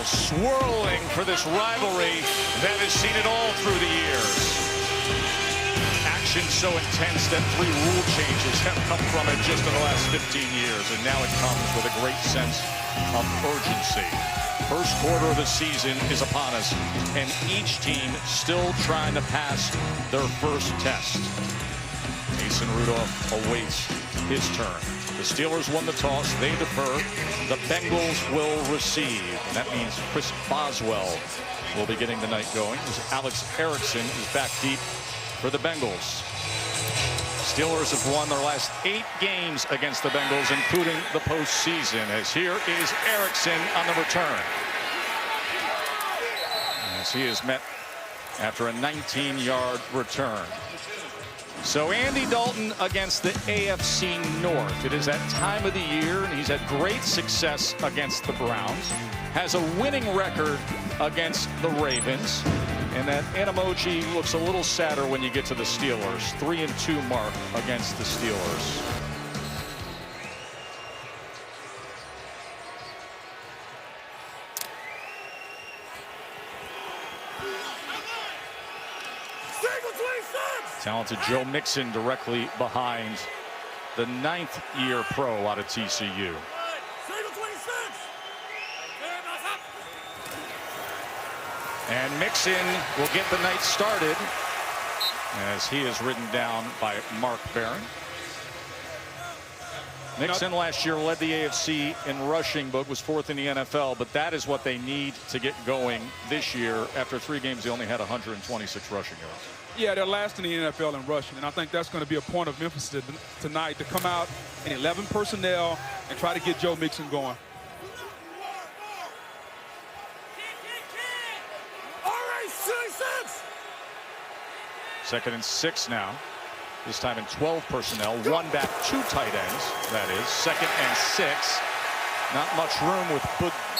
swirling for this rivalry that has seen it all through the years. Action so intense that 3 rule changes have come from it just in the last 15 years, and now it comes with a great sense of urgency. First quarter of the season is upon us, and each team still trying to pass their first test. Mason Rudolph awaits his turn. The Steelers won the toss. They defer. The Bengals will receive. And that means Chris Boswell will be getting the night going, as Alex Erickson is back deep for the Bengals. Steelers have won their last 8 games against the Bengals, including the postseason, as here is Erickson on the return. As he is met after a 19-yard return. So Andy Dalton against the AFC North. It is that time of the year, and he's had great success against the Browns. Has a winning record against the Ravens. And that emoji looks a little sadder when you get to the Steelers. 3-2 mark against the Steelers. Talented Joe Mixon directly behind the 9th-year pro out of TCU. And Mixon will get the night started as he is ridden down by Mark Barron. Mixon last year led the AFC in rushing, but was 4th in the NFL. But that is what they need to get going this year. After 3 games, they only had 126 rushing yards. Yeah, they're last in the NFL in rushing, and I think that's going to be a point of emphasis tonight, to come out in 11 personnel and try to get Joe Mixon going. Second and 6 now. This time in 12 personnel. 1 back, 2 tight ends. That is 2nd and 6. Not much room with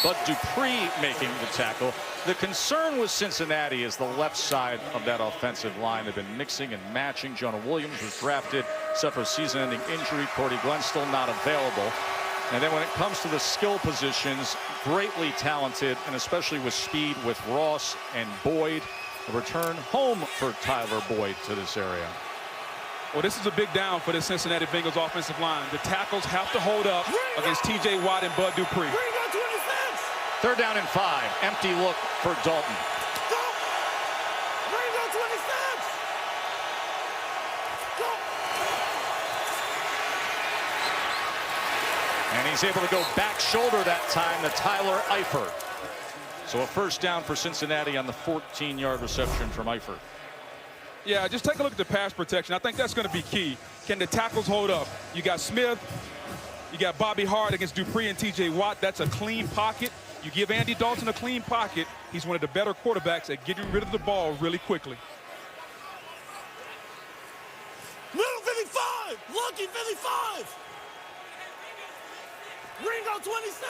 Bud Dupree making the tackle. The concern with Cincinnati is the left side of that offensive line. They've been mixing and matching. Jonah Williams was drafted, suffered a season-ending injury. Cordy Glenn still not available. And then when it comes to the skill positions, greatly talented, and especially with speed with Ross and Boyd. A return home for Tyler Boyd to this area. Well, this is a big down for the Cincinnati Bengals offensive line. The tackles have to hold up against T.J. Watt and Bud Dupree. 3rd down and 5. Empty look for Dalton. And he's able to go back shoulder that time to Tyler Eifert. So a 1st down for Cincinnati on the 14-yard reception from Eifert. Yeah, just take a look at the pass protection. I think that's going to be key. Can the tackles hold up? You got Smith, you got Bobby Hart against Dupree and T.J. Watt. That's a clean pocket. You give Andy Dalton a clean pocket, he's one of the better quarterbacks at getting rid of the ball really quickly. Little 55, Lucky 55. Ringo 26.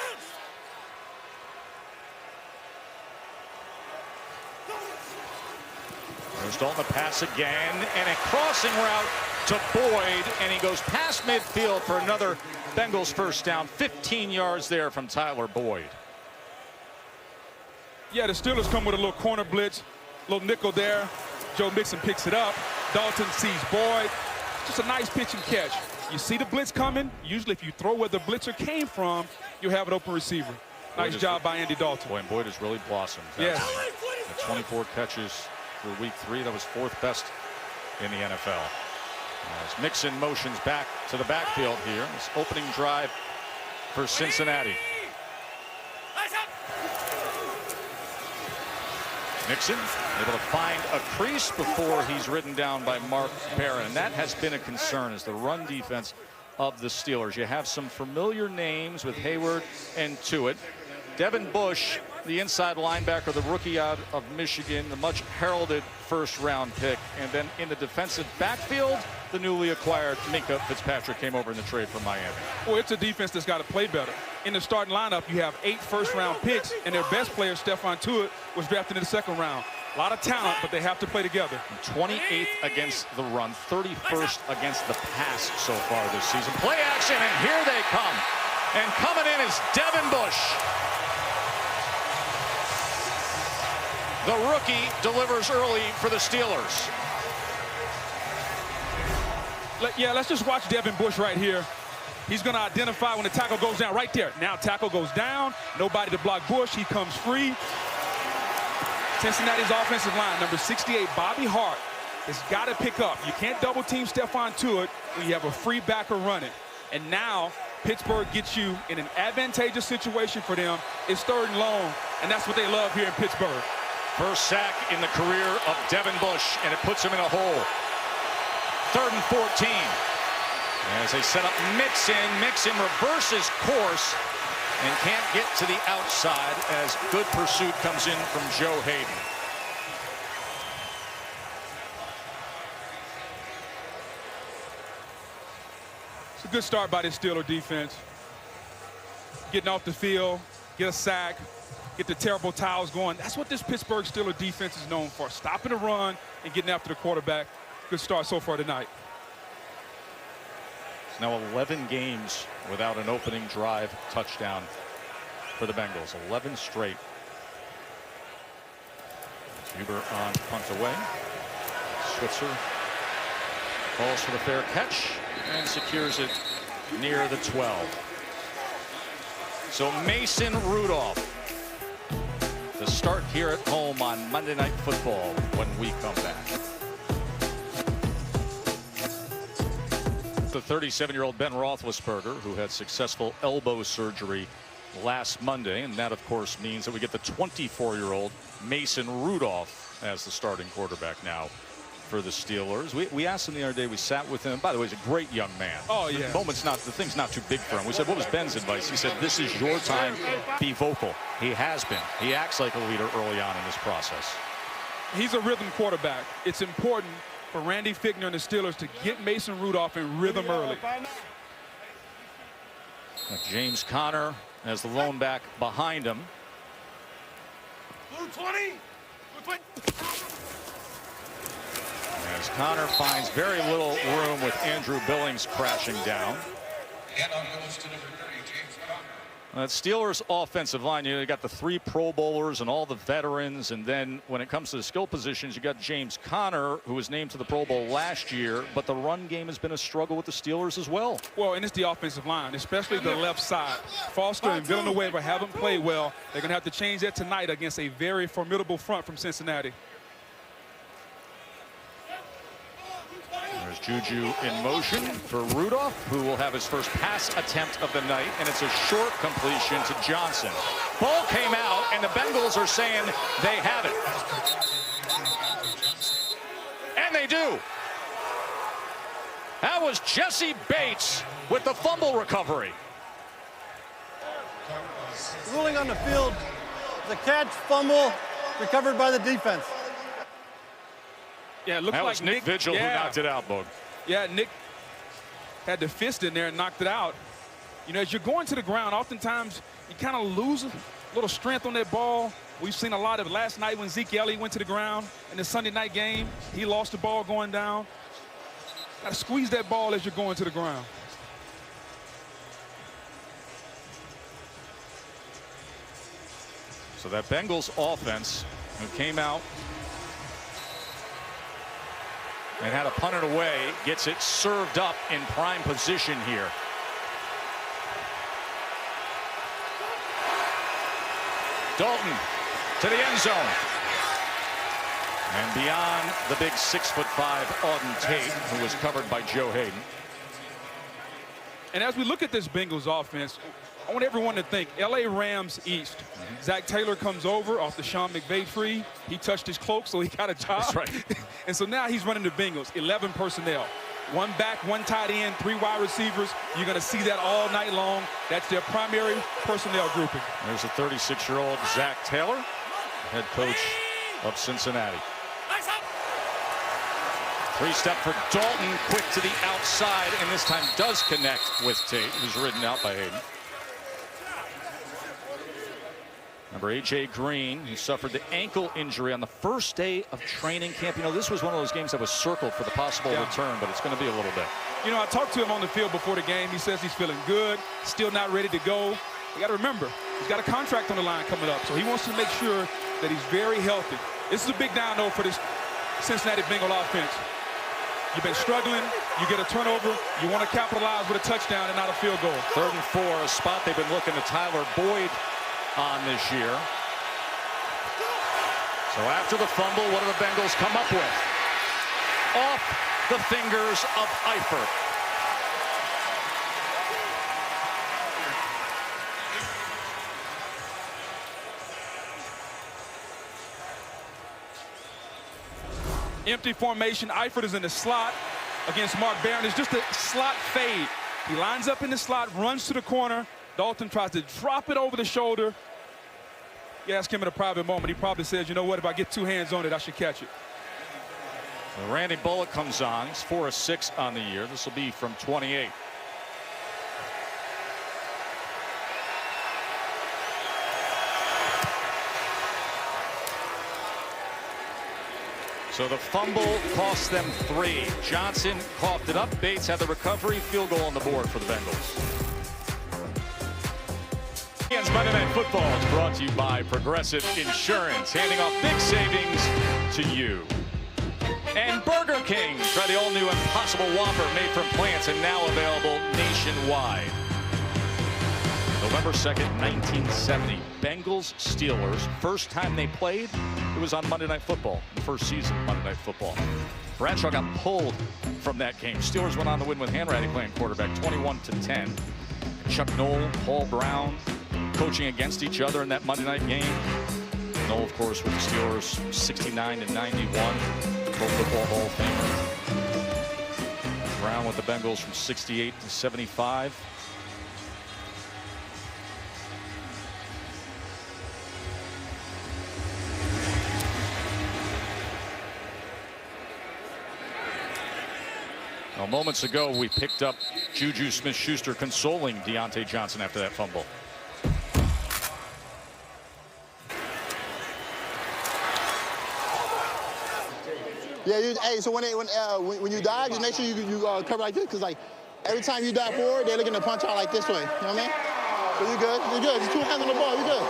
There's Dalton to pass again, and a crossing route to Boyd, and he goes past midfield for another Bengals 1st down. 15 yards there from Tyler Boyd. Yeah, the Steelers come with a little corner blitz, little nickel there. Joe Mixon picks it up. Dalton sees Boyd. Just a nice pitch and catch. You see the blitz coming. Usually if you throw where the blitzer came from, you'll have an open receiver. Nice job by Andy Dalton. Boy, and Boyd has really blossomed. Yes. 24 catches for week 3. That was 4th best in the NFL. As Mixon motions back to the backfield here. This opening drive for Cincinnati. Mixon able to find a crease before he's ridden down by Mark Barron. That has been a concern, as the run defense of the Steelers. You have some familiar names with Hayward and Tuitt. Devin Bush, the inside linebacker, the rookie out of Michigan, the much heralded 1st-round pick. And then in the defensive backfield, the newly acquired Minkah Fitzpatrick came over in the trade from Miami. Well, it's a defense that's got to play better. In the starting lineup, you have 8 first-round picks, and their best player, Stephon Tuitt, was drafted in the 2nd round. A lot of talent, but they have to play together. 28th against the run, 31st against the pass so far this season. Play action, and here they come. And coming in is Devin Bush. The rookie delivers early for the Steelers. Yeah, let's just watch Devin Bush right here. He's going to identify when the tackle goes down right there. Now tackle goes down. Nobody to block Bush. He comes free. Cincinnati's offensive line, number 68, Bobby Hart, has got to pick up. You can't double team Stephon Tuitt when you have a free backer running. And now Pittsburgh gets you in an advantageous situation for them. It's 3rd and long, and that's what they love here in Pittsburgh. First sack in the career of Devin Bush, and it puts him in a hole. 3rd and 14. As they set up Mixon reverses course and can't get to the outside as good pursuit comes in from Joe Hayden. It's a good start by the Steeler defense. Getting off the field, get a sack, get the terrible towels going. That's what this Pittsburgh Steeler defense is known for, stopping the run and getting after the quarterback. Good start so far tonight. It's now 11 games without an opening drive touchdown for the Bengals. 11 straight. Huber on punt away. Switzer calls for the fair catch and secures it near the 12. So Mason Rudolph, the start here at home on Monday Night Football when we come back. The 37-year-old Ben Roethlisberger, who had successful elbow surgery last Monday, and that of course means that we get the 24-year-old Mason Rudolph as the starting quarterback now for the Steelers. We asked him the other day, we sat with him. By the way, he's a great young man. Oh yeah. The thing's not too big for him. We said, what was Ben's advice? He said, this is your time, be vocal. He has been. He acts like a leader early on in this process. He's a rhythm quarterback. It's important for Randy Fichtner and the Steelers to get Mason Rudolph in rhythm early. James Conner as the lone back behind him. Blue 20. As Conner finds very little room with Andrew Billings crashing down. And on goes to number 30, James Conner. That Steelers offensive line, you got the 3 Pro Bowlers and all the veterans, and then when it comes to the skill positions, you got James Conner, who was named to the Pro Bowl last year, but the run game has been a struggle with the Steelers as well. Well, and it's the offensive line, especially the left side. Foster and Villanueva haven't played well. They're going to have to change that tonight against a very formidable front from Cincinnati. There's Juju in motion for Rudolph, who will have his first pass attempt of the night, and it's a short completion to Johnson. Ball came out, and the Bengals are saying they have it. And they do. That was Jesse Bates with the fumble recovery. Ruling on the field, the catch, fumble, recovered by the defense. Yeah, it looks that like was Nick Vigil who knocked it out, Boog. Yeah, Nick had the fist in there and knocked it out. You know, as you're going to the ground, oftentimes you kind of lose a little strength on that ball. We've seen a lot of it last night when Zeke Elliott went to the ground in the Sunday night game. He lost the ball going down. Got to squeeze that ball as you're going to the ground. So that Bengals offense who came out and had to punt it away, gets it served up in prime position here. Dalton to the end zone. And beyond the big 6'5" Auden Tate, who was covered by Joe Hayden. And as we look at this Bengals offense, I want everyone to think L.A. Rams East. Zach Taylor comes over off the Sean McVay free. He touched his cloak, so he got a job. That's right. And so now he's running the Bengals, 11 personnel. 1 back, 1 tight end, 3 wide receivers. You're going to see that all night long. That's their primary personnel grouping. There's a 36-year-old Zach Taylor, head coach of Cincinnati. 3-step for Dalton, quick to the outside, and this time does connect with Tate, who's ridden out by Hayden. Number A.J. Green, who suffered the ankle injury on the first day of training camp. You know, this was one of those games that was circled for the possible return, but it's going to be a little bit. You know, I talked to him on the field before the game. He says he's feeling good, still not ready to go. You got to remember, he's got a contract on the line coming up, so he wants to make sure that he's very healthy. This is a big down, though, for this Cincinnati Bengal offense. You've been struggling, you get a turnover, you want to capitalize with a touchdown and not a field goal. 3rd and 4, a spot they've been looking to Tyler Boyd on this year. So after the fumble, what do the Bengals come up with? Off the fingers of Eifert. Empty formation. Eifert is in the slot against Mark Barron. It's just a slot fade. He lines up in the slot, runs to the corner. Dalton tries to drop it over the shoulder. You ask him in a private moment, he probably says, you know what, if I get 2 hands on it, I should catch it. Well, Randy Bullock comes on. He's 4 of 6 on the year. This will be from 28. So the fumble cost them 3. Johnson coughed it up. Bates had the recovery. Field goal on the board for the Bengals. Monday Night Football is brought to you by Progressive Insurance, handing off big savings to you. And Burger King. Try the all-new Impossible Whopper made from plants and now available nationwide. November 2nd, 1970. Bengals-Steelers. First time they played, it was on Monday Night Football. The first season of Monday Night Football. Bradshaw got pulled from that game. Steelers went on to win with Hanratty playing quarterback, 21-10. Chuck Noll, Paul Brown coaching against each other in that Monday night game. Noll, of course, with the Steelers, 69-91. Pro Football Hall of Famer. Brown with the Bengals from 68-75. Well, moments ago, we picked up Juju Smith-Schuster consoling Deontay Johnson after that fumble. Yeah, hey, so when you dive, just make sure you cover like this, because like every time you dive forward, they're looking to punch out like this way. You know what I mean? So you good? You're good. Just 2 hands on the ball. You good?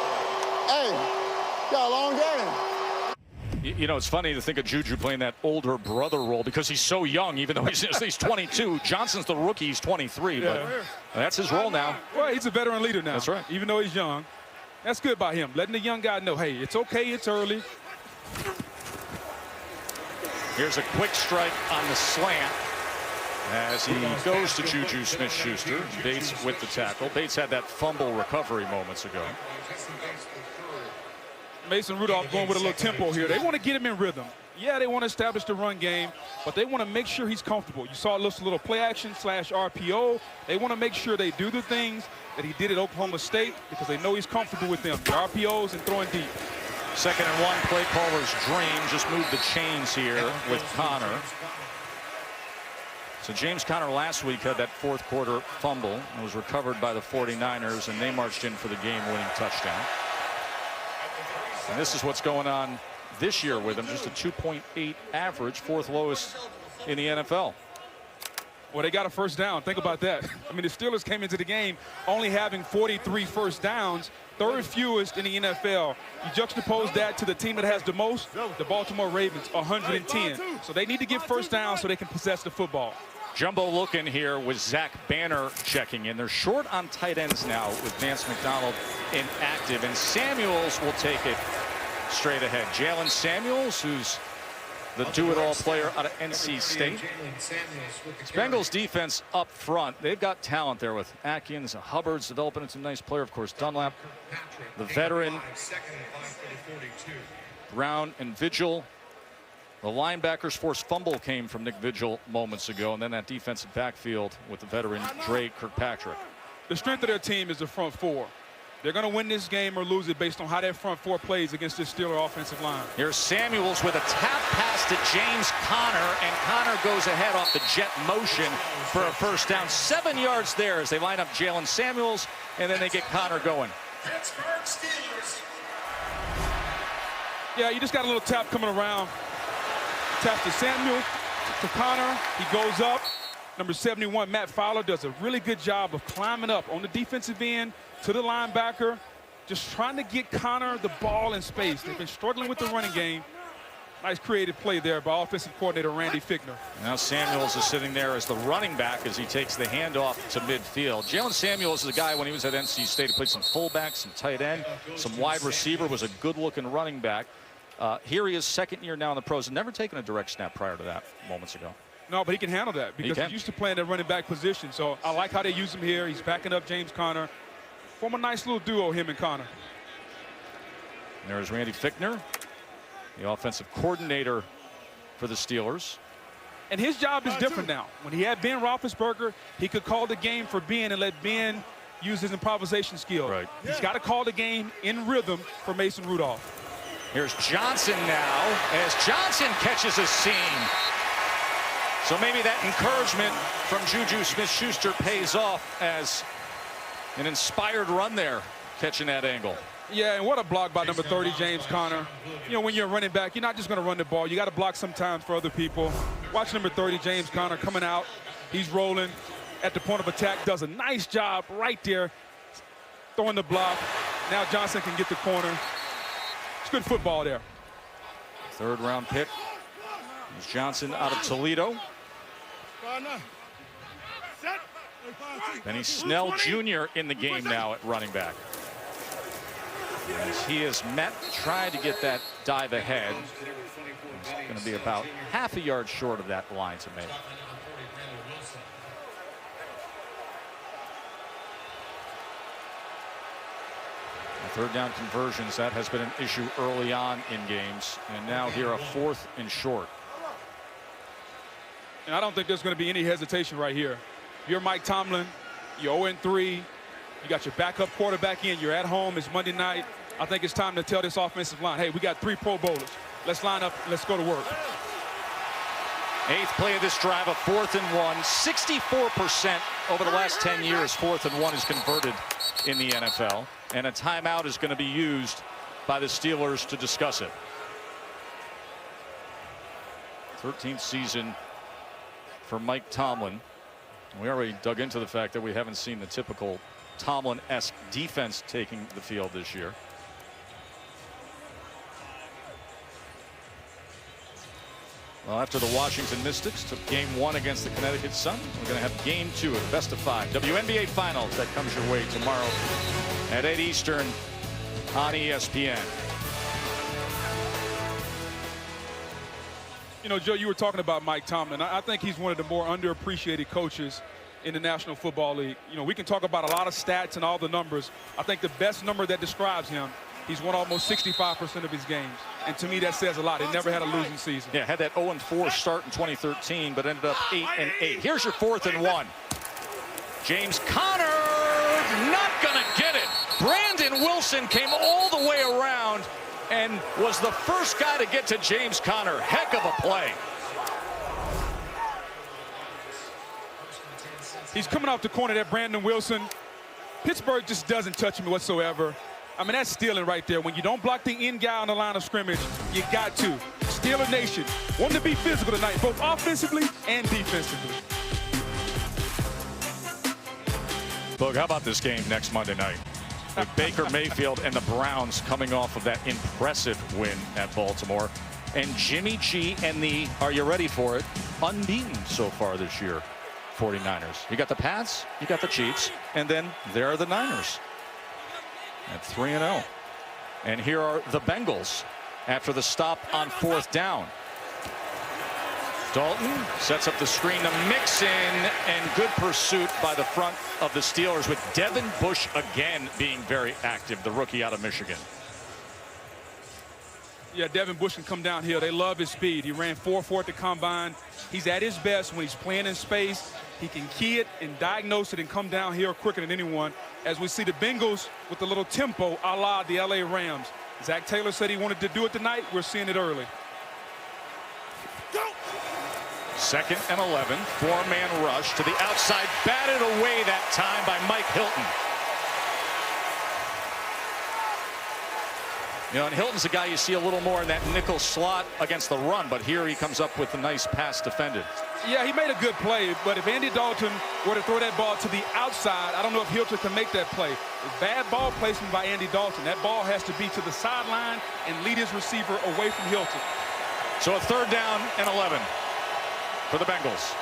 Hey, you got a long game. You know, it's funny to think of Juju playing that older brother role because he's so young, even though he's 22. Johnson's the rookie, he's 23, but that's his role now. Well, he's a veteran leader now. That's right. Even though he's young. That's good by him, letting the young guy know, hey, it's okay, it's early. Here's a quick strike on the slant as he goes to Juju Smith-Schuster. Bates with the tackle. Bates had that fumble recovery moments ago. Mason Rudolph going with a little tempo here. They want to get him in rhythm. Yeah, they want to establish the run game, but they want to make sure he's comfortable. You saw a little play action / RPO. They want to make sure they do the things that he did at Oklahoma State because they know he's comfortable with them. The RPOs and throwing deep. 2nd and 1, play caller's dream. Just moved the chains here with Connor. So James Conner last week had that 4th quarter fumble and was recovered by the 49ers, and they marched in for the game-winning touchdown. And this is what's going on this year with him. Just a 2.8 average, 4th lowest in the NFL. Well, they got a first down. Think about that. I mean, the Steelers came into the game only having 43 first downs, 3rd fewest in the NFL. You juxtapose that to the team that has the most, the Baltimore Ravens, 110. So they need to get first down so they can possess the football. Jumbo looking here with Zach Banner checking in. They're short on tight ends now with Vance McDonald inactive, and Samuels will take it straight ahead. Jalen Samuels, who's the do-it-all player out of NC State. This Bengals defense up front, they've got talent there with Atkins, Hubbard's developing into a nice player, of course, Dunlap, the veteran, Brown and Vigil. The linebackers' forced fumble came from Nick Vigil moments ago, and then that defensive backfield with the veteran Dre Kirkpatrick. The strength of their team is the front 4. They're going to win this game or lose it based on how that front 4 plays against this Steeler offensive line. Here's Samuels with a tap pass to James Conner, and Conner goes ahead off the jet motion for a first down. 7 yards there as they line up Jalen Samuels, and then they get Conner going. Yeah, you just got a little tap coming around. Tap to Samuel, to Conner. He goes up. Number 71, Matt Fowler, does a really good job of climbing up on the defensive end to the linebacker, just trying to get Connor the ball in space. They've been struggling with the running game. Nice creative play there by offensive coordinator Randy Fichtner. Now Samuels is sitting there as the running back as he takes the handoff to midfield. Jalen Samuels is a guy when he was at NC State who played some fullback, some tight end, some wide receiver, was a good-looking running back. Here he is, second year now in the pros, and never taken a direct snap prior to that moments ago. No, but he can handle that because he's used to playing that running back position. So I like how they use him here. He's backing up James Conner. Form a nice little duo, him and Connor. There's Randy Fichtner, the offensive coordinator for the Steelers. And his job is different now. When he had Ben Roethlisberger, he could call the game for Ben and let Ben use his improvisation skill. Right. He's got to call the game in rhythm for Mason Rudolph. Here's Johnson now as Johnson catches a seam. So maybe that encouragement from Juju Smith-Schuster pays off as an inspired run there, catching that angle. Yeah, and what a block by number 30, James Conner. You know, when you're a running back, you're not just going to run the ball. You got to block sometimes for other people. Watch number 30, James Conner, coming out. He's rolling at the point of attack. Does a nice job right there, throwing the block. Now Johnson can get the corner. It's good football there. Third-round pick is Johnson out of Toledo. Benny Snell Jr. in the game now at running back. As he has tried to get that dive ahead. He's going to be about half a yard short of that line to make. Third down conversions, that has been an issue early on in games. And now here a 4th and short. And I don't think there's going to be any hesitation right here. You're Mike Tomlin. You're 0-3. You got your backup quarterback in. You're at home. It's Monday night. I think it's time to tell this offensive line, hey, we got 3 Pro Bowlers. Let's line up. Let's go to work. 8th play of this drive, a 4th and 1. 64% over the last 10 years, 4th and 1 is converted in the NFL. And a timeout is going to be used by the Steelers to discuss it. 13th season for Mike Tomlin. We already dug into the fact that we haven't seen the typical Tomlin-esque defense taking the field this year. Well, after the Washington Mystics took game 1 against the Connecticut Sun, we're going to have game 2 of the best of 5 WNBA Finals. That comes your way tomorrow at 8 Eastern on ESPN. You know, Joe, you were talking about Mike Tomlin. I think he's one of the more underappreciated coaches in the National Football League. You know, we can talk about a lot of stats and all the numbers. I think the best number that describes him, he's won almost 65% of his games. And to me, that says a lot. He never had a losing season. Yeah, had that 0-4 start in 2013, but ended up 8-8. Here's your 4th and 1. James Conner not going to get it. Brandon Wilson came all the way around and was the first guy to get to James Conner. Heck of a play. He's coming off the corner there, Brandon Wilson. Pittsburgh just doesn't touch him whatsoever. I mean, that's stealing right there. When you don't block the end guy on the line of scrimmage, you got to. Steeler Nation, wanting to be physical tonight, both offensively and defensively. Bug, how about this game next Monday night? With Baker Mayfield and the Browns coming off of that impressive win at Baltimore. And Jimmy G and the, are you ready for it, unbeaten so far this year, 49ers. You got the Pats, you got the Chiefs, and then there are the Niners at 3-0. And here are the Bengals after the stop on 4th down. Dalton sets up the screen to Mixon, and good pursuit by the front of the Steelers with Devin Bush again being very active, the rookie out of Michigan. Yeah, Devin Bush can come downhill. They love his speed. He ran 4.4 at the combine. He's at his best when he's playing in space. He can key it and diagnose it and come downhill quicker than anyone. As we see the Bengals with a little tempo a la the LA Rams. Zach Taylor said he wanted to do it tonight. We're seeing it early. 2nd and 11, 4-man rush to the outside, batted away that time by Mike Hilton. You know, and Hilton's a guy you see a little more in that nickel slot against the run, but here he comes up with a nice pass defended. Yeah, he made a good play, but if Andy Dalton were to throw that ball to the outside, I don't know if Hilton can make that play. Bad ball placement by Andy Dalton. That ball has to be to the sideline and lead his receiver away from Hilton. So a 3rd down and 11 for the Bengals.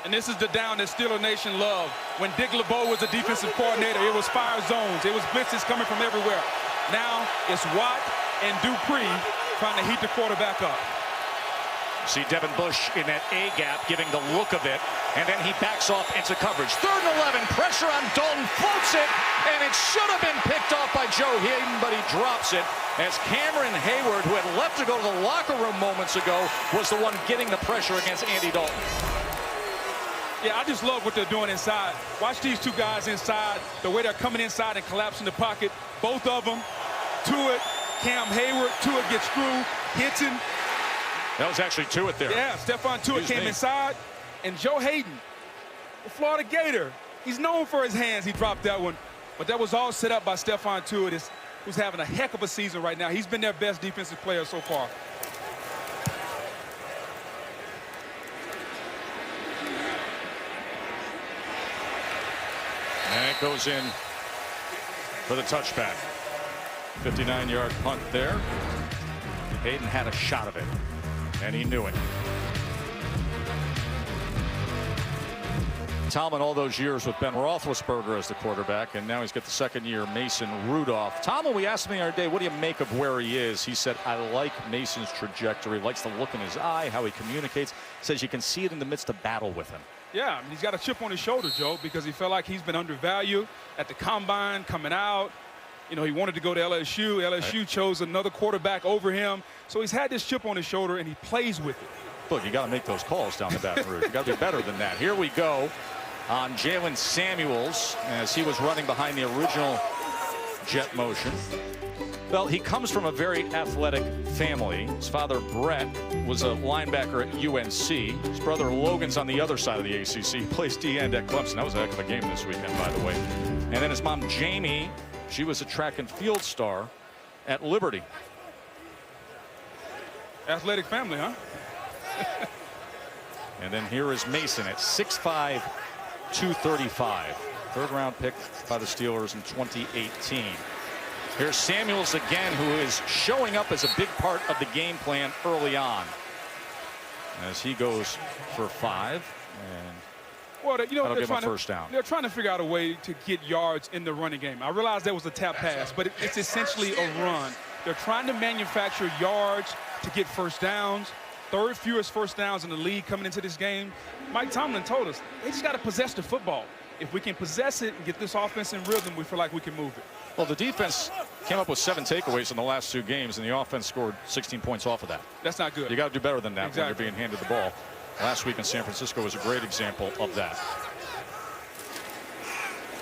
And this is the down that Steeler Nation loved. When Dick LeBeau was the defensive coordinator, it was fire zones. It was blitzes coming from everywhere. Now it's Watt and Dupree trying to heat the quarterback up. See Devin Bush in that A gap, giving the look of it, and then he backs off into coverage. 3rd and 11, pressure on Dalton, floats it, and it should have been picked off by Joe Hayden, but he drops it as Cameron Hayward, who had left to go to the locker room moments ago, was the one getting the pressure against Andy Dalton. Yeah, I just love what they're doing inside. Watch these two guys inside, the way they're coming inside and collapsing the pocket. Both of them, Tuitt, Cam Hayward, Tuitt gets through, hits him. That was actually Tuitt there. Yeah, Stephon Tuitt came inside, and Joe Hayden, the Florida Gator, he's known for his hands. He dropped that one, but that was all set up by Stephon Tuitt, who's having a heck of a season right now. He's been their best defensive player so far. And it goes in for the touchback. 59-yard punt there. Hayden had a shot of it, and he knew it. Tomlin all those years with Ben Roethlisberger as the quarterback, and now he's got the 2nd year Mason Rudolph. Tomlin, we asked him the other day, what do you make of where he is? He said, I like Mason's trajectory, likes the look in his eye, how he communicates. Says you can see it in the midst of battle with him. Yeah, I mean, he's got a chip on his shoulder, Joe, because he felt like he's been undervalued at the combine, coming out. You know, he wanted to go to LSU. LSU chose another quarterback over him. So he's had this chip on his shoulder, and he plays with it. Look, you got to make those calls down the Baton Rouge. You got to be better than that. Here we go on Jalen Samuels as he was running behind the original jet motion. Well, he comes from a very athletic family. His father, Brett, was a linebacker at UNC. His brother, Logan's on the other side of the ACC. He plays D-end at Clemson. That was a heck of a game this weekend, by the way. And then his mom, Jamie, she was a track and field star at Liberty. Athletic family, huh? And then here is Mason at 6'5", 235. 3rd round pick by the Steelers in 2018. Here's Samuels again, who is showing up as a big part of the game plan early on. As he goes for 5. And well, you know, that'll give him a first down. They're trying to figure out a way to get yards in the running game. I realize that was a tap pass, but it's essentially a run. They're trying to manufacture yards to get first downs. 3rd fewest first downs in the league coming into this game. Mike Tomlin told us they just got to possess the football. If we can possess it and get this offense in rhythm, we feel like we can move it. Well, the defense came up with 7 takeaways in the last 2 games, and the offense scored 16 points off of that. That's not good. You got to do better than that exactly. when you're being handed the ball. Last week in San Francisco was a great example of that.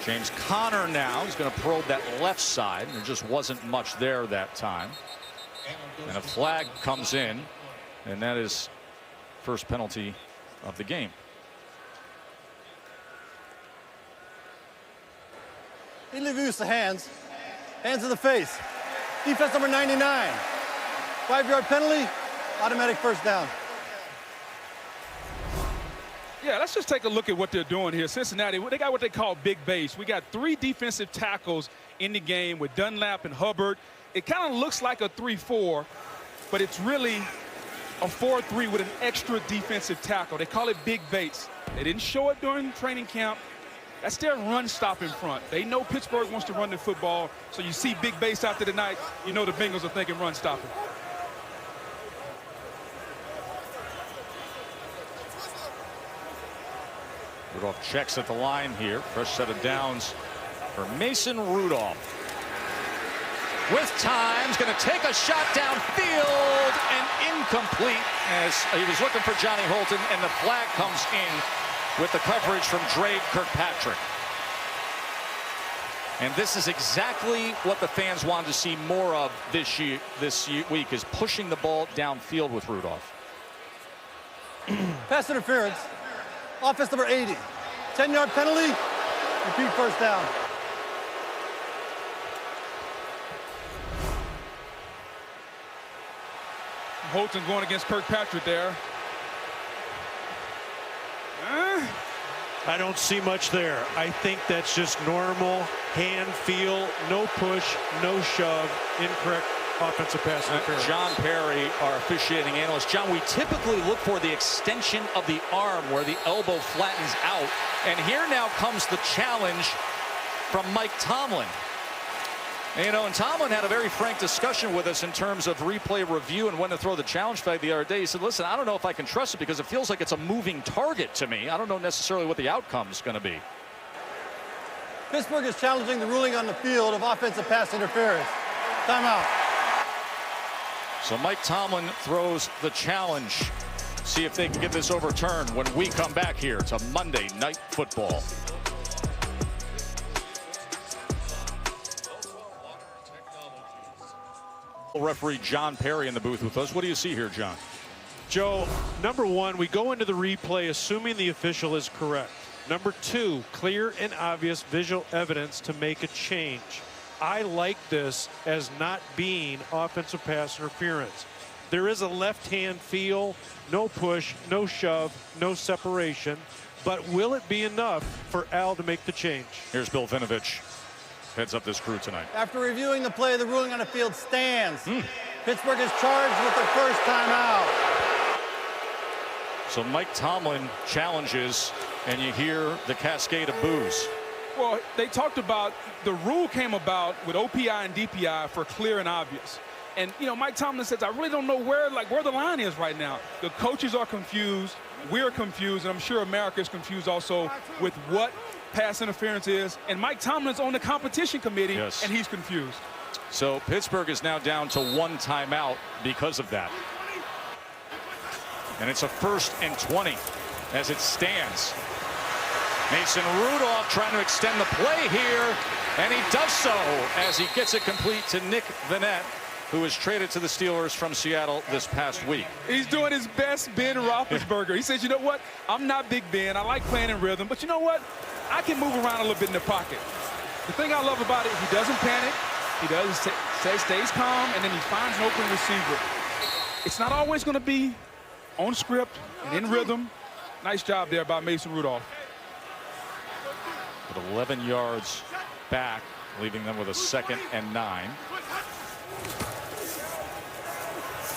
James Conner now. He's going to probe that left side. There just wasn't much there that time. And a flag comes in, and that is first penalty of the game. Illegal use of hands. Hands in the face. Defense number 99. 5-yard penalty. Automatic first down. Yeah, let's just take a look at what they're doing here. Cincinnati, they got what they call big base. We got 3 defensive tackles in the game with Dunlap and Hubbard. It kind of looks like a 3-4, but it's really a 4-3 with an extra defensive tackle. They call it big base. They didn't show it during training camp. That's their run stop in front. They know Pittsburgh wants to run the football, so you see big base out there tonight, you know the Bengals are thinking run stopping. Rudolph checks at the line here. Fresh set of downs for Mason Rudolph. With time, he's going to take a shot downfield and incomplete as he was looking for Johnny Holton, and the flag comes in with the coverage from Dre Kirkpatrick. And this is exactly what the fans wanted to see more of this week, is pushing the ball downfield with Rudolph. Pass interference. Offense number 80. 10-yard penalty. Repeat first down. Holton going against Kirkpatrick there. I don't see much there. I think that's just normal hand feel, no push, no shove, incorrect offensive pass interference. John Perry, our officiating analyst. John, we typically look for the extension of the arm where the elbow flattens out. And here now comes the challenge from Mike Tomlin. You know, and Tomlin had a very frank discussion with us in terms of replay review and when to throw the challenge flag the other day. He said, listen, I don't know if I can trust it because it feels like it's a moving target to me. I don't know necessarily what the outcome is going to be. Pittsburgh is challenging the ruling on the field of offensive pass interference. Timeout. So Mike Tomlin throws the challenge. See if they can get this overturned when we come back here to Monday Night Football. Referee John Perry in the booth with us. What do you see here, John? Joe, number one, we go into the replay assuming the official is correct. Number two, clear and obvious visual evidence to make a change. I like this as not being offensive pass interference. There is a left hand feel, no push, no shove, no separation, but will it be enough for Al to make the change? Here's Bill Vinovich. Heads up this crew tonight. After reviewing the play, the ruling on the field stands. Pittsburgh is charged with their first timeout. So Mike Tomlin challenges, and you hear the cascade of boos. Well, they talked about the rule came about with OPI and DPI for clear and obvious. And, you know, Mike Tomlin says, I really don't know where the line is right now. The coaches are confused. We're confused. And I'm sure America is confused also with what pass interference is. And Mike Tomlin's on the competition committee, yes, and he's confused. So Pittsburgh is now down to one timeout because of that. And it's a 1st and 20 as it stands. Mason Rudolph trying to extend the play here, and he does so as he gets it complete to Nick Vannett, who was traded to the Steelers from Seattle this past week. He's doing his best Ben Roethlisberger. He says, you know what? I'm not Big Ben. I like playing in rhythm. But you know what? I can move around a little bit in the pocket. The thing I love about it, he doesn't panic. He stays calm, and then he finds an open receiver. It's not always going to be on script and in rhythm. Nice job there by Mason Rudolph. With 11 yards back, leaving them with a 2nd and 9.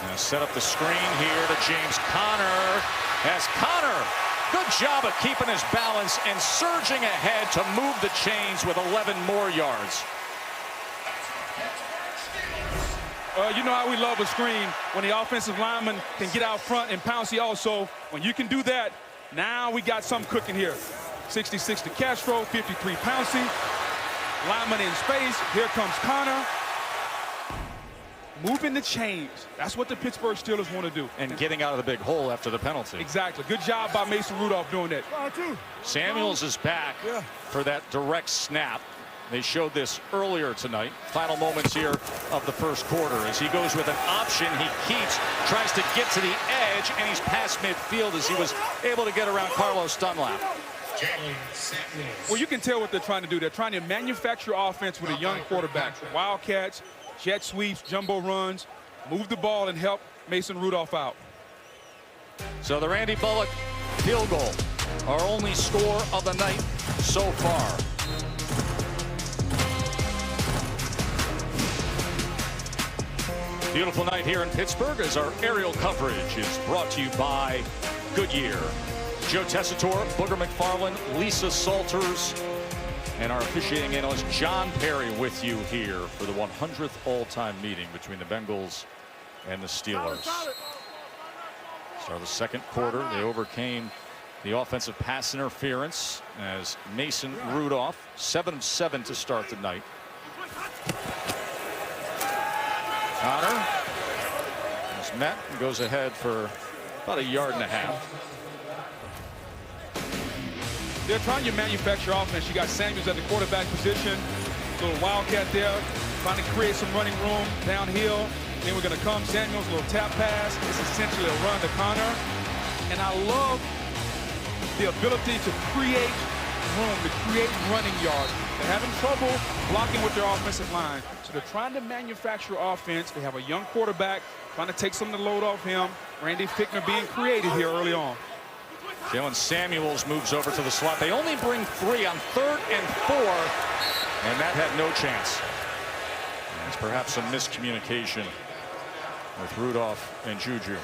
Now set up the screen here to James Conner. As Conner, good job of keeping his balance and surging ahead to move the chains with 11 more yards. You know how we love a screen when the offensive lineman can get out front and Pouncey also. When you can do that, now we got something cooking here. 66 to Castro, 53 Pouncey. Lineman in space. Here comes Conner. Moving the chains. That's what the Pittsburgh Steelers want to do. And getting out of the big hole after the penalty. Exactly. Good job by Mason Rudolph doing that. Samuels is back for that direct snap. They showed this earlier tonight. Final moments here of the first quarter. As he goes with an option, he keeps, tries to get to the edge, and he's past midfield as he was able to get around Carlos Dunlap. Well, you can tell what they're trying to do. They're trying to manufacture offense with a young quarterback. Wildcats, jet sweeps, jumbo runs, move the ball and help Mason Rudolph out. So the Randy Bullock field goal, our only score of the night so far. Beautiful night here in Pittsburgh as our aerial coverage is brought to you by Goodyear. Joe Tessitore, Booger McFarland, Lisa Salters, and our officiating analyst John Perry with you here for the 100th all-time meeting between the Bengals and the Steelers. Start of the second quarter, they overcame the offensive pass interference as Mason Rudolph, 7 of 7 to start the night. Conner is met and goes ahead for about 1.5 yards. They're trying to manufacture offense. You got Samuels at the quarterback position. Little wildcat there, trying to create some running room downhill. Then we're going to come. Samuels, a little tap pass. It's essentially a run to Conner. And I love the ability to create room, to create running yards. They're having trouble blocking with their offensive line. So they're trying to manufacture offense. They have a young quarterback trying to take some of the load off him. Randy Fickner being creative here early on. Jalen Samuels moves over to the slot. They only bring 3 on 3rd and 4, and that had no chance. It's perhaps some miscommunication with Rudolph and Juju.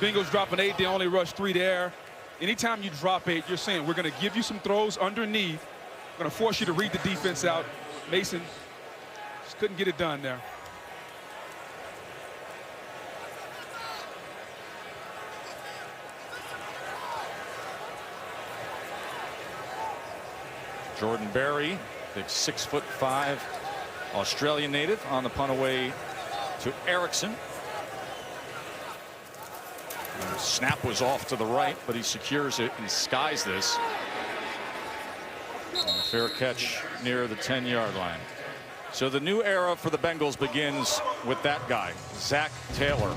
Bengals dropping 8. They only rush 3 there. Anytime you drop 8, you're saying we're going to give you some throws underneath. We're going to force you to read the defense out. Mason just couldn't get it done there. Jordan Berry, big 6'5" Australian native, on the punt away to Erickson. And the snap was off to the right, but he secures it and skies this. And a fair catch near the 10-yard line. So the new era for the Bengals begins with that guy, Zach Taylor.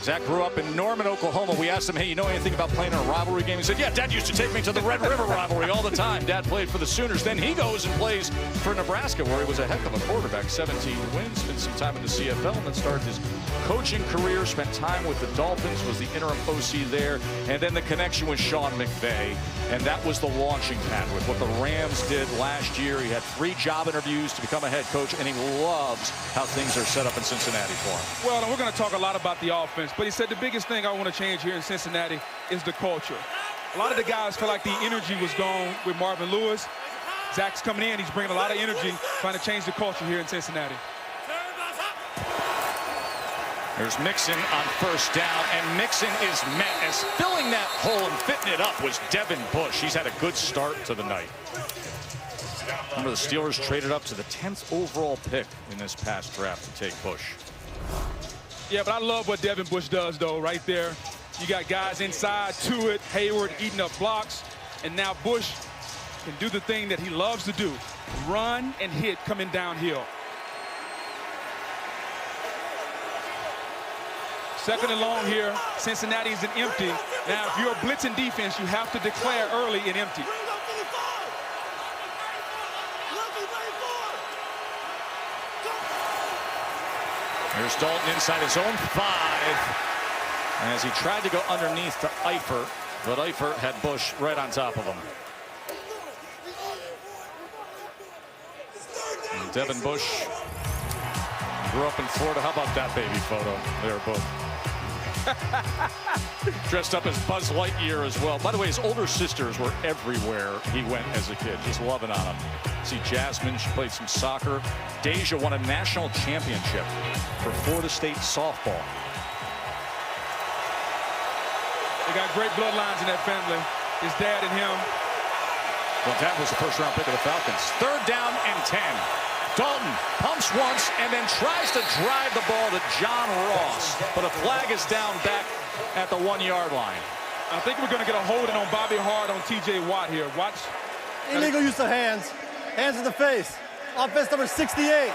Zach grew up in Norman, Oklahoma. We asked him, hey, you know anything about playing in a rivalry game? He said, yeah, Dad used to take me to the Red River rivalry all the time. Dad played for the Sooners. Then he goes and plays for Nebraska, where he was a heck of a quarterback. 17 wins, spent some time in the CFL, and then started his coaching career, spent time with the Dolphins, was the interim OC there, and then the connection with Sean McVay. And that was the launching pad with what the Rams did last year. He had 3 job interviews to become a head coach, and he loves how things are set up in Cincinnati for him. Well, and we're going to talk a lot about the offense, but he said the biggest thing I want to change here in Cincinnati is the culture. A lot of the guys feel like the energy was gone with Marvin Lewis. Zach's coming in. He's bringing a lot of energy, trying to change the culture here in Cincinnati. There's Mixon on 1st down, and Mixon is met as filling that hole and fitting it up was Devin Bush. He's had a good start to the night. Remember, the Steelers traded up to the 10th overall pick in this past draft to take Bush. Yeah, but I love what Devin Bush does, though, right there. You got guys inside to it, Hayward eating up blocks, and now Bush can do the thing that he loves to do, run and hit coming downhill. 2nd and long here. Cincinnati is an empty. Now, if you're a blitzing defense, you have to declare early and empty. Here's Dalton inside his own 5 as he tried to go underneath to Eifert, but Eifert had Bush right on top of him. And Devin Bush grew up in Florida. How about that baby photo? They're both dressed up as Buzz Lightyear as well. By the way, his older sisters were everywhere he went as a kid, just loving on him. See Jasmine, she played some soccer. Deja won a national championship for Florida State softball. They got great bloodlines in that family. His dad and him. Well, that was the 1st-round pick of the Falcons. 3rd down and 10. Dalton pumps once and then tries to drive the ball to John Ross, but a flag is down back at the 1-yard line. I think we're going to get a holding on Bobby Hart on T.J. Watt here. Watch. Illegal use of hands. Hands in the face. Offense number 68.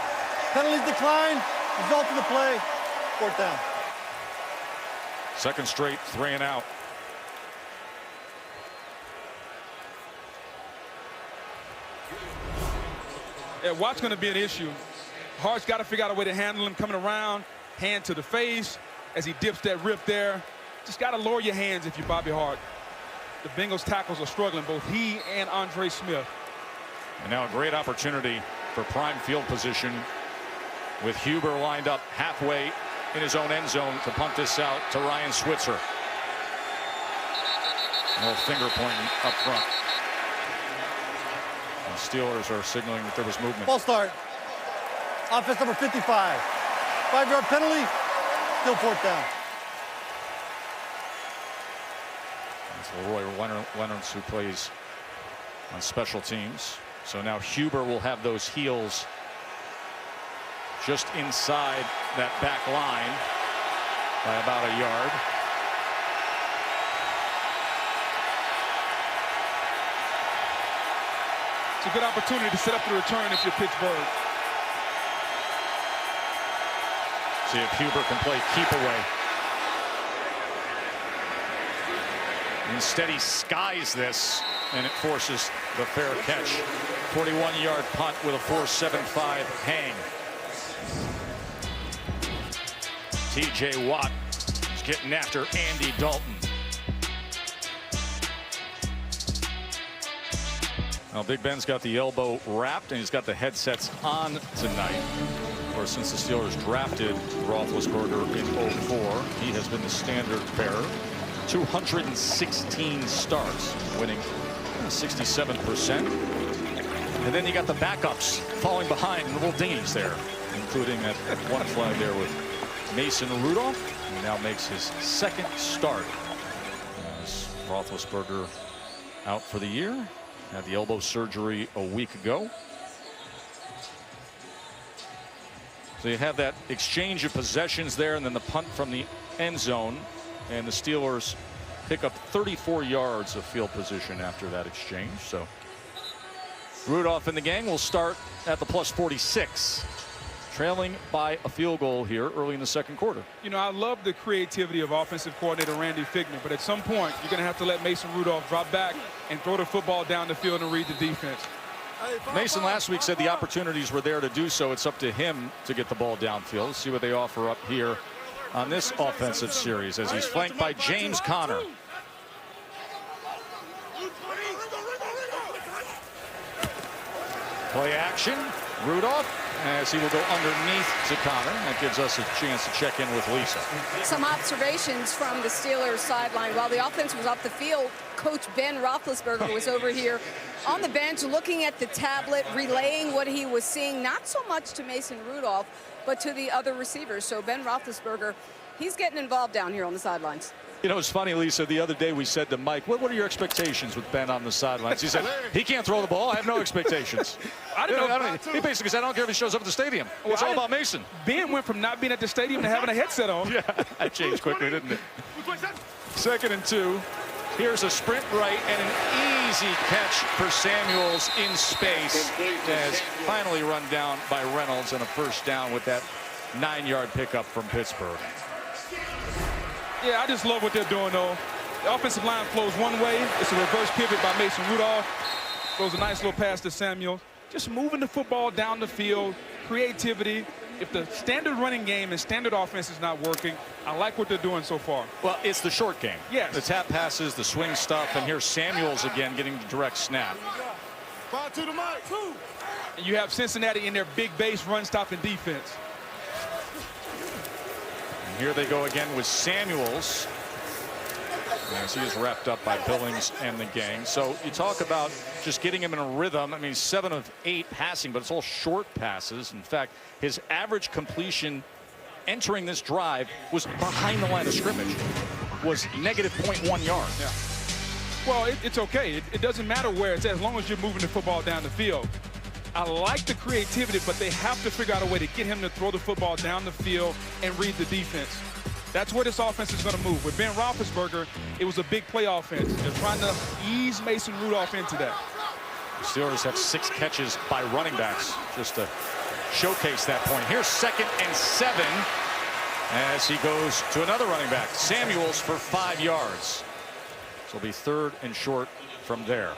Penalties decline. Result of the play. 4th down. 2nd straight 3 and out. Yeah, Watt's going to be an issue. Hart's got to figure out a way to handle him coming around, hand to the face as he dips that rip there. Just got to lower your hands if you're Bobby Hart. The Bengals tackles are struggling, both he and Andre Smith. And now a great opportunity for prime field position with Huber lined up halfway in his own end zone to punt this out to Ryan Switzer. A little finger pointing up front. The Steelers are signaling that there was movement. Ball start. Offense number 55. 5-yard penalty. Still 4th down. It's Leroy Leonards who plays on special teams. So now Huber will have those heels just inside that back line by about a yard. It's a good opportunity to set up the return if you're Pittsburgh. See if Huber can play keep away. Instead, he skies this, and it forces the fair catch. 41-yard punt with a 4.75 hang. T.J. Watt is getting after Andy Dalton. Now, Big Ben's got the elbow wrapped, and he's got the headsets on tonight. Of course, since the Steelers drafted Roethlisberger in 2004, he has been the standard bearer. 216 starts, winning 67%. And then you got the backups falling behind in little dinghies there, including that one flag there with Mason Rudolph. He now makes his second start as Roethlisberger out for the year. Had the elbow surgery a week ago. So you have that exchange of possessions there, and then the punt from the end zone. And the Steelers pick up 34 yards of field position after that exchange. So Rudolph and the gang will start at the +46, trailing by a field goal here early in the second quarter. You know, I love the creativity of offensive coordinator Randy Fichtner, but at some point you're going to have to let Mason Rudolph drop back and throw the football down the field and read the defense. Mason last week said the opportunities were there to do so. It's up to him to get the ball downfield. See what they offer up here on this offensive series as he's flanked by James Conner. Play action. Rudolph, as he will go underneath to Conner. That gives us a chance to check in with Lisa. Some observations from the Steelers sideline. While the offense was off the field, Coach Ben Roethlisberger was over here on the bench looking at the tablet, relaying what he was seeing, not so much to Mason Rudolph, but to the other receivers. So Ben Roethlisberger, he's getting involved down here on the sidelines. You know, it's funny, Lisa, the other day we said to Mike, what are your expectations with Ben on the sidelines? He said, he can't throw the ball. I have no expectations. I don't know. He basically said, I don't care if he shows up at the stadium. It's all about Mason. Ben went from not being at the stadium to having a headset on. Yeah, that changed quickly, didn't it? 2nd and 2. Here's a sprint right and an easy catch for Samuels in space as finally run down by Reynolds and a first down with that 9-yard pickup from Pittsburgh. Yeah, I just love what they're doing, though. The offensive line flows one way. It's a reverse pivot by Mason Rudolph. Throws a nice little pass to Samuel. Just moving the football down the field, creativity. If the standard running game and standard offense is not working, I like what they're doing so far. Well, it's the short game. Yes. The tap passes, the swing stuff, and here's Samuels again getting the direct snap. And you have Cincinnati in their big base run-stopping defense. Here they go again with Samuels. As he is wrapped up by Billings and the gang. So you talk about just getting him in a rhythm. I mean, 7 of 8 passing, but it's all short passes. In fact, his average completion entering this drive was behind the line of scrimmage, was -0.1 yards. Yeah. Well, it's okay. It doesn't matter where it's at as long as you're moving the football down the field. I like the creativity, but they have to figure out a way to get him to throw the football down the field and read the defense. That's where this offense is going to move. With Ben Roethlisberger, it was a big play offense. They're trying to ease Mason Rudolph into that. The Steelers have 6 catches by running backs just to showcase that point. Here's 2nd and 7 as he goes to another running back, Samuels, for 5 yards. So it'll be 3rd and short from there.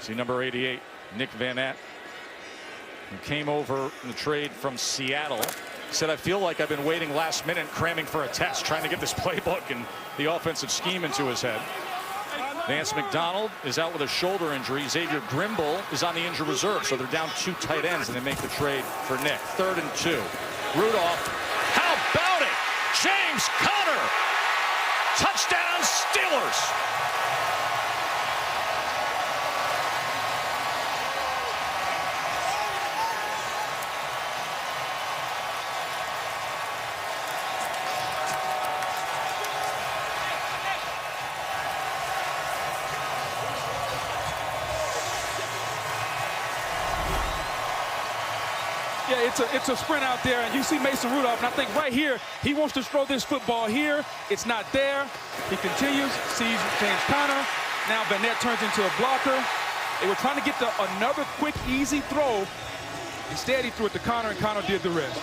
See number 88, Nick Van Att, who came over in the trade from Seattle. He said, I feel like I've been waiting last minute, cramming for a test, trying to get this playbook and the offensive scheme into his head. Vance McDonald is out with a shoulder injury. Xavier Grimble is on the injured reserve, so they're down 2 tight ends, and they make the trade for Nick. 3rd and 2. Rudolph, how about it? James Conner, touchdown Steelers. Yeah, it's a sprint out there, and you see Mason Rudolph, and I think right here, he wants to throw this football here. It's not there. He continues, sees James Conner. Now Van Ness turns into a blocker. They were trying to get another quick, easy throw Instead, he threw it to Connor, and Connor did the rest.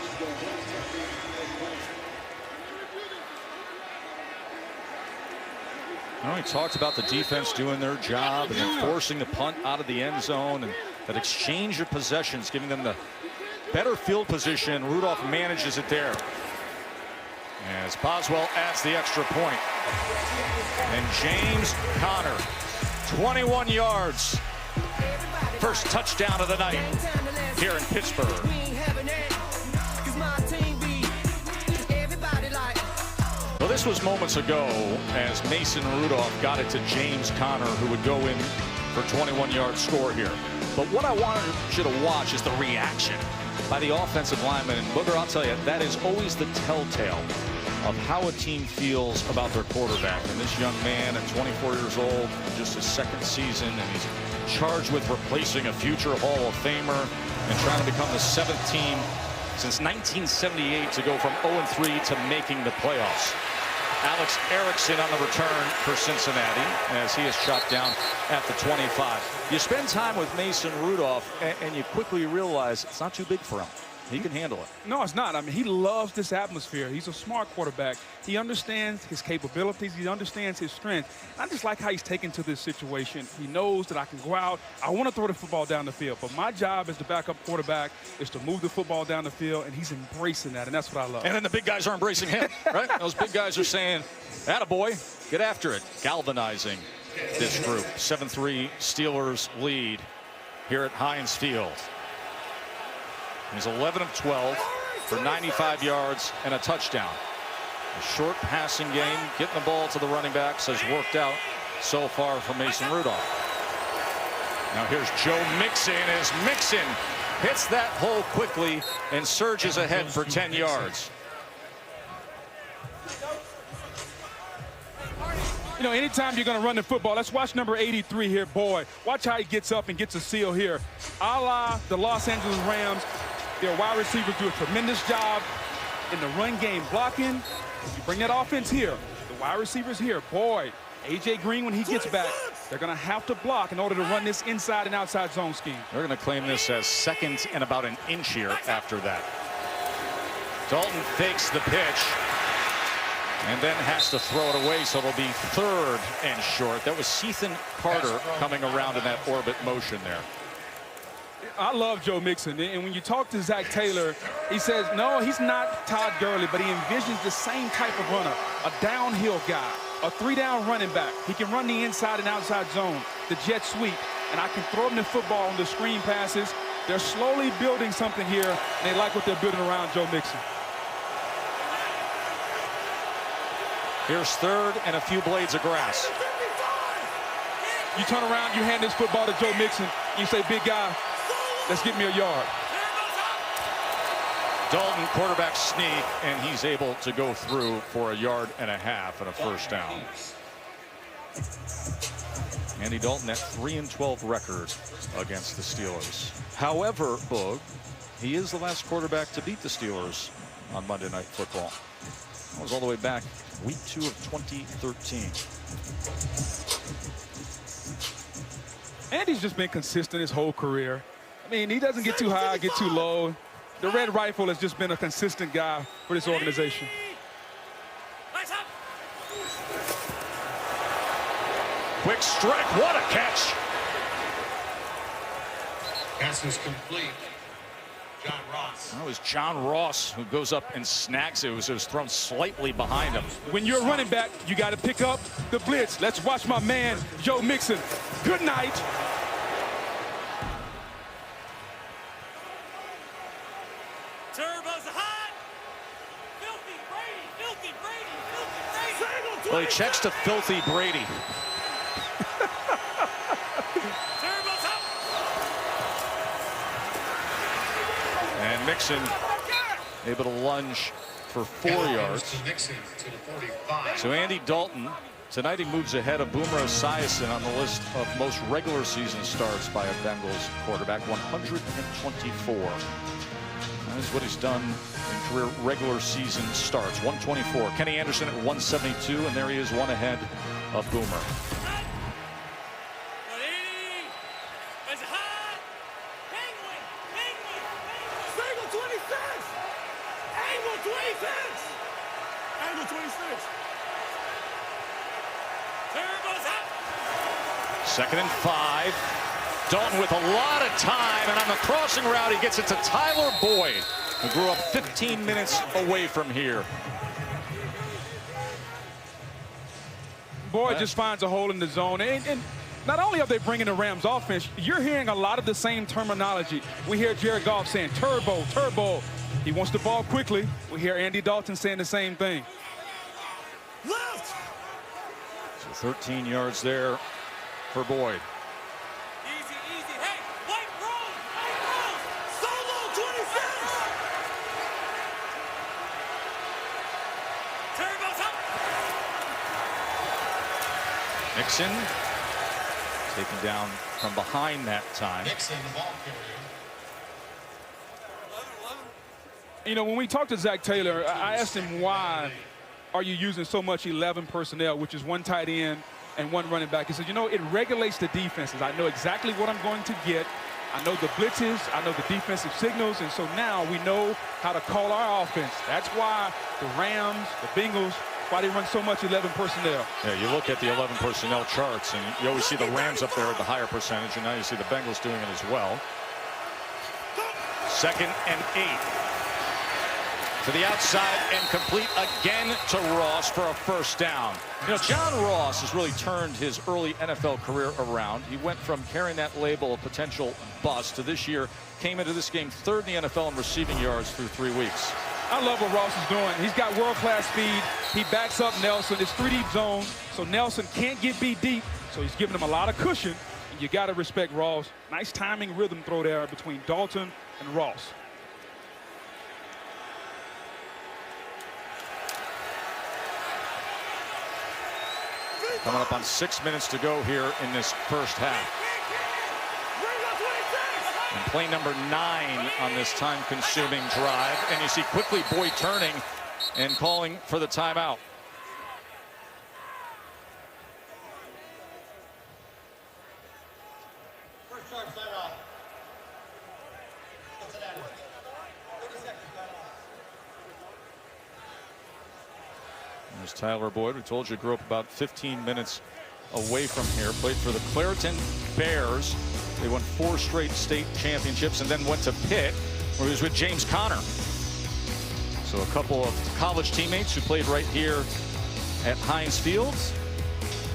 Well, he talked about the defense doing their job and then forcing the punt out of the end zone, and that exchange of possessions, giving them the better field position. Rudolph manages it there as Boswell adds the extra point. And James Conner, 21 yards. First touchdown of the night here in Pittsburgh. Well, this was moments ago as Mason Rudolph got it to James Conner, who would go in for a 21-yard score here. But what I wanted you to watch is the reaction by the offensive lineman. And Booger, I'll tell you, that is always the telltale of how a team feels about their quarterback. And this young man at 24 years old, just his second season, and he's charged with replacing a future Hall of Famer and trying to become the 7th team since 1978 to go from 0-3 to making the playoffs. Alex Erickson on the return for Cincinnati as he is chopped down at the 25. You spend time with Mason Rudolph and you quickly realize it's not too big for him. He can handle it. No, it's not. I mean, he loves this atmosphere. He's a smart quarterback. He understands his capabilities. He understands his strength. I just like how he's taken to this situation. He knows that I can go out. I want to throw the football down the field, but my job as the backup quarterback is to move the football down the field, and he's embracing that, and that's what I love. And then the big guys are embracing him, right? Those big guys are saying, attaboy, get after it. Galvanizing this group. 7-3 Steelers lead here at Heinz Field. He's 11 of 12 for 95 yards and a touchdown. A short passing game, getting the ball to the running backs has worked out so far for Mason Rudolph. Now here's Joe Mixon as Mixon hits that hole quickly and surges ahead for 10 yards. You know, anytime you're going to run the football, let's watch number 83 here, Boyd. Watch how he gets up and gets a seal here. A la the Los Angeles Rams, their wide receivers do a tremendous job in the run game blocking. You bring that offense here, the wide receivers here. Boyd, A.J. Green, when he gets back, they're going to have to block in order to run this inside and outside zone scheme. They're going to claim this as second and about an inch here after that. Dalton fakes the pitch and then has to throw it away, so it'll be 3rd and short. That was Ethan Carter coming around in that orbit motion there. I love Joe Mixon, and when you talk to Zach Taylor, he says, no, he's not Todd Gurley, but he envisions the same type of runner, a downhill guy, a 3-down running back. He can run the inside and outside zone, the jet sweep, and I can throw him the football on the screen passes. They're slowly building something here, and they like what they're building around Joe Mixon. Here's 3rd and a few blades of grass. You turn around, you hand this football to Joe Mixon, you say, big guy, let's get me a yard. Dalton quarterback sneak, and he's able to go through for 1.5 yards and a first down. Andy Dalton at 3-12 record against the Steelers. However, Boog, he is the last quarterback to beat the Steelers on Monday Night Football. That was all the way back week 2 of 2013. Andy's just been consistent his whole career. I mean, he doesn't get too high, get too low. The Red Rifle has just been a consistent guy for this organization. Quick strike, what a catch. Pass is complete. John Ross. That was John Ross who goes up and snacks it. It was thrown slightly behind him. When you're a running back, you got to pick up the blitz. Let's watch my man, Joe Mixon. Good night. Turbo's hot. Filthy Brady, filthy Brady, filthy Brady. Well, he checks to Filthy Brady. Turbo's hot. And Mixon able to lunge for 4 yards. To Nixon to the 45. So Andy Dalton, tonight he moves ahead of Boomer Esiason on the list of most regular season starts by a Bengals quarterback, 124. That is what he's done in career regular season starts, 124. Kenny Anderson at 172, and there he is, one ahead of Boomer. Angle 26. Turbo's up. 2nd and 5. Dalton with a lot of time, and on the crossing route, he gets it to Tyler Boyd, who grew up 15 minutes away from here. Boyd just finds a hole in the zone. And not only are they bringing the Rams offense, you're hearing a lot of the same terminology. We hear Jared Goff saying turbo, turbo. He wants the ball quickly. We hear Andy Dalton saying the same thing. Left. So 13 yards there for Boyd. Easy, easy. Hey, white roll. Solo 26. Turbo's up. Nixon taken down from behind that time. Nixon, the ball carrier. You know, when we talked to Zach Taylor, I asked him, why are you using so much 11 personnel, which is one tight end and one running back? He said, you know, it regulates the defenses. I know exactly what I'm going to get. I know the blitzes. I know the defensive signals. And so now we know how to call our offense. That's why the Rams, the Bengals, why they run so much 11 personnel. Yeah, you look at the 11 personnel charts, and you always see the Rams up there at the higher percentage, and now you see the Bengals doing it as well. 2nd and 8. To the outside and complete again to Ross for a 1st down. You know, John Ross has really turned his early NFL career around. He went from carrying that label of potential bust to this year, came into this game 3rd in the NFL in receiving yards through 3 weeks. I love what Ross is doing. He's got world-class speed. He backs up Nelson. It's 3-deep zone, so Nelson can't get beat deep, so he's giving him a lot of cushion. And you got to respect Ross. Nice timing rhythm throw there between Dalton and Ross. Coming up on 6 minutes to go here in this 1st half. And play number 9 on this time-consuming drive. And you see quickly Boyd turning and calling for the timeout. There's Tyler Boyd. We told you grew up about 15 minutes away from here. Played for the Clareton Bears. They won 4 straight state championships and then went to Pitt, where he was with James Conner. So a couple of college teammates who played right here at Heinz Field.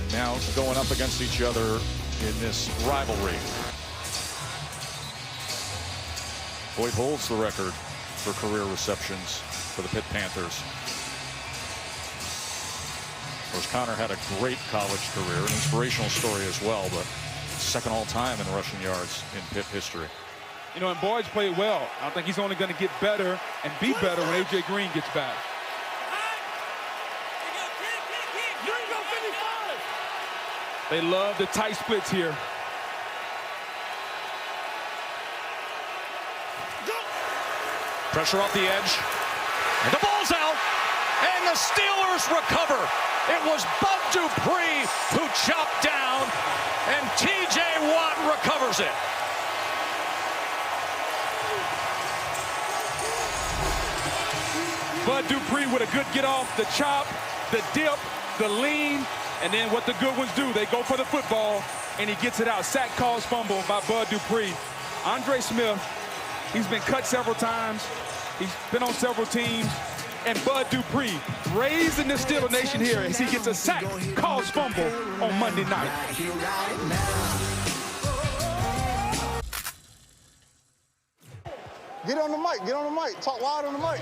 And now going up against each other in this rivalry. Boyd holds the record for career receptions for the Pitt Panthers. Of course, Conner had a great college career, an inspirational story as well, but 2nd all-time in rushing yards in Pitt history. You know, and Boyd's played well. I think he's only going to get better and be better when A.J. Green gets back. They love the tight splits here. Pressure off the edge. And the ball's out. And the Steelers recover. It was Bud Dupree who chopped down, and T.J. Watt recovers it. Bud Dupree with a good get off, the chop, the dip, the lean, and then what the good ones do, they go for the football, and he gets it out. Sack calls fumble by Bud Dupree. Andre Smith, he's been cut several times. He's been on several teams. And Bud Dupree raising the Steeler Nation here as he gets a sack, calls fumble on Monday night. Get on the mic, talk loud on the mic.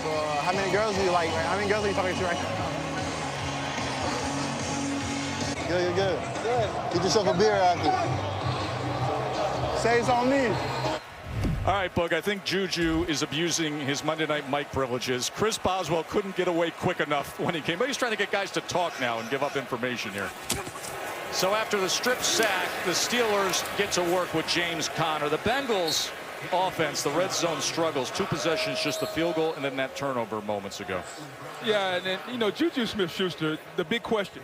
So, how many girls do you like? How many girls are you talking to right now? Good, good. Get yourself a beer after. Say it's on me. All right, Bug, I think Juju is abusing his Monday Night Mike privileges. Chris Boswell couldn't get away quick enough when he came, but he's trying to get guys to talk now and give up information here. So after the strip sack, the Steelers get to work with James Conner. The Bengals offense, the red zone struggles. 2 possessions, just the field goal, and then that turnover moments ago. Yeah, and then, you know, Juju Smith-Schuster, the big question.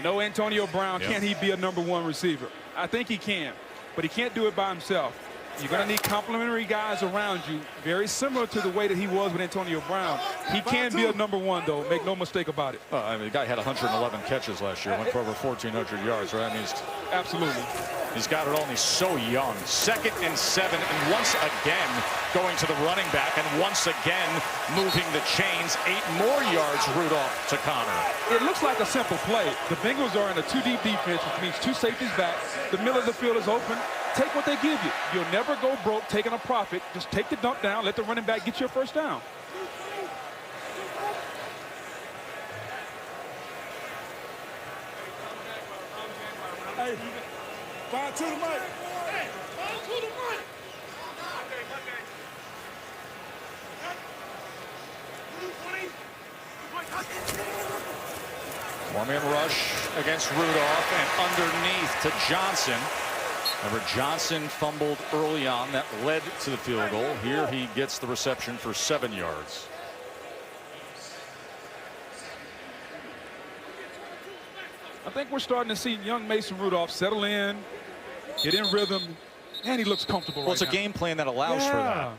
No Antonio Brown, Yeah. Can he be a #1 receiver? I think he can, but he can't do it by himself. You're going to need complementary guys around you, very similar to the way that he was with Antonio Brown. He can be a number one, though. Make no mistake about it. I mean, the guy had 111 catches last year, went for over 1,400 yards, right? I mean, Absolutely. He's got it all, and he's so young. 2nd and 7, and once again going to the running back, and once again moving the chains. 8 more yards, Rudolph to Connor. It looks like a simple play. The Bengals are in a 2-deep defense, which means 2 safeties back. The middle of the field is open. Take what they give you. You'll never go broke taking a profit. Just take the dump down, let the running back get your first down. Hey, 5 to the mic. Hey, 5 to the mic. One-man rush against Rudolph, and underneath to Johnson. Remember, Johnson fumbled early on. That led to the field goal. Here he gets the reception for 7 yards. I think we're starting to see young Mason Rudolph settle in, get in rhythm, and he looks comfortable Well, it's a game plan that allows for that.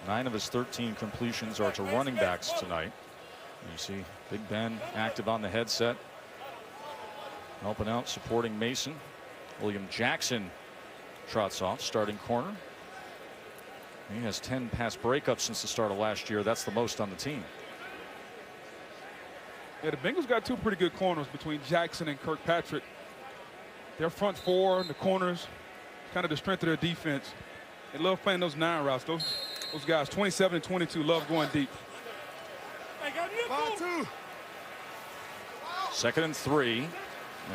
9 of his 13 completions are to running backs tonight. You see Big Ben active on the headset, helping out, supporting Mason. William Jackson trots off, starting corner. He has 10 pass breakups since the start of last year. That's the most on the team. Yeah, the Bengals got 2 pretty good corners between Jackson and Kirkpatrick. Their front 4, the corners, kind of the strength of their defense. They love playing those 9 routes. Those guys, 27 and 22, love going deep. 2nd and 3.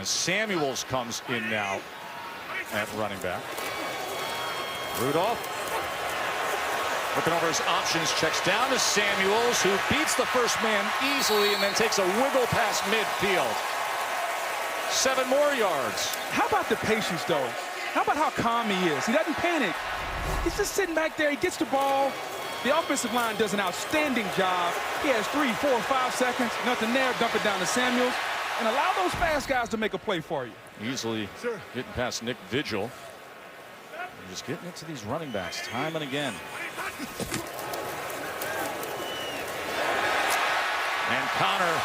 As Samuels comes in now at running back. Rudolph looking over his options, checks down to Samuels, who beats the first man easily and then takes a wiggle past midfield. 7 more yards. How about the patience, though? How about how calm he is? He doesn't panic. He's just sitting back there. He gets the ball. The offensive line does an outstanding job. He has 3, 4, 5 seconds. Nothing there. Dump it down to Samuels. And allow those fast guys to make a play for you. Easily getting past Nick Vigil. Just getting it to these running backs time and again. And Connor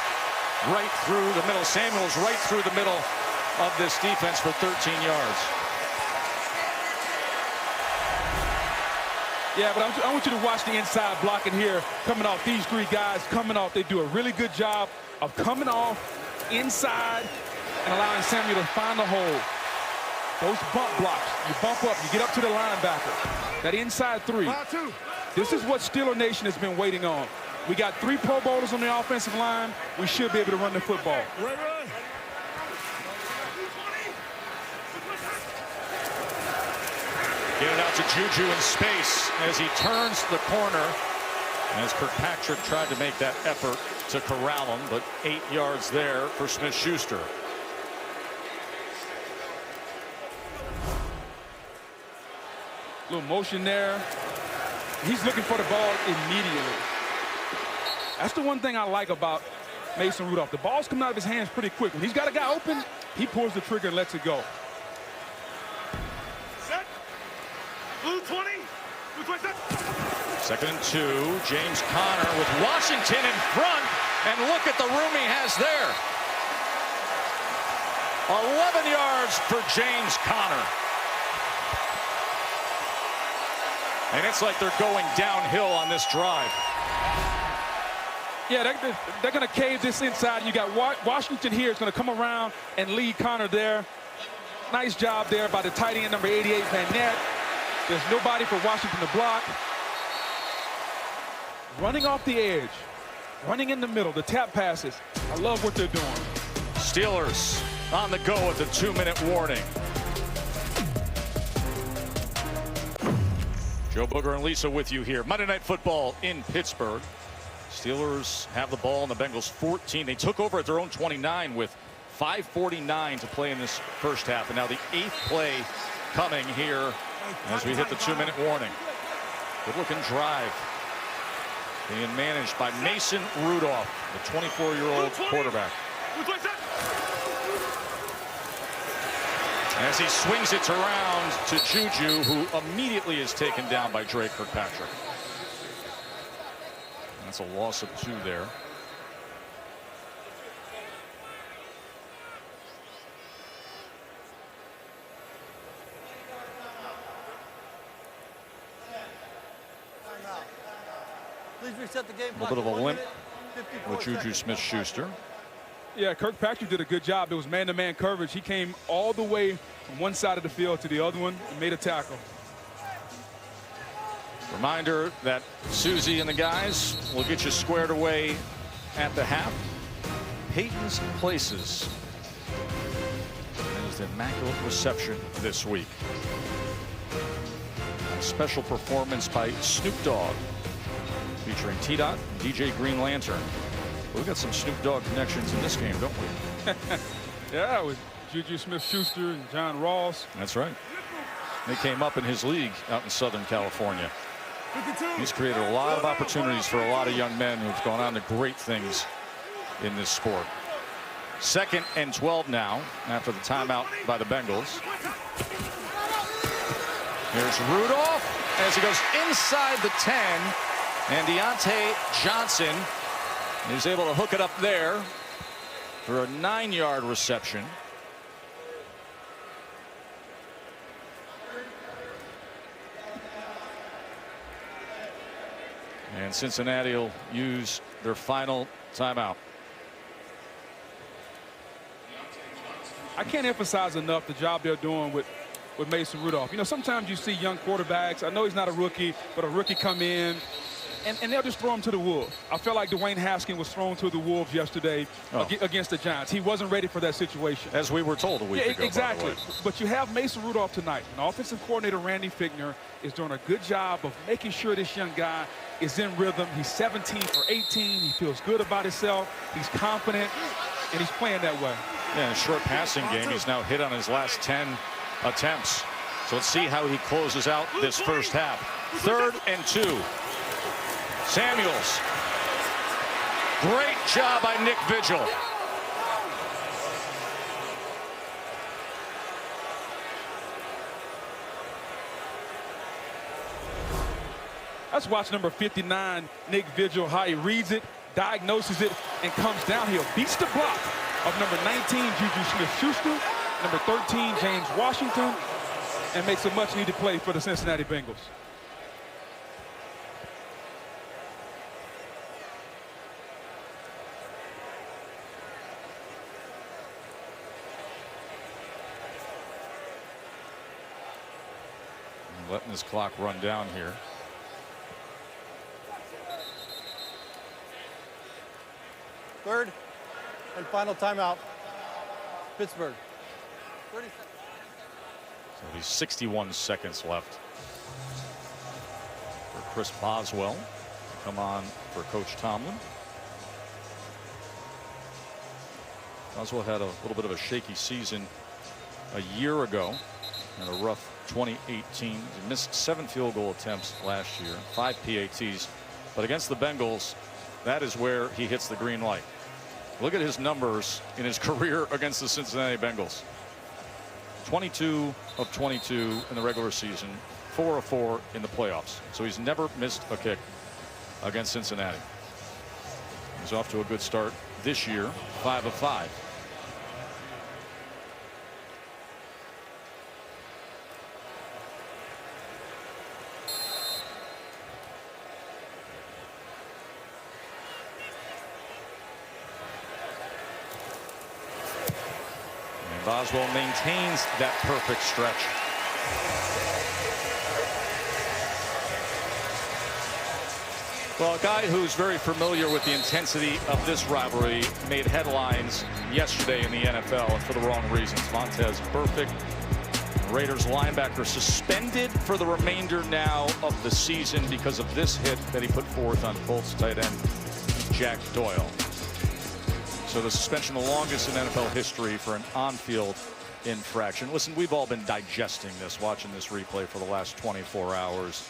right through the middle. Samuels right through the middle of this defense for 13 yards. Yeah, but I want you to watch the inside blocking here. Coming off these 3 guys, coming off. They do a really good job of coming off inside and allowing Samuel to find the hole. Those bump blocks, you bump up, you get up to the linebacker. That inside 3. This is what Steeler Nation has been waiting on. We got 3 Pro Bowlers on the offensive line. We should be able to run the football. Get it out to Juju in space as he turns the corner. As Kirkpatrick tried to make that effort to corral him, but 8 yards there for Smith-Schuster. Little motion there. He's looking for the ball immediately. That's the one thing I like about Mason Rudolph. The ball's coming out of his hands pretty quick. When he's got a guy open, he pulls the trigger and lets it go. Set. Blue 20. Blue 20 set. 2nd and 2. James Conner with Washington in front. And look at the room he has there. 11 yards for James Conner. And it's like they're going downhill on this drive. Yeah, they're going to cave this inside. You got Washington here is going to come around and lead Conner there. Nice job there by the tight end, number 88, Van Ness. There's nobody for Washington to block. Running off the edge, running in the middle, the tap passes. I love what they're doing. Steelers on the go with the 2-minute warning. Joe Booger and Lisa with you here. Monday Night Football in Pittsburgh. Steelers have the ball in the Bengals 14. They took over at their own 29 with 5:49 to play in this first half. And now the 8th play coming here as we hit the 2-minute warning. Good looking drive being managed by Mason Rudolph, the 24-year-old quarterback. As he swings it around to Juju, who immediately is taken down by Dre Kirkpatrick. That's a loss of 2 there. Please reset the game. A little bit of a limp with Juju Smith-Schuster. Yeah, Kirkpatrick did a good job. It was man-to-man coverage. He came all the way from one side of the field to the other one and made a tackle. Reminder that Susie and the guys will get you squared away at the half. Peyton's Places. That is the immaculate reception this week. A special performance by Snoop Dogg, featuring T-Dot and DJ Green Lantern. We've got some Snoop Dogg connections in this game, don't we? Yeah, with Juju Smith-Schuster and John Ross. That's right. They came up in his league out in Southern California. He's created a lot of opportunities for a lot of young men who've gone on to great things in this sport. 2nd and 12 now after the timeout by the Bengals. Here's Rudolph as he goes inside the 10, and Deontay Johnson is able to hook it up there for a 9-yard reception. And Cincinnati will use their final timeout. I can't emphasize enough the job they're doing with Mason Rudolph. You know, sometimes you see young quarterbacks. I know he's not a rookie, but a rookie come in, and they'll just throw him to the wolves. I felt like Dwayne Haskins was thrown to the wolves yesterday against the Giants. He wasn't ready for that situation. As we were told a week ago. Exactly. But you have Mason Rudolph tonight. And offensive coordinator Randy Fichtner is doing a good job of making sure this young guy is in rhythm. He's 17 for 18. He feels good about himself. He's confident, and he's playing that way. Yeah, in a short passing game, he's now hit on his last 10 attempts. So let's see how he closes out this first half. 3rd and 2. Samuels. Great job by Nick Vigil. Let's watch number 59, Nick Vigil, how he reads it, diagnoses it, and comes downhill. Beats the block of number 19, Juju Smith-Schuster, number 13, James Washington, and makes a much-needed play for the Cincinnati Bengals. Letting his clock run down here. Third and final timeout. Pittsburgh. 30 seconds. So there's 61 seconds left for Chris Boswell to come on for Coach Tomlin. Boswell had a little bit of a shaky season a year ago and a rough 2018. He missed 7 field goal attempts last year, 5 PATs. But against the Bengals, that is where he hits the green light. Look at his numbers in his career against the Cincinnati Bengals. 22 of 22 in the regular season, 4 of 4 in the playoffs. So he's never missed a kick against Cincinnati. He's off to a good start this year, 5 of 5. Boswell maintains that perfect stretch. Well, a guy who's very familiar with the intensity of this rivalry made headlines yesterday in the NFL, and for the wrong reasons. Montez Burfict, Raiders linebacker, suspended for the remainder now of the season because of this hit that he put forth on Colts tight end Jack Doyle. So the suspension, the longest in NFL history for an on-field infraction. Listen, we've all been digesting this, watching this replay for the last 24 hours.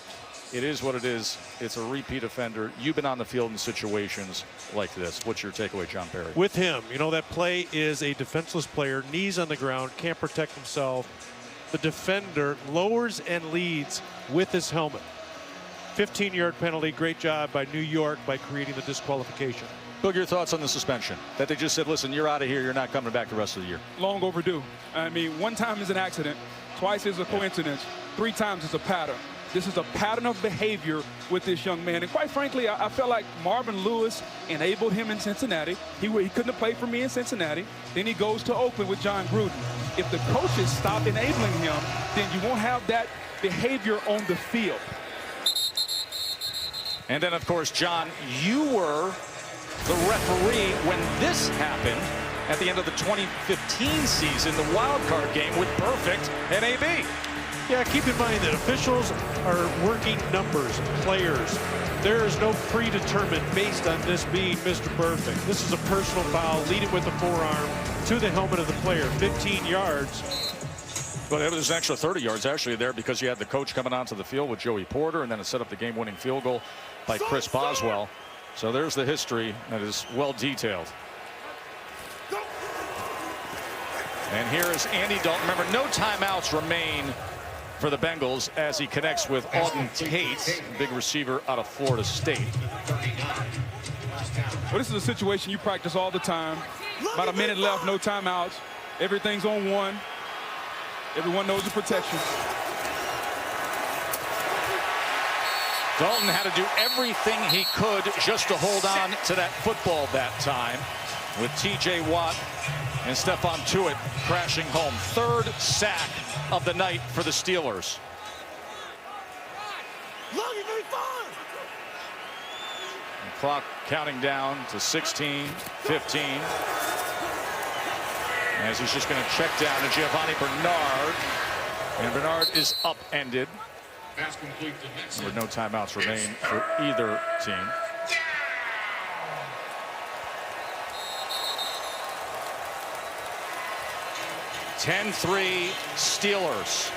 it is what it is. It's a repeat offender. You've been on the field in situations like this. What's your takeaway, John Perry? With him, you know, that play is a defenseless player, knees on the ground, can't protect himself. The defender lowers and leads with his helmet. 15-yard penalty. Great job by New York by creating the disqualification. Boog, your thoughts on the suspension? That they just said, listen, you're out of here. You're not coming back the rest of the year. Long overdue. I mean, one time is an accident. Twice is a coincidence. 3 times is a pattern. This is a pattern of behavior with this young man. And quite frankly, I felt like Marvin Lewis enabled him in Cincinnati. He couldn't have played for me in Cincinnati. Then he goes to Oakland with John Gruden. If the coaches stop enabling him, then you won't have that behavior on the field. And then, of course, John, you were the referee when this happened at the end of the 2015 season, the wild card game with Perfect and AB. Yeah, keep in mind that officials are working numbers, players. There is no predetermined based on this being Mr. Perfect. This is a personal foul, lead it with the forearm to the helmet of the player, 15 yards. But it was an extra 30 yards actually there because you had the coach coming onto the field with Joey Porter, and then it set up the game-winning field goal by Chris Boswell. So there's the history that is well detailed. And here is Andy Dalton. Remember, no timeouts remain for the Bengals as he connects with Auden Tate, big receiver out of Florida State. Well, this is a situation you practice all the time. About a minute left, no timeouts. Everything's on one. Everyone knows the protection. Dalton had to do everything he could just to hold on to that football that time, with T.J. Watt and Stephon Tuitt crashing home. 3rd sack of the night for the Steelers. And clock counting down to 16, 15. As he's just going to check down to Giovanni Bernard. And Bernard is upended. Pass complete to Mixon. With no timeouts remain for either team. (10-3) Steelers.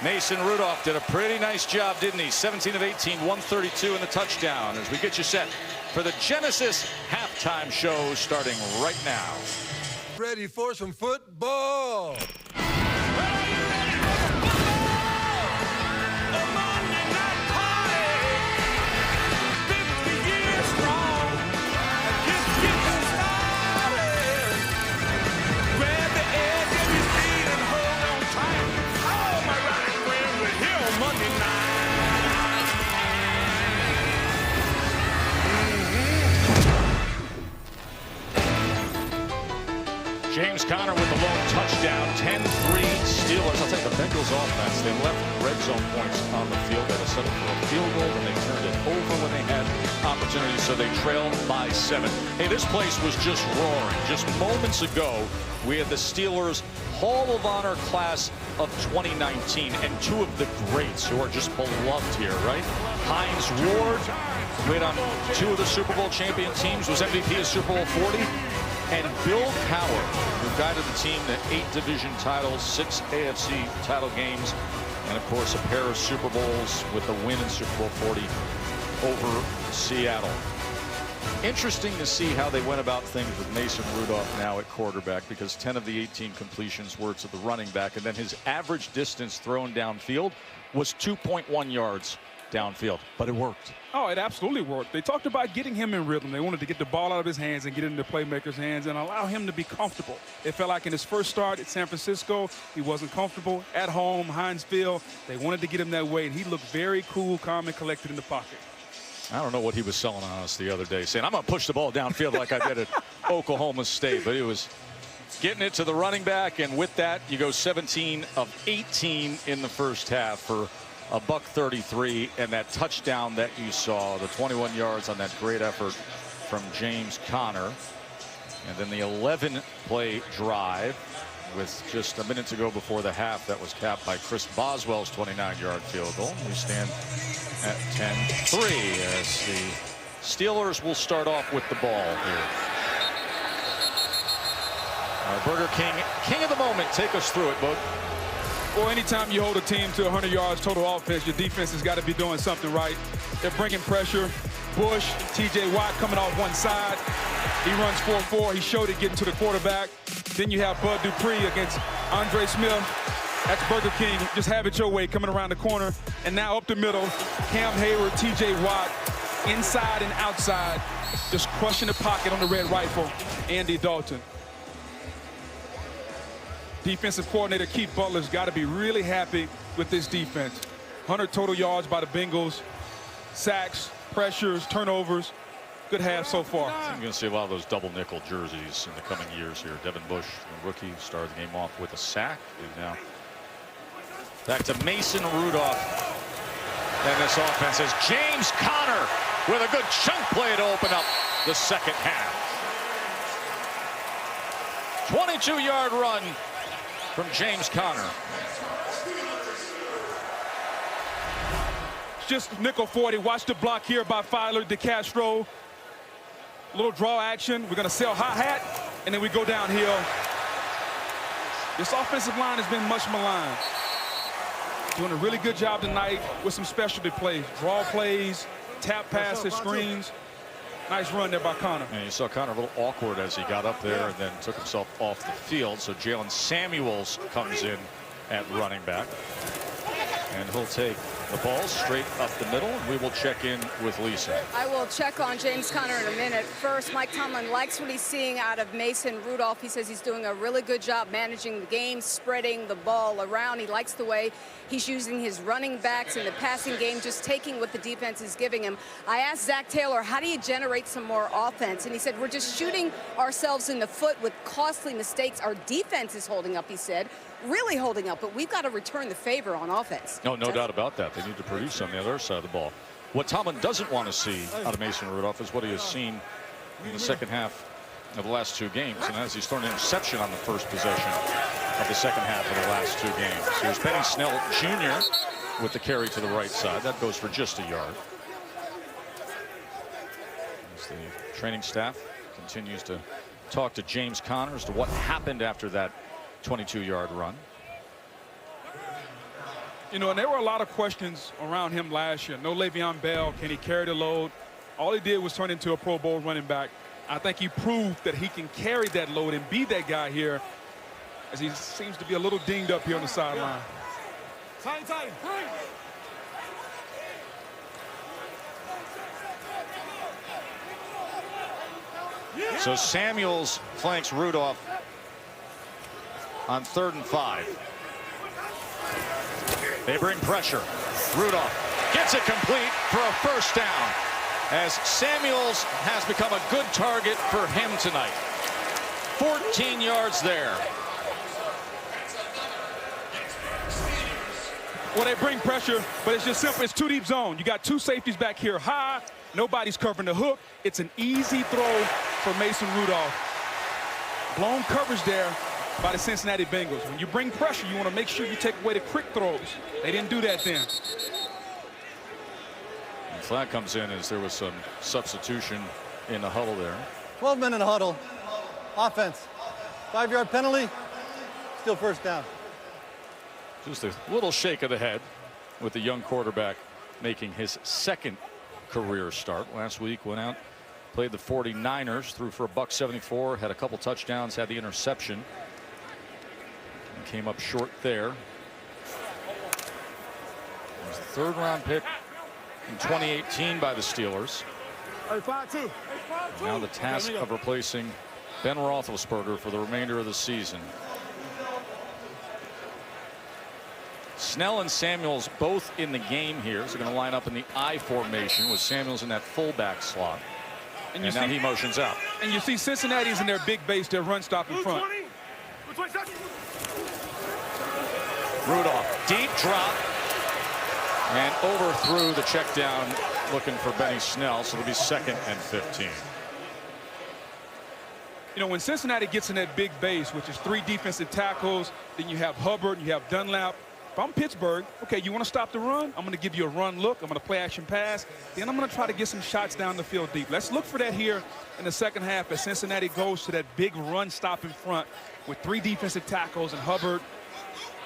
Mason Rudolph did a pretty nice job, didn't he? 17 of 18, 132 in the touchdown. As we get you set for the Genesis halftime show starting right now. Ready for some football. James Conner with the lone touchdown. 10-3 Steelers. I'll tell you, the Bengals offense, they left red zone points on the field. They had a set up for a field goal, and they turned it over when they had opportunities, so they trailed by 7. Hey, this place was just roaring. Just moments ago, we had the Steelers Hall of Honor class of 2019, and 2 of the greats who are just beloved here, right? Hines Ward played on 2 of the Super Bowl champion teams, was MVP of Super Bowl 40. And Bill Cowher, who guided the team to 8 division titles, 6 AFC title games, and of course a pair of Super Bowls with the win in Super Bowl 40 over Seattle. Interesting to see how they went about things with Mason Rudolph now at quarterback, because 10 of the 18 completions were to the running back, and then his average distance thrown downfield was 2.1 yards downfield, but it worked. Oh, it absolutely worked. They talked about getting him in rhythm. They wanted to get the ball out of his hands and get it into the playmaker's hands and allow him to be comfortable. It felt like in his first start at San Francisco, he wasn't comfortable. At home, Heinz Field, they wanted to get him that way, and he looked very cool, calm, and collected in the pocket. I don't know what he was selling on us the other day, saying, I'm going to push the ball downfield like I did at Oklahoma State. But he was getting it to the running back, and with that, you go 17 of 18 in the first half for a $133, and that touchdown that you saw, the 21 yards on that great effort from James Conner. And then the 11-play drive with just a minute to go before the half that was capped by Chris Boswell's 29-yard field goal. We stand at 10-3 as the Steelers will start off with the ball here. Burger King of the moment. Take us through it, Boog. Well, anytime you hold a team to 100 yards total offense, your defense has got to be doing something right. They're bringing pressure. Bush, T.J. Watt coming off one side. He runs 4-4. He showed it getting to the quarterback. Then you have Bud Dupree against Andre Smith. That's Burger King. Just have it your way coming around the corner. And now up the middle, Cam Hayward, T.J. Watt, inside and outside, just crushing the pocket on the red rifle, Andy Dalton. Defensive coordinator Keith Butler's got to be really happy with this defense. 100 total yards by the Bengals, sacks, pressures, turnovers. Good half so far. I'm going to see a lot of those double nickel jerseys in the coming years here. Devin Bush, the rookie, started the game off with a sack. And now back to Mason Rudolph. And this offense has James Conner with a good chunk play to open up the second half. 22-yard run from James Conner. Just nickel 40. Watch the block here by Filer DeCastro. Little draw action. We're going to sell hi-hat, and then we go downhill. This offensive line has been much maligned. Doing a really good job tonight with some specialty plays. Draw plays, tap passes, screens. Nice run there by Conner. And you saw Conner a little awkward as he got up there and then took himself off the field. So Jalen Samuels comes in at running back. And he'll take the ball straight up the middle, and we will check in with Lisa. I will check on James Conner in a minute. First, Mike Tomlin likes what he's seeing out of Mason Rudolph. He says he's doing a really good job managing the game, spreading the ball around. He likes the way he's using his running backs in the passing game, just taking what the defense is giving him. I asked Zach Taylor, how do you generate some more offense? And he said, we're just shooting ourselves in the foot with costly mistakes. Our defense is holding up, he said. Really holding up, but we've got to return the favor on offense. No doubt about that. They need to produce on the other side of the ball. What Tomlin doesn't want to see out of Mason Rudolph is what he has seen in the second half of the last two games. And as he's thrown an interception on the first possession of the second half of the last two games. Here's Benny Snell Jr. with the carry to the right side. That goes for just a yard. As the training staff continues to talk to James Conner as to what happened after that 22-yard run. You know, and there were a lot of questions around him last year. No Le'Veon Bell. Can he carry the load? All he did was turn into a Pro Bowl running back. I think he proved that he can carry that load and be that guy here, as he seems to be a little dinged up here on the sideline. So Samuels flanks Rudolph on 3rd and 5. They bring pressure. Rudolph gets it complete for a first down, as Samuels has become a good target for him tonight. 14 yards there. Well, they bring pressure, but it's just simple. It's two deep zone. You got two safeties back here high. Nobody's covering the hook. It's an easy throw for Mason Rudolph. Blown coverage there by the Cincinnati Bengals. When you bring pressure, you want to make sure you take away the quick throws. They didn't do that then. And flag comes in as there was some substitution in the huddle there. 12 men in the huddle. Offense. 5-yard penalty. Still first down. Just a little shake of the head with the young quarterback making his second career start. Last week went out, played the 49ers, threw for $174, had a couple touchdowns, had the interception. And came up short there. It was the 3rd round pick in 2018 by the Steelers. Now the task of replacing Ben Roethlisberger for the remainder of the season. Snell and Samuels both in the game here. So going to line up in the I formation with Samuels in that fullback slot. And now he motions out. And you see Cincinnati's in their big base, their run stop in front. Rudolph, deep drop. And overthrew the check down, looking for Benny Snell. So it'll be 2nd and 15. You know, when Cincinnati gets in that big base, which is 3 defensive tackles, then you have Hubbard, you have Dunlap. If I'm Pittsburgh, okay, you want to stop the run? I'm going to give you a run look. I'm going to play action pass. Then I'm going to try to get some shots down the field deep. Let's look for that here in the second half as Cincinnati goes to that big run stop in front with 3 defensive tackles and Hubbard,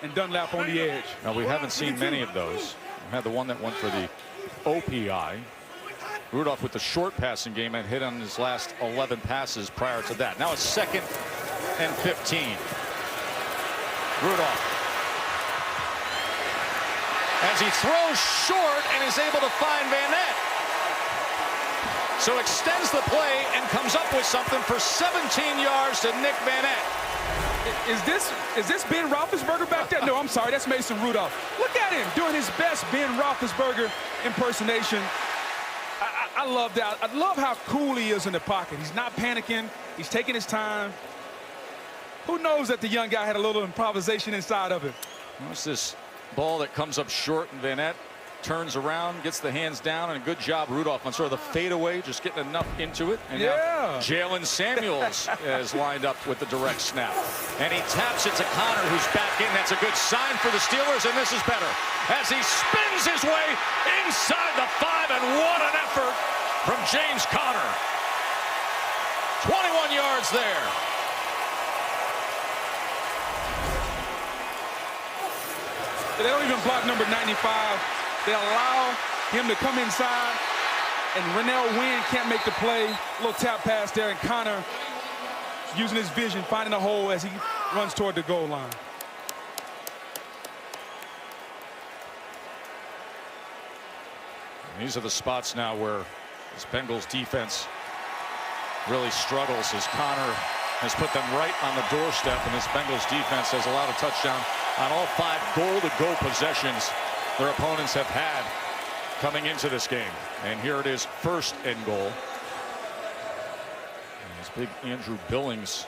and Dunlap on the edge. Now, we haven't seen many of those. We had the one that went for the OPI. Rudolph with the short passing game and hit on his last 11 passes prior to that. Now it's 2nd and 15. Rudolph. As he throws short and is able to find Van Ness. So extends the play and comes up with something for 17 yards to Nick Van Ness. Is this Ben Roethlisberger back there? No, I'm sorry, that's Mason Rudolph. Look at him doing his best Ben Roethlisberger impersonation. I love that. I love how cool he is in the pocket. He's not panicking. He's taking his time. Who knows that the young guy had a little improvisation inside of him? What's this ball that comes up short, and Van Ness turns around, gets the hands down, and a good job, Rudolph, on sort of the fadeaway, just getting enough into it. And now Jalen Samuels is lined up with the direct snap. And he taps it to Connor, who's back in. That's a good sign for the Steelers, and this is better. As he spins his way inside the 5, and what an effort from James Conner. 21 yards there. They don't even block number 95. They allow him to come inside, and Rennell Wynn can't make the play. A little tap pass there, and Connor using his vision, finding a hole as he runs toward the goal line. And these are the spots now where this Bengals defense really struggles, as Connor has put them right on the doorstep, and this Bengals defense has allowed a touchdown on all 5 goal-to-go possessions their opponents have had coming into this game. And here it is, 1st and goal. And this big Andrew Billings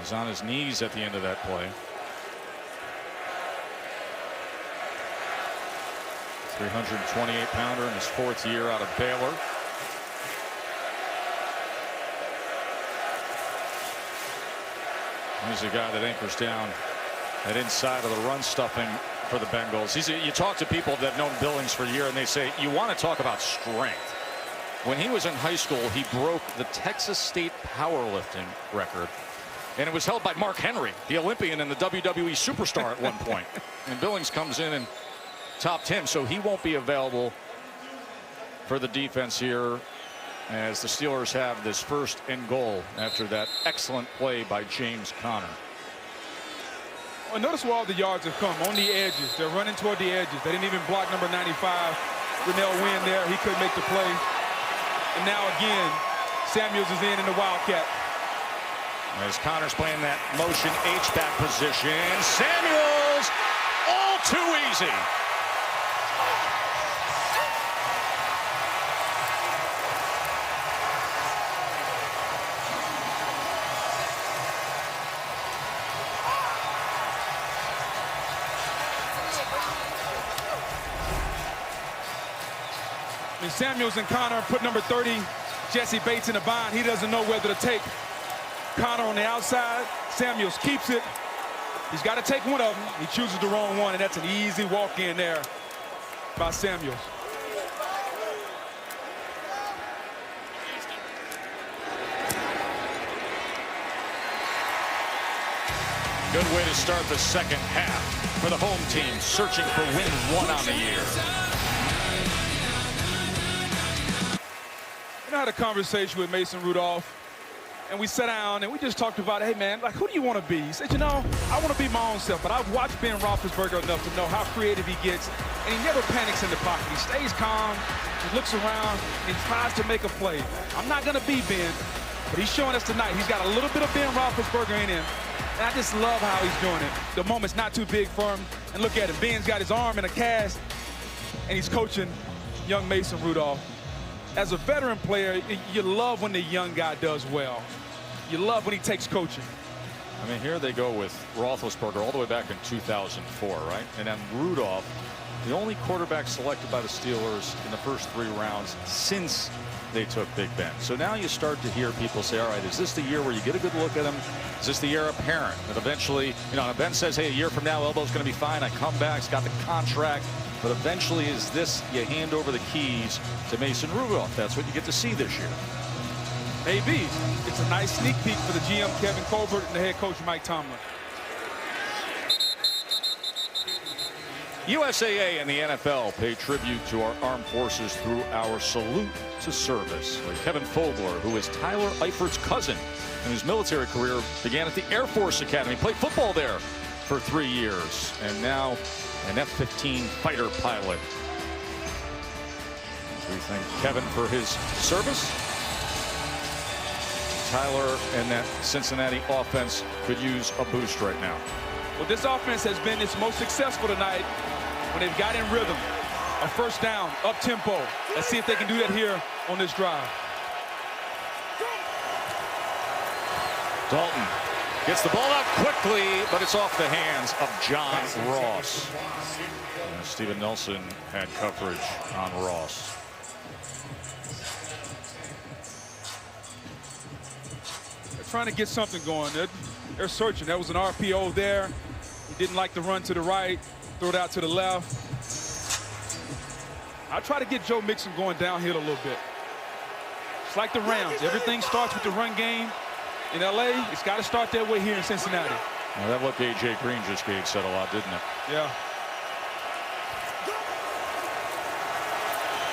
is on his knees at the end of that play. 328-pounder in his 4th year out of Baylor. He's a guy that anchors down that inside of the run stuffing for the Bengals. You talk to people that have known Billings for a year, and they say, you want to talk about strength. When he was in high school, he broke the Texas State powerlifting record, and it was held by Mark Henry, the Olympian and the WWE superstar at one point. And Billings comes in and topped him, so he won't be available for the defense here, as the Steelers have this 1st and goal after that excellent play by James Conner. Well, notice where all the yards have come, on the edges. They're running toward the edges. They didn't even block number 95. Rennell Wynn there, he couldn't make the play. And now again, Samuels is in the Wildcat. As Connor's playing that motion H-back position, Samuels, all too easy. And Samuels and Connor put number 30, Jesse Bates, in a bind. He doesn't know whether to take. Connor on the outside. Samuels keeps it. He's got to take one of them. He chooses the wrong one, and that's an easy walk in there by Samuels. Good way to start the 2nd half for the home team, searching for win 1 on the year. I had a conversation with Mason Rudolph, and we sat down and we just talked about, hey man, like, who do you want to be? He said, you know, I want to be my own self, but I've watched Ben Roethlisberger enough to know how creative he gets, and he never panics in the pocket. He stays calm, he looks around, and he tries to make a play. I'm not going to be Ben, but he's showing us tonight he's got a little bit of Ben Roethlisberger in him, and I just love how he's doing it. The moment's not too big for him, and look at him. Ben's got his arm in a cast, and he's coaching young Mason Rudolph. As a veteran player, you love when the young guy does well. You love when he takes coaching. I mean, here they go with Roethlisberger all the way back in 2004, right? And then Rudolph, the only quarterback selected by the Steelers in the first 3 rounds since they took Big Ben. So now you start to hear people say, all right, is this the year where you get a good look at him? Is this the heir apparent that eventually, you know, Ben says, hey, a year from now, elbow's going to be fine. I come back, he's got the contract. But eventually, is this, you hand over the keys to Mason Rudolph? That's what you get to see this year. Maybe. It's a nice sneak peek for the GM, Kevin Colbert, and the head coach, Mike Tomlin. USAA and the NFL pay tribute to our armed forces through our salute to service. Like Kevin Fogler, who is Tyler Eifert's cousin, and whose military career began at the Air Force Academy. Played football there for 3 years, and now an F-15 fighter pilot. We thank Kevin for his service. Tyler and that Cincinnati offense could use a boost right now. Well, this offense has been its most successful tonight when they've got in rhythm. A first down, up tempo. Let's see if they can do that here on this drive. Dalton gets the ball out quickly, but it's off the hands of John Ross. And Steven Nelson had coverage on Ross. They're trying to get something going. They're searching. That was an RPO there. He didn't like the run to the right, throw it out to the left. I'll try to get Joe Mixon going downhill a little bit. It's like the Rams. Everything starts with the run game. In LA, it's got to start that way here in Cincinnati. Well, that look A.J. Green just gave said a lot, didn't it? Yeah.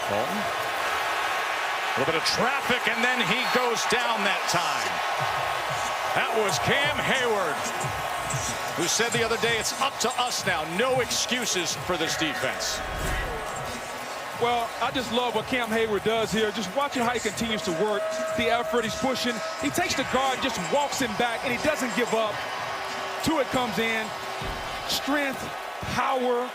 Dalton. A little bit of traffic, and then he goes down that time. That was Cam Hayward, who said the other day, it's up to us now. No excuses for this defense. Well, I just love what Cam Hayward does here. Just watching how he continues to work, the effort he's pushing. He takes the guard, just walks him back, and he doesn't give up. Tuitt comes in. Strength, power.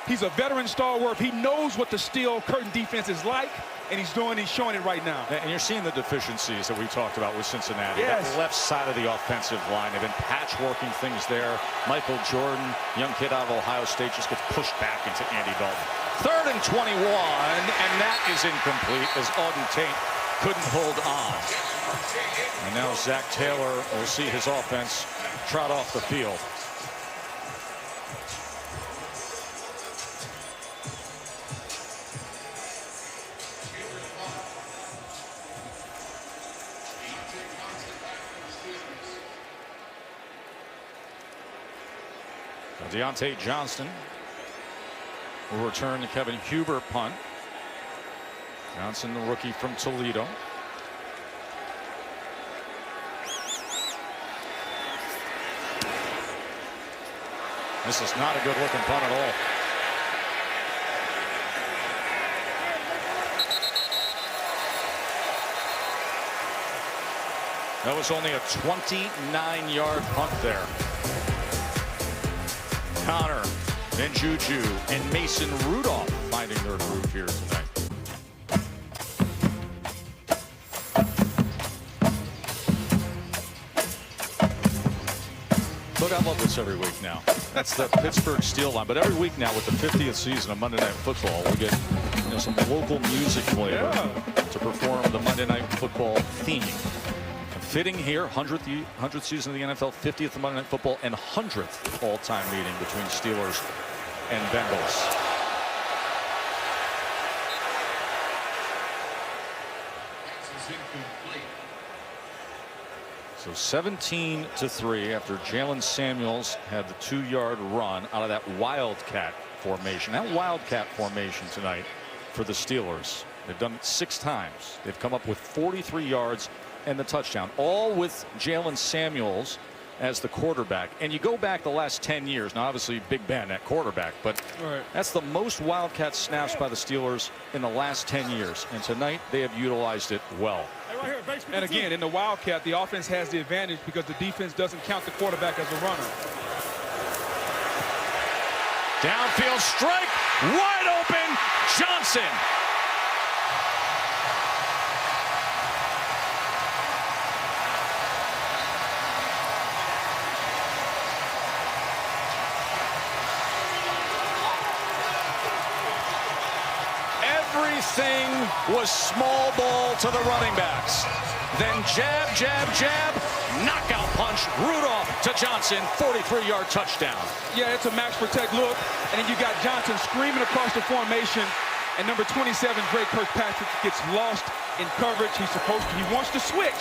He's a veteran stalwart. He knows what the steel curtain defense is like, and he's showing it right now. And you're seeing the deficiencies that we talked about with Cincinnati. Yes. That left side of the offensive line. They've been patchworking things there. Michael Jordan, young kid out of Ohio State, just gets pushed back into Andy Dalton. 3rd and 21, and that is incomplete as Auden Tate couldn't hold on. And now Zach Taylor will see his offense trot off the field. Deontay Johnston will return the Kevin Huber punt. Johnson, the rookie from Toledo. This is not a good looking punt at all. That was only a 29-yard punt there. Connor, and Juju, and Mason Rudolph finding their groove here tonight. Look, I love this every week now. That's the Pittsburgh Steel line. But every week now with the 50th season of Monday Night Football, we'll get some local music flavor to perform the Monday Night Football theme. Fitting here, 100th season of the NFL, 50th of Monday Night Football, and 100th all-time meeting between Steelers and Bengals. So 17-3 after Jalen Samuels had the 2-yard run out of that Wildcat formation. That Wildcat formation tonight for the Steelers. They've done it 6 times. They've come up with 43 yards and the touchdown, all with Jalen Samuels as the quarterback. And you go back the last 10 years. Now, obviously, Big Ben at quarterback, but that's the most Wildcat snaps by the Steelers in the last 10 years. And tonight, they have utilized it well. And again, in the Wildcat, the offense has the advantage because the defense doesn't count the quarterback as a runner. Downfield strike, wide open, Johnson. Everything was small ball to the running backs. Then jab, jab, jab, knockout punch, Rudolph to Johnson, 43-yard touchdown. Yeah, it's a max protect look, and then you got Johnson screaming across the formation, and number 27, Drake Kirkpatrick, gets lost in coverage. He wants to switch,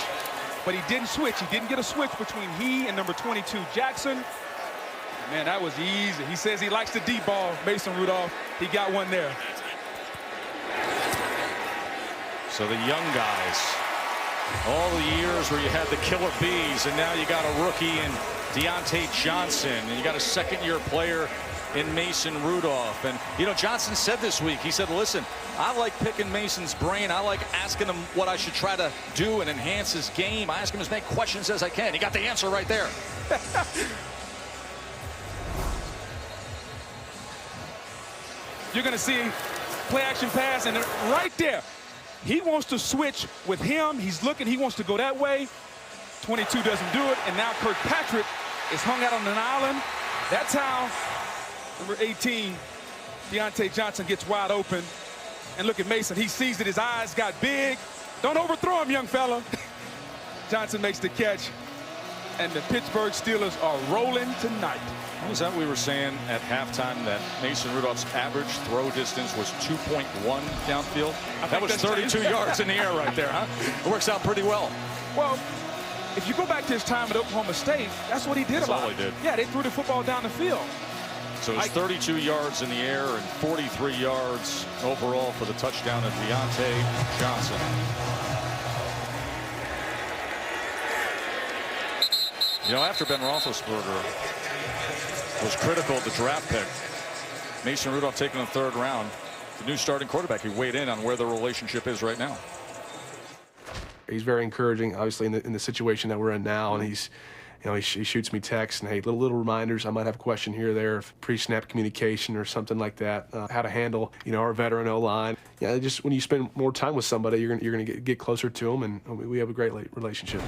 but he didn't switch. He didn't get a switch between he and number 22, Jackson. Man, that was easy. He says he likes the deep ball, Mason Rudolph. He got one there. So the young guys, all the years where you had the killer bees, and now you got a rookie in Deontay Johnson, and you got a second-year player in Mason Rudolph. And, you know, Johnson said this week, he said, listen, I like picking Mason's brain. I like asking him what I should try to do and enhance his game. I ask him as many questions as I can. He got the answer right there. You're going to see play action pass, and right there, he wants to switch with him. He's looking, he wants to go that way. 22 doesn't do it, and now Kirkpatrick is hung out on an island. That's how number 18, Deontay Johnson, gets wide open. And look at Mason. He sees that his eyes got big. Don't overthrow him, young fella. Johnson makes the catch, and the Pittsburgh Steelers are rolling tonight. What was that we were saying at halftime, that Mason Rudolph's average throw distance was 2.1 downfield? That was 32 yards in the air right there, huh? It works out pretty well. Well, if you go back to his time at Oklahoma State, that's what he did. That's all he did. Yeah, they threw the football down the field. So it's 32 yards in the air and 43 yards overall for the touchdown of Deontay Johnson. You know, after Ben Roethlisberger was critical of the draft pick, Mason Rudolph taking the third round, the new starting quarterback, he weighed in on where the relationship is right now. He's very encouraging, obviously, in the situation that we're in now, and he's, you know, he shoots me texts and, hey, little reminders. I might have a question here or there, pre-snap communication or something like that. How to handle, you know, our veteran O-line. Yeah, just when you spend more time with somebody, you're gonna get closer to them, and we have a great relationship.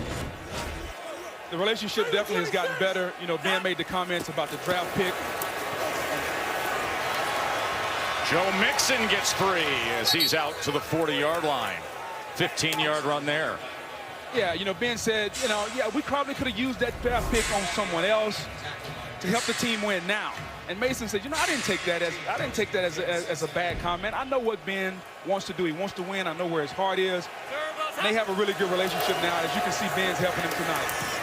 The relationship definitely has gotten better. You know, Ben made the comments about the draft pick. Joe Mixon gets free as he's out to the 40-yard line. 15-yard run there. Yeah, you know, Ben said, you know, yeah, we probably could have used that draft pick on someone else to help the team win now. And Mason said, you know, I didn't take that as a bad comment. I know what Ben wants to do. He wants to win. I know where his heart is. And they have a really good relationship now. As you can see, Ben's helping him tonight.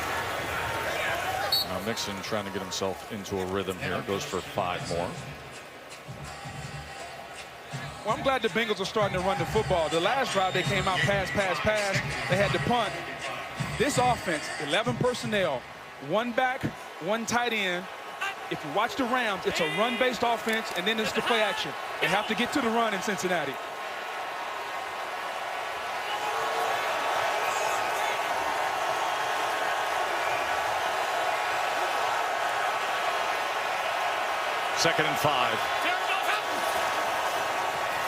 Now Mixon trying to get himself into a rhythm here. Goes for 5 more. Well, I'm glad the Bengals are starting to run the football. The last drive, they came out pass. They had to punt. This offense, 11 personnel, 1 back, 1 tight end. If you watch the Rams, it's a run-based offense, and then it's the play action. They have to get to the run in Cincinnati. Second and 5.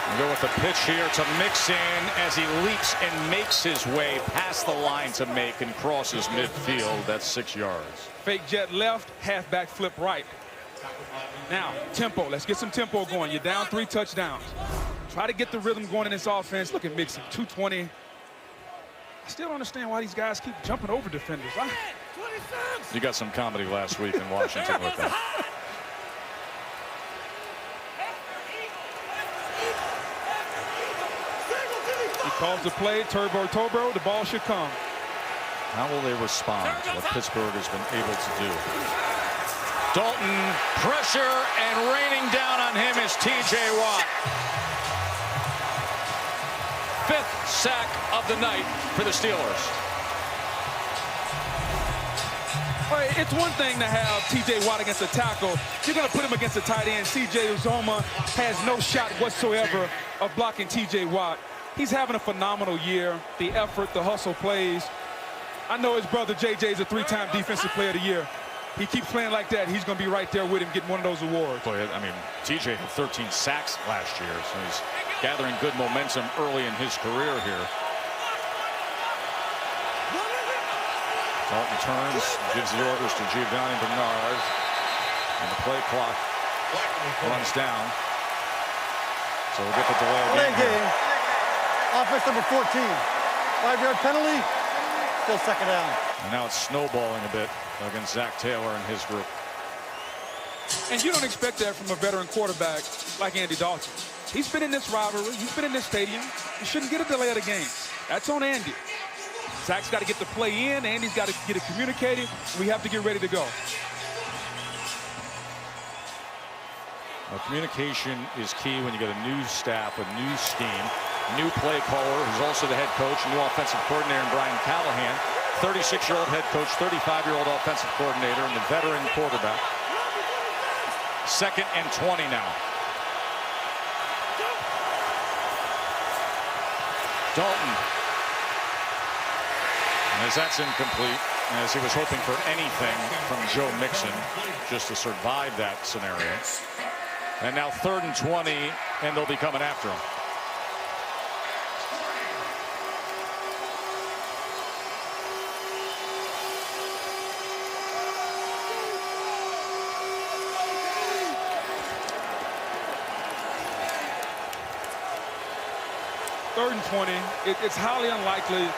We'll go with the pitch here to Mixon as he leaps and makes his way past the line to make and crosses midfield. That's 6 yards. Fake jet left, halfback flip right. Now, tempo. Let's get some tempo going. You're down 3 touchdowns. Try to get the rhythm going in this offense. Look at Mixon, 220. I still don't understand why these guys keep jumping over defenders. You got some comedy last week in Washington with that. He calls the play, turbo, the ball should come. How will they respond to what Pittsburgh has been able to do? Dalton, pressure, and raining down on him is T.J. Watt. 5th sack of the night for the Steelers. It's one thing to have T.J. Watt against a tackle. You're going to put him against a tight end. C.J. Uzomah has no shot whatsoever of blocking T.J. Watt. He's having a phenomenal year. The effort, the hustle plays. I know his brother J.J. is a 3-time Defensive Player of the Year. He keeps playing like that, he's going to be right there with him getting one of those awards. Boy, I mean, T.J. had 13 sacks last year, so he's gathering good momentum early in his career here. Dalton turns, gives the orders to Giovanni Bernard, and the play clock runs down. So we'll get the delay game. Offense number 14. 5-yard penalty. Still second down. And now it's snowballing a bit against Zach Taylor and his group. And you don't expect that from a veteran quarterback like Andy Dalton. He's been in this rivalry. He's been in this stadium. He shouldn't get a delay of the game. That's on Andy. Zach's got to get the play in. Andy's got to get it communicated. We have to get ready to go. Well, communication is key when you get a new staff, a new scheme, new play caller who's also the head coach, new offensive coordinator in Brian Callahan, 36-year-old head coach, 35-year-old offensive coordinator, and the veteran quarterback. 2nd and 20 now. Dalton. As that's incomplete, as he was hoping for anything from Joe Mixon just to survive that scenario. And now 3rd and 20, and they'll be coming after him. Third and 20. It's highly unlikely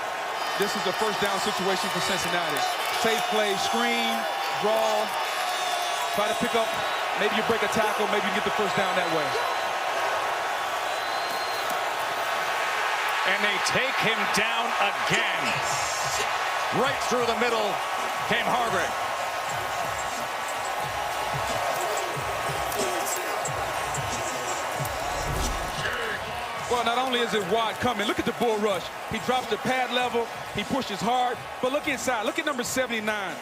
this is a first down situation for Cincinnati. Safe play, screen, draw, try to pick up. Maybe you break a tackle, maybe you get the first down that way. And they take him down again. Right through the middle came Hargrave. Well, not only is it Watt coming, look at the bull rush. He drops the pad level, he pushes hard, but look inside. Look at number 79.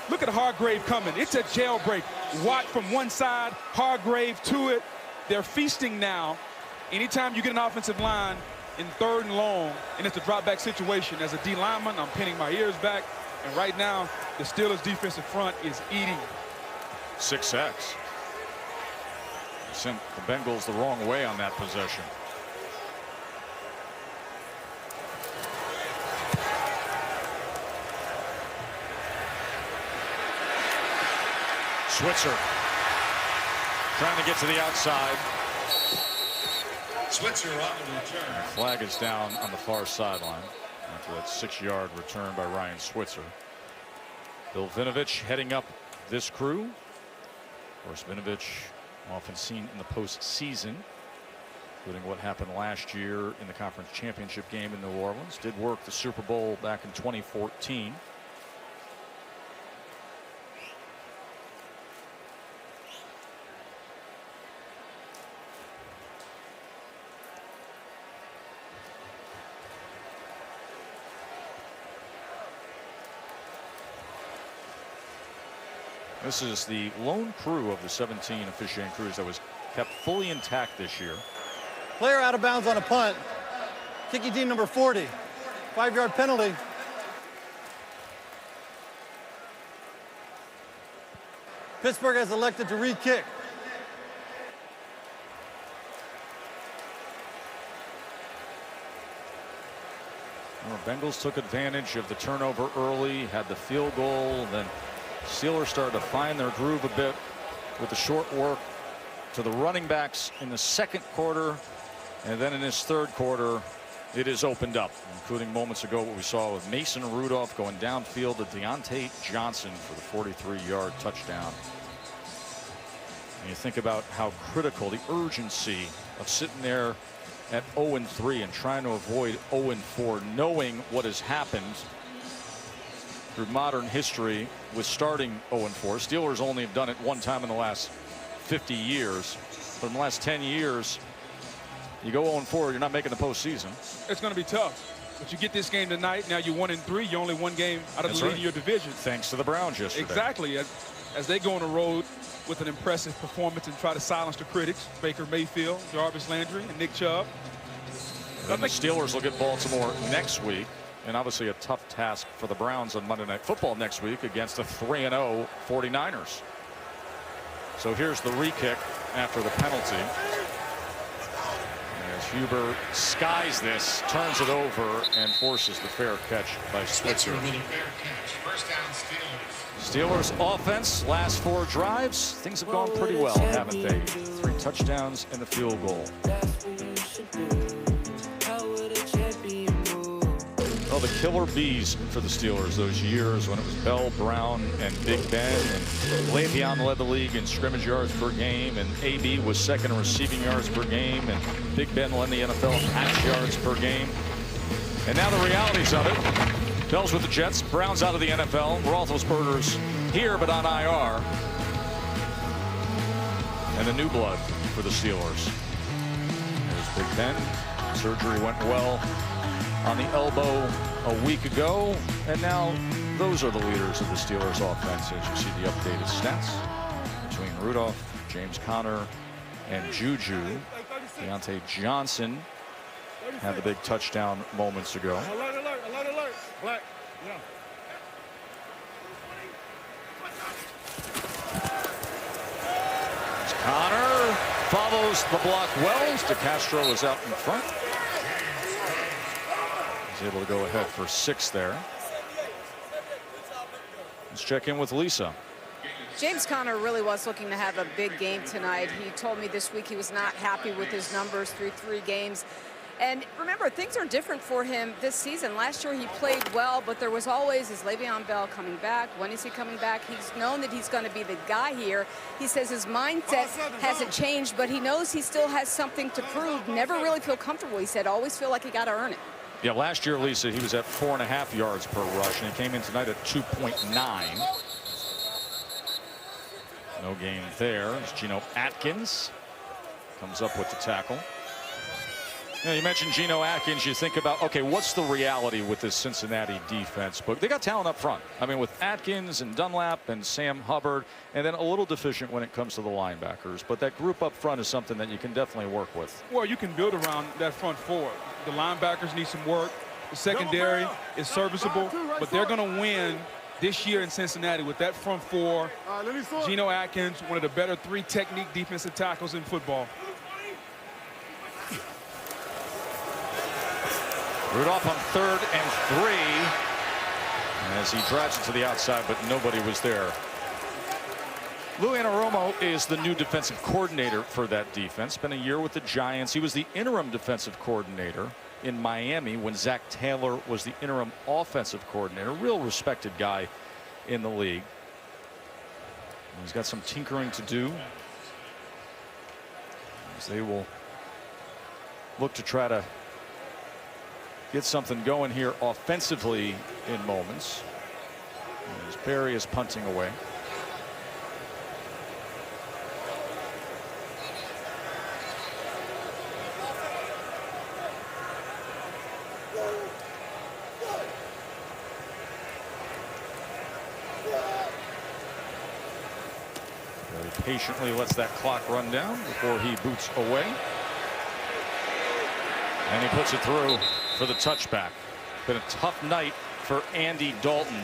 Look at Hargrave coming. It's a jailbreak. Watt from one side, Hargrave to it. They're feasting now. Anytime you get an offensive line in 3rd and long, and it's a drop back situation, as a D lineman, I'm pinning my ears back. And right now, the Steelers defensive front is eating. 6 sacks. Sent the Bengals the wrong way on that possession. Switzer trying to get to the outside. Switzer on the return. Flag is down on the far sideline after that 6-yard return by Ryan Switzer. Bill Vinovich heading up this crew. Of course, Vinovich often seen in the postseason, including what happened last year in the conference championship game in New Orleans. Did work the Super Bowl back in 2014. This is the lone crew of the 17 officiating crews that was kept fully intact this year. Player out of bounds on a punt. Kicking team number 40. 5-yard penalty. Pittsburgh has elected to re-kick. Well, Bengals took advantage of the turnover early, had the field goal, then Steelers started to find their groove a bit with the short work to the running backs in the 2nd quarter, and then in this 3rd quarter it is opened up, including moments ago what we saw with Mason Rudolph going downfield to Deontay Johnson for the 43-yard touchdown. And you think about how critical the urgency of sitting there at 0-3 and trying to avoid 0-4, knowing what has happened through modern history with starting 0-4. Steelers only have done it one time in the last 50 years. But in the last 10 years, you go 0-4, you're not making the postseason. It's going to be tough. But you get this game tonight, now you're 1-3. You're only one game out of the lead in your division. Thanks to the Browns yesterday. Exactly. As they go on the road with an impressive performance and try to silence the critics, Baker Mayfield, Jarvis Landry, and Nick Chubb. And the Steelers will get Baltimore next week. And obviously a tough task for the Browns on Monday Night Football next week against the 3-0 49ers. So here's the re-kick after the penalty. As Huber skies this, turns it over, and forces the fair catch by Switzer. First down, Steelers. Steelers offense, last 4 drives. Things have gone pretty well, haven't they? 3 touchdowns and the field goal. Oh, the killer bees for the Steelers those years when it was Bell, Brown, and Big Ben, and Le'Veon led the league in scrimmage yards per game, and AB was 2nd in receiving yards per game, and Big Ben led the NFL in pass yards per game. And now the realities of it. Bell's with the Jets, Brown's out of the NFL, Roethlisberger's here but on IR, and the new blood for the Steelers. There's Big Ben. Surgery went well on the elbow a week ago, and now those are the leaders of the Steelers offense as you see the updated stats between Rudolph, James Conner, and Juju. Deontay Johnson had the big touchdown moments ago. Alert, alert, alert, alert. Black. Yeah. Conner follows the block well. DeCastro is out in front. He's able to go ahead for 6 there. Let's check in with Lisa. James Conner really was looking to have a big game tonight. He told me this week he was not happy with his numbers through 3 games. And remember, things are different for him this season. Last year he played well, but there was always, is Le'Veon Bell coming back? When is he coming back? He's known that he's going to be the guy here. He says his mindset hasn't changed, but he knows he still has something to prove. Never really feel comfortable, he said. Always feel like he got to earn it. Yeah, last year, Lisa, he was at 4.5 yards per rush, and he came in tonight at 2.9. No gain there. As Geno Atkins comes up with the tackle. You know, you mentioned Geno Atkins. You think about, okay, what's the reality with this Cincinnati defense? But they got talent up front. I mean, with Atkins and Dunlap and Sam Hubbard, and then a little deficient when it comes to the linebackers. But that group up front is something that you can definitely work with. Well, you can build around that front four. The linebackers need some work. The secondary is serviceable, but they're going to win this year in Cincinnati with that front four. Geno Atkins, one of the better 3 technique defensive tackles in football. Rudolph on 3rd and 3 as he drives it to the outside, but nobody was there. Lou Anarumo is the new defensive coordinator for that defense. Been a year with the Giants. He was the interim defensive coordinator in Miami when Zach Taylor was the interim offensive coordinator. Real respected guy in the league. He's got some tinkering to do as they will look to try to get something going here offensively in moments. As Barry is punting away. Very patiently lets that clock run down before he boots away. And he puts it through for the touchback. Been a tough night for Andy Dalton.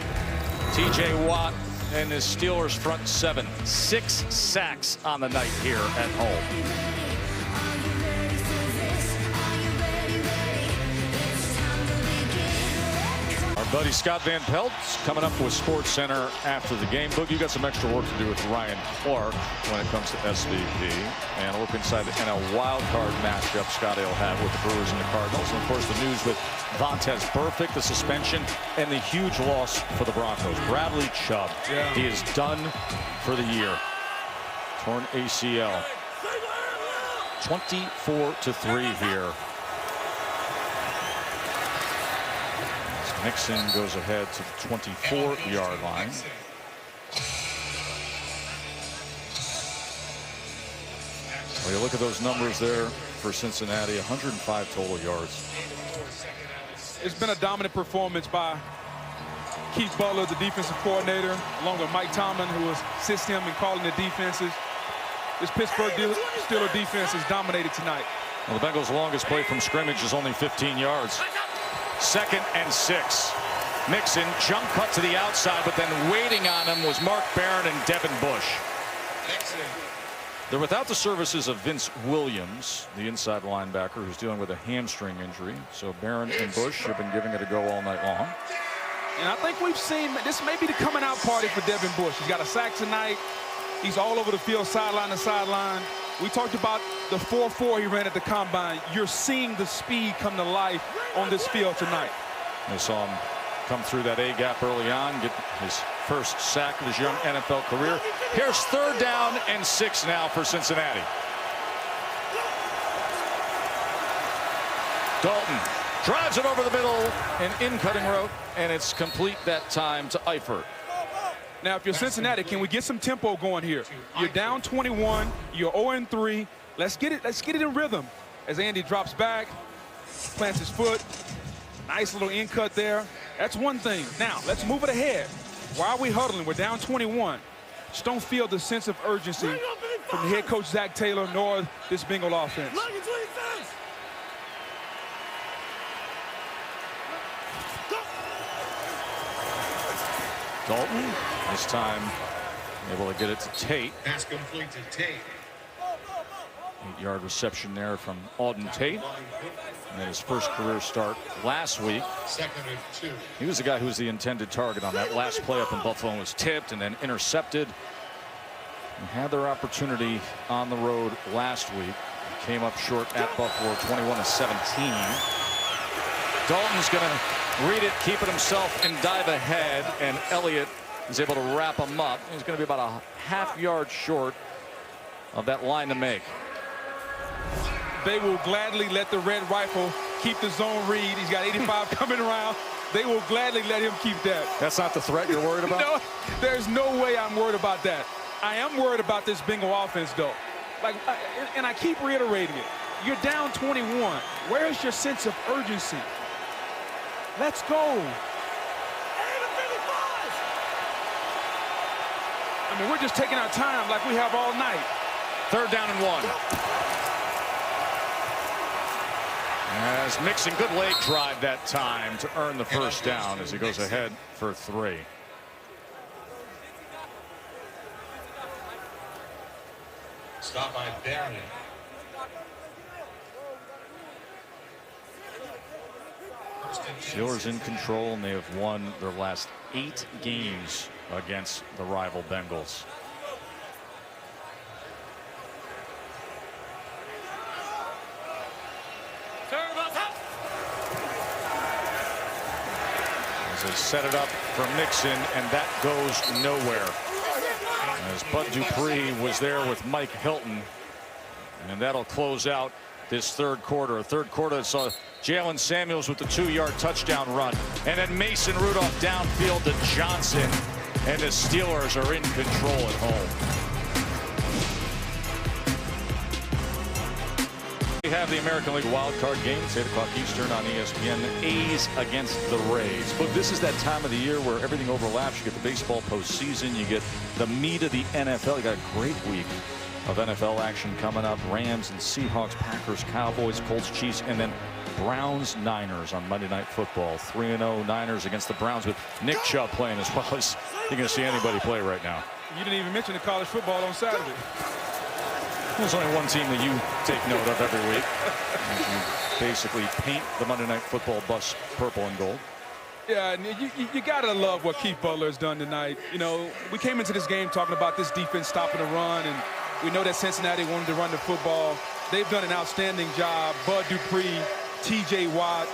TJ Watt and his Steelers front 7. 6 sacks on the night here at home. Our buddy Scott Van Pelt's coming up with Sports Center after the game. Boog, you got some extra work to do with Ryan Clark when it comes to SVP. And a look inside the NL wild card matchup Scotty will have with the Brewers and the Cardinals. And of course the news with Vontaze Burfict, the suspension, and the huge loss for the Broncos. Bradley Chubb, he is done for the year. Torn ACL. 24-3 here. Nixon goes ahead to the 24-yard line. Well, you look at those numbers there for Cincinnati, 105 total yards. It's been a dominant performance by Keith Butler, the defensive coordinator, along with Mike Tomlin, who assists him in calling the defenses. This Pittsburgh Steelers defense is dominated tonight. Well, the Bengals' longest play from scrimmage is only 15 yards. 2nd and 6. Mixon jump cut to the outside, but then waiting on him was Mark Barron and Devin Bush. They're without the services of Vince Williams, the inside linebacker, who's dealing with a hamstring injury. So Barron and Bush have been giving it a go all night long. And I think we've seen this may be the coming out party for Devin Bush. He's got a sack tonight. He's all over the field, sideline to sideline. We talked about the 4.4 he ran at the combine. You're seeing the speed come to life on this field tonight. They saw him come through that A-gap early on, get his first sack of his young NFL career. Here's 3rd down and 6 now for Cincinnati. Dalton drives it over the middle and in cutting route, and it's complete that time to Eifert. Now, if you're Cincinnati, can we get some tempo going here? You're down 21. You're 0-3. Let's get it in rhythm. As Andy drops back, plants his foot. Nice little in cut there. That's one thing. Now, let's move it ahead. Why are we huddling? We're down 21. Just don't feel the sense of urgency from head coach Zach Taylor nor this Bengal offense. Dalton, this time able to get it to Tate. Pass complete to Tate. 8-yard reception there from Auden Tate. And his first career start last week. 2nd and 2. He was the guy who was the intended target on that last play up in Buffalo and was tipped and then intercepted. And had their opportunity on the road last week. Came up short at Buffalo, 21-17. Dalton's going to read it, keep it himself, and dive ahead. And Elliott is able to wrap him up. He's going to be about a half-yard short of that line to make. They will gladly let the red rifle keep the zone read. He's got 85 coming around. They will gladly let him keep that. That's not the threat you're worried about? No, there's no way I'm worried about that. I am worried about this Bengal offense, though. And I keep reiterating it. You're down 21. Where's your sense of urgency? Let's go. I mean, we're just taking our time like we have all night. 3rd down and 1. As Mixon, good leg drive that time to earn the first down as he goes ahead for 3. Stop by Barron. Steelers in control, and they have won their last 8 games against the rival Bengals. As they set it up for Mixon, and that goes nowhere. As Bud Dupree was there with Mike Hilton, and that'll close out this third quarter. A third quarter that saw Jalen Samuels with the 2-yard touchdown run, and then Mason Rudolph downfield to Johnson, and the Steelers are in control at home. We have the American League wild card games, 8 o'clock Eastern on ESPN. A's against the Rays. Look, this is that time of the year where everything overlaps. You get the baseball postseason, you get the meat of the NFL. You got a great week of NFL action coming up. Rams and Seahawks, Packers, Cowboys, Colts, Chiefs, and then Browns, Niners on Monday Night Football. 3-0 Niners against the Browns with Nick Chubb playing as well as you're going to see anybody play right now. You didn't even mention the college football on Saturday. There's only one team that you take note of every week. You basically paint the Monday Night Football bus purple and gold. Yeah, and you got to love what Keith Butler has done tonight. You know, we came into this game talking about this defense stopping the run, and we know that Cincinnati wanted to run the football. They've done an outstanding job. Bud Dupree, T.J. Watt,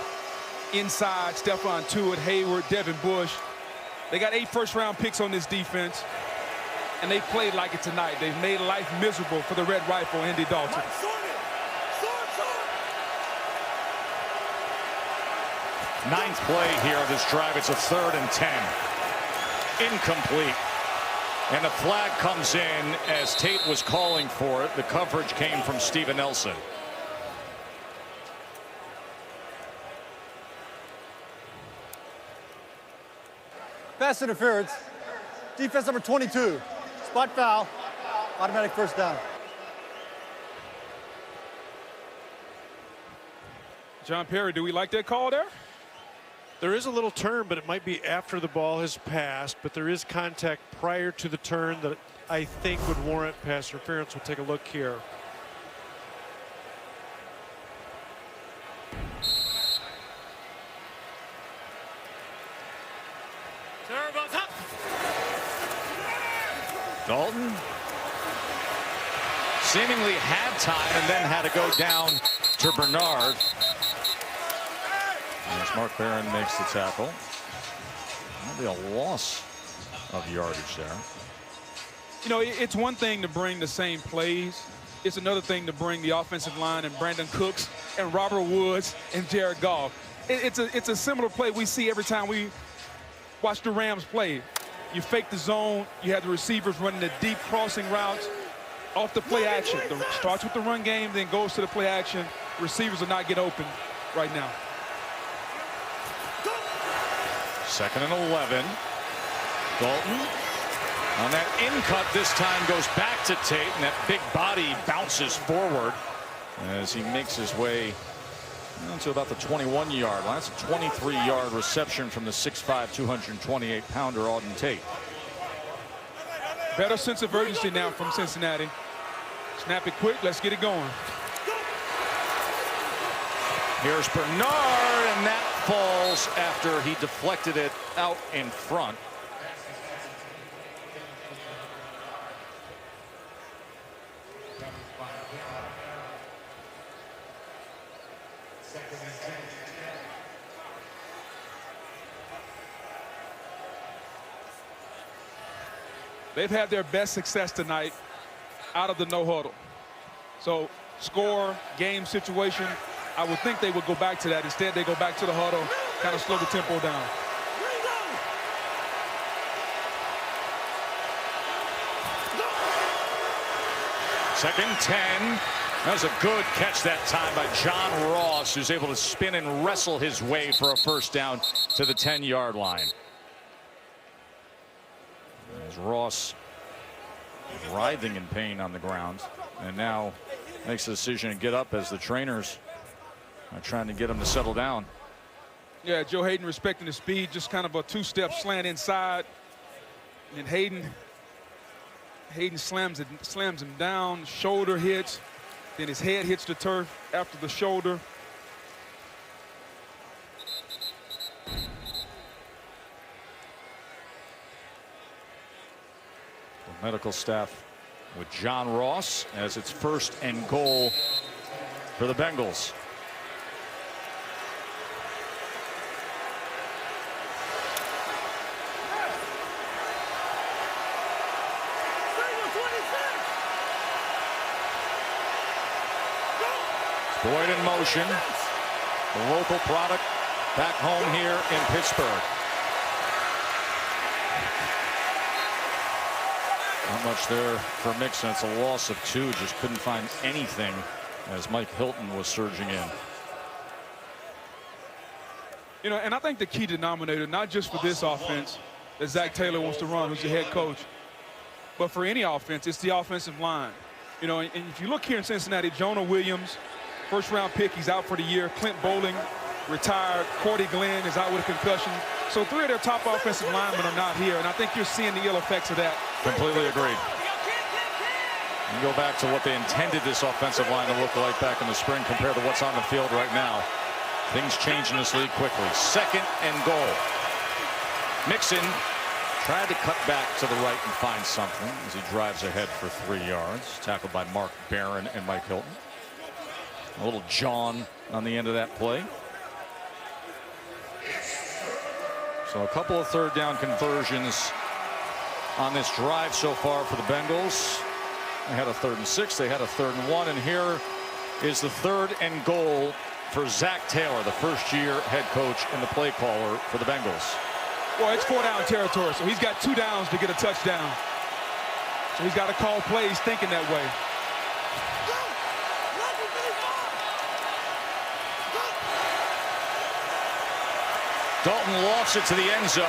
inside, Stephon Tuitt, Hayward, Devin Bush. They got 8 first-round picks on this defense, and they played like it tonight. They've made life miserable for the Red Rifle, Andy Dalton. Ninth play here of this drive. It's a 3rd and 10. Incomplete. And the flag comes in as Tate was calling for it. The coverage came from Steven Nelson. Pass interference. Defense number 22. Spot foul. Automatic first down. John Perry, do we like that call there? There is a little turn, but it might be after the ball has passed, but there is contact prior to the turn that I think would warrant pass interference. We'll take a look here. Dalton seemingly had time and then had to go down to Bernard. As Mark Barron makes the tackle. That'll be a loss of yardage there. You know, it's one thing to bring the same plays. It's another thing to bring the offensive line and Brandon Cooks and Robert Woods and Jared Goff. It's a similar play we see every time we watch the Rams play. You fake the zone. You have the receivers running the deep crossing routes off the play action. Starts with the run game, then goes to the play action. Receivers are not getting open right now. 2nd and 11. Dalton on that in cut this time goes back to Tate, and that big body bounces forward as he makes his way to about the 21-yard line. That's a 23-yard reception from the 6'5", 228-pounder Auden Tate. Better sense of urgency now from Cincinnati. Snap it quick. Let's get it going. Here's Bernard, and that falls after he deflected it out in front. They've had their best success tonight out of the no huddle. So score, game situation, I would think they would go back to that. Instead, they go back to the huddle, kind of slow the tempo down. Second 10. That was a good catch that time by John Ross, who's able to spin and wrestle his way for a first down to the 10-yard line. As Ross is writhing in pain on the ground, and now makes the decision to get up as the trainers are trying to get him to settle down. Yeah, Joe Hayden respecting the speed, just kind of a two-step slant inside. And Hayden slams him down, shoulder hits, then his head hits the turf after the shoulder. The medical staff with John Ross as it's 1st and goal for the Bengals. Boyd in motion. The local product back home here in Pittsburgh. Not much there for Mixon. It's a loss of 2. Just couldn't find anything as Mike Hilton was surging in. You know, and I think the key denominator, not just for this offense that Zach Taylor wants to run, who's the head coach, but for any offense, it's the offensive line. You know, and if you look here in Cincinnati, Jonah Williams, first-round pick, he's out for the year. Clint Bowling, retired. Cordy Glenn is out with a concussion. So 3 of their top offensive linemen are not here, and I think you're seeing the ill effects of that. Completely agreed. You go back to what they intended this offensive line to look like back in the spring compared to what's on the field right now. Things change in this league quickly. 2nd and goal. Mixon tried to cut back to the right and find something as he drives ahead for 3 yards. Tackled by Mark Barron and Mike Hilton. A little John on the end of that play. So a couple of 3rd down conversions on this drive so far for the Bengals. They had a 3rd and 6. They had a 3rd and 1. And here is the 3rd and goal for Zach Taylor, the first-year head coach and the play caller for the Bengals. Well, it's 4-down territory, so he's got 2 downs to get a touchdown. So he's got to call plays thinking that way. Dalton lofts it to the end zone,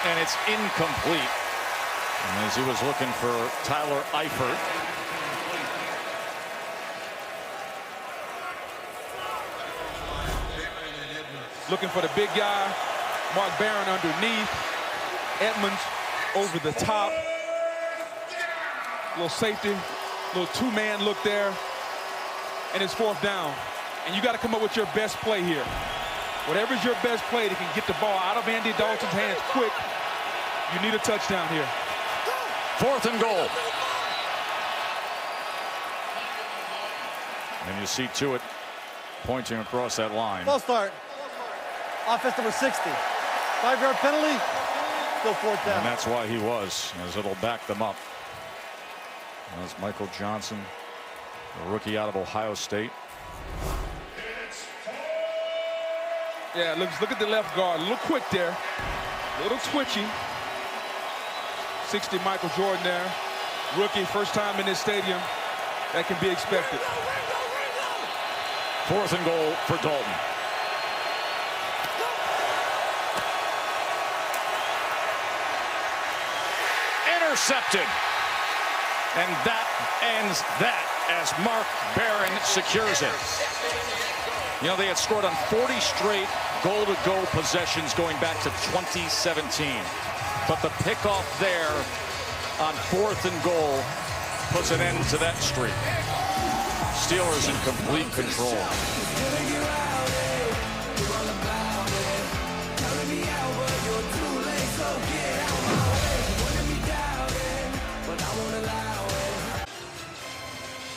and it's incomplete. And as he was looking for Tyler Eifert. Looking for the big guy. Mark Barron underneath. Edmonds over the top. Little safety, little 2-man look there. And it's 4th down. And you got to come up with your best play here. Whatever's your best play that can get the ball out of Andy Dalton's hands quick, you need a touchdown here. 4th and goal. And you see Tuitt pointing across that line. False start. Offense number 60. 5-yard penalty. Still 4th down. And that's why he was, as it'll back them up. That's Michael Johnson, a rookie out of Ohio State. Yeah, look at the left guard. A little quick there. A little twitchy. 60 Michael Jordan there. Rookie, first time in this stadium. That can be expected. 4th and goal for Dalton. Intercepted. And that ends that as Mark Barron secures it. You know, they had scored on 40 straight goal-to-go possessions going back to 2017. But the pickoff there on 4th and goal puts an end to that streak. Steelers in complete control.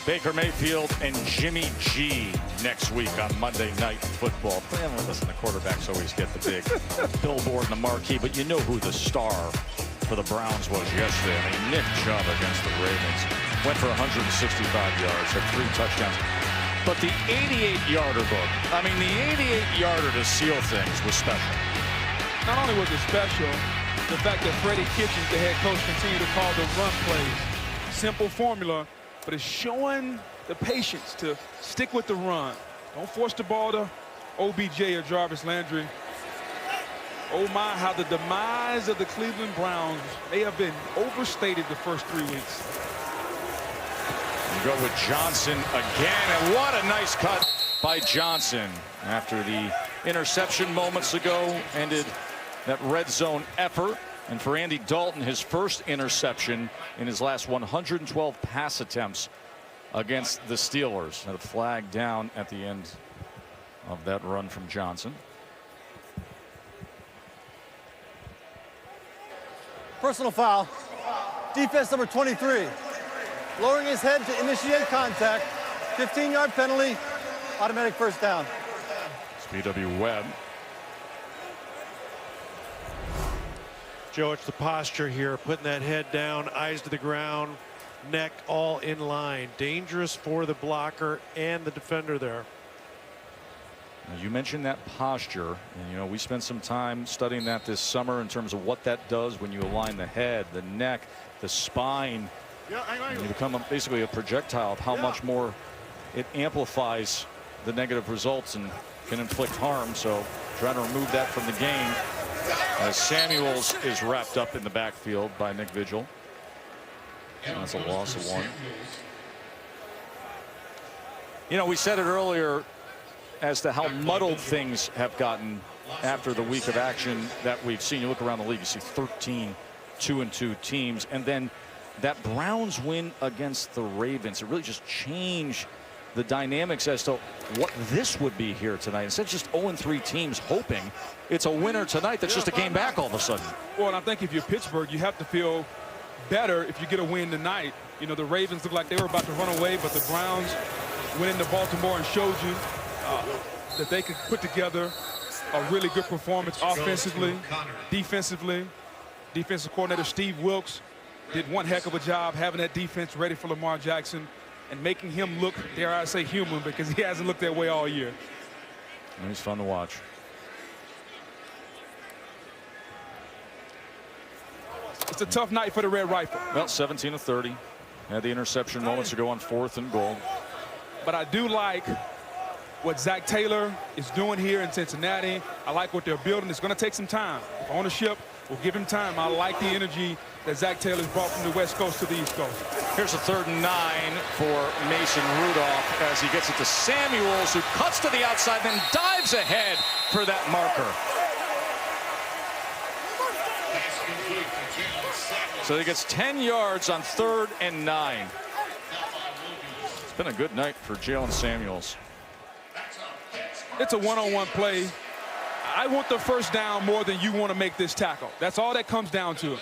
Baker Mayfield and Jimmy G next week on Monday Night Football. Listen, the quarterbacks always get the big billboard and the marquee, but you know who the star for the Browns was yesterday. I mean, Nick Chubb against the Ravens went for 165 yards, had 3 touchdowns. But the 88-yarder book, I mean, the 88-yarder to seal things was special. Not only was it special, the fact that Freddie Kitchens, the head coach, continued to call the run plays. Simple formula, but it's showing the patience to stick with the run. Don't force the ball to OBJ or Jarvis Landry. Oh my, how the demise of the Cleveland Browns may have been overstated the first 3 weeks. You go with Johnson again, and what a nice cut by Johnson after the interception moments ago ended that red zone effort. And for Andy Dalton, his first interception in his last 112 pass attempts against the Steelers. Had a flag down at the end of that run from Johnson. Personal foul. Defense number 23. Lowering his head to initiate contact. 15-yard penalty. Automatic first down. It's B.W. Webb. Joe, it's the posture here, putting that head down, eyes to the ground, neck all in line. Dangerous for the blocker and the defender there. Now, you mentioned that posture, and you know we spent some time studying that this summer in terms of what that does when you align the head, the neck, the spine. And you become basically a projectile of how much more it amplifies the negative results and can inflict harm. So trying to remove that from the game. As Samuels is wrapped up in the backfield by Nick Vigil. And that's a loss of 1. You know, we said it earlier as to how muddled things have gotten after the week of action that we've seen. You look around the league, you see 13 2-2 teams, and then that Browns win against the Ravens. It really just changed the dynamics as to what this would be here tonight. Instead of just 0-3 teams hoping it's a winner tonight that's just a game back all of a sudden. Well, and I think if you're Pittsburgh, you have to feel better if you get a win tonight. You know, the Ravens looked like they were about to run away, but the Browns went into Baltimore and showed you that they could put together a really good performance offensively, defensively. Defensive coordinator Steve Wilks did one heck of a job having that defense ready for Lamar Jackson and making him look, dare I say, human, because he hasn't looked that way all year. And he's fun to watch. It's a tough night for the Red Rifle. Well, 17 of 30. Had the interception moments ago on 4th and goal. But I do like what Zach Taylor is doing here in Cincinnati. I like what they're building. It's going to take some time. Ownership will give him time. I like the energy that Zach Taylor's brought from the West Coast to the East Coast. Here's a 3rd and 9 for Mason Rudolph as he gets it to Samuels, who cuts to the outside, then dives ahead for that marker. So he gets 10 yards on 3rd and 9. It's been a good night for Jalen Samuels. It's a one-on-one play. I want the first down more than you want to make this tackle. That's all that comes down to it.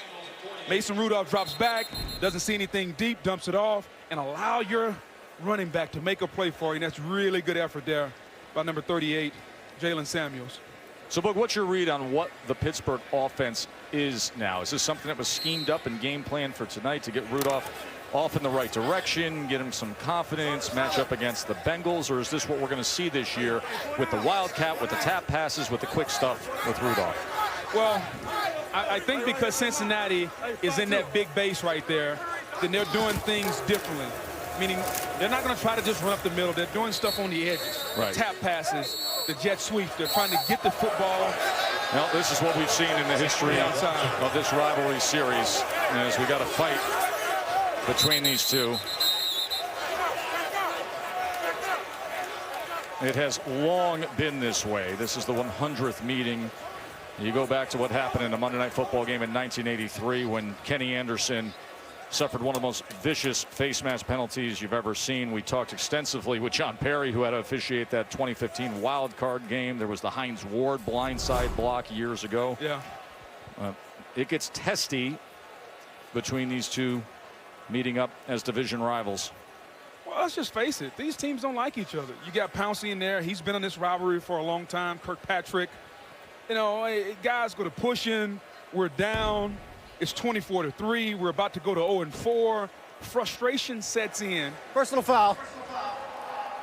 Mason Rudolph drops back, doesn't see anything deep, dumps it off, and allow your running back to make a play for you. And that's really good effort there by number 38, Jalen Samuels. So, Boog, what's your read on what the Pittsburgh offense is now? Is this something that was schemed up and game planned for tonight to get Rudolph off in the right direction, get him some confidence, match up against the Bengals, or is this what we're going to see this year with the Wildcat, with the tap passes, with the quick stuff with Rudolph? Well, I think because Cincinnati is in that big base right there, then they're doing things differently. Meaning they're not going to try to just run up the middle. They're doing stuff on the edges. Right. Tap passes, the jet sweeps. They're trying to get the football. Well, this is what we've seen in the history of this rivalry series, as we got a fight between these two. It has long been this way. This is the 100th meeting. You go back to what happened in a Monday Night Football game in 1983 when Kenny Anderson suffered one of the most vicious face mask penalties you've ever seen. We talked extensively with John Perry, who had to officiate that 2015 wild card game. There was the Hines Ward blindside block years ago. Yeah. It gets testy between these two meeting up as division rivals. Well, let's just face it. These teams don't like each other. You got Pouncey in there. He's been in this rivalry for a long time. Kirkpatrick. You know, hey, guys go to pushing. We're down. It's 24-3. We're about to go to 0-4. Frustration sets in. Personal foul.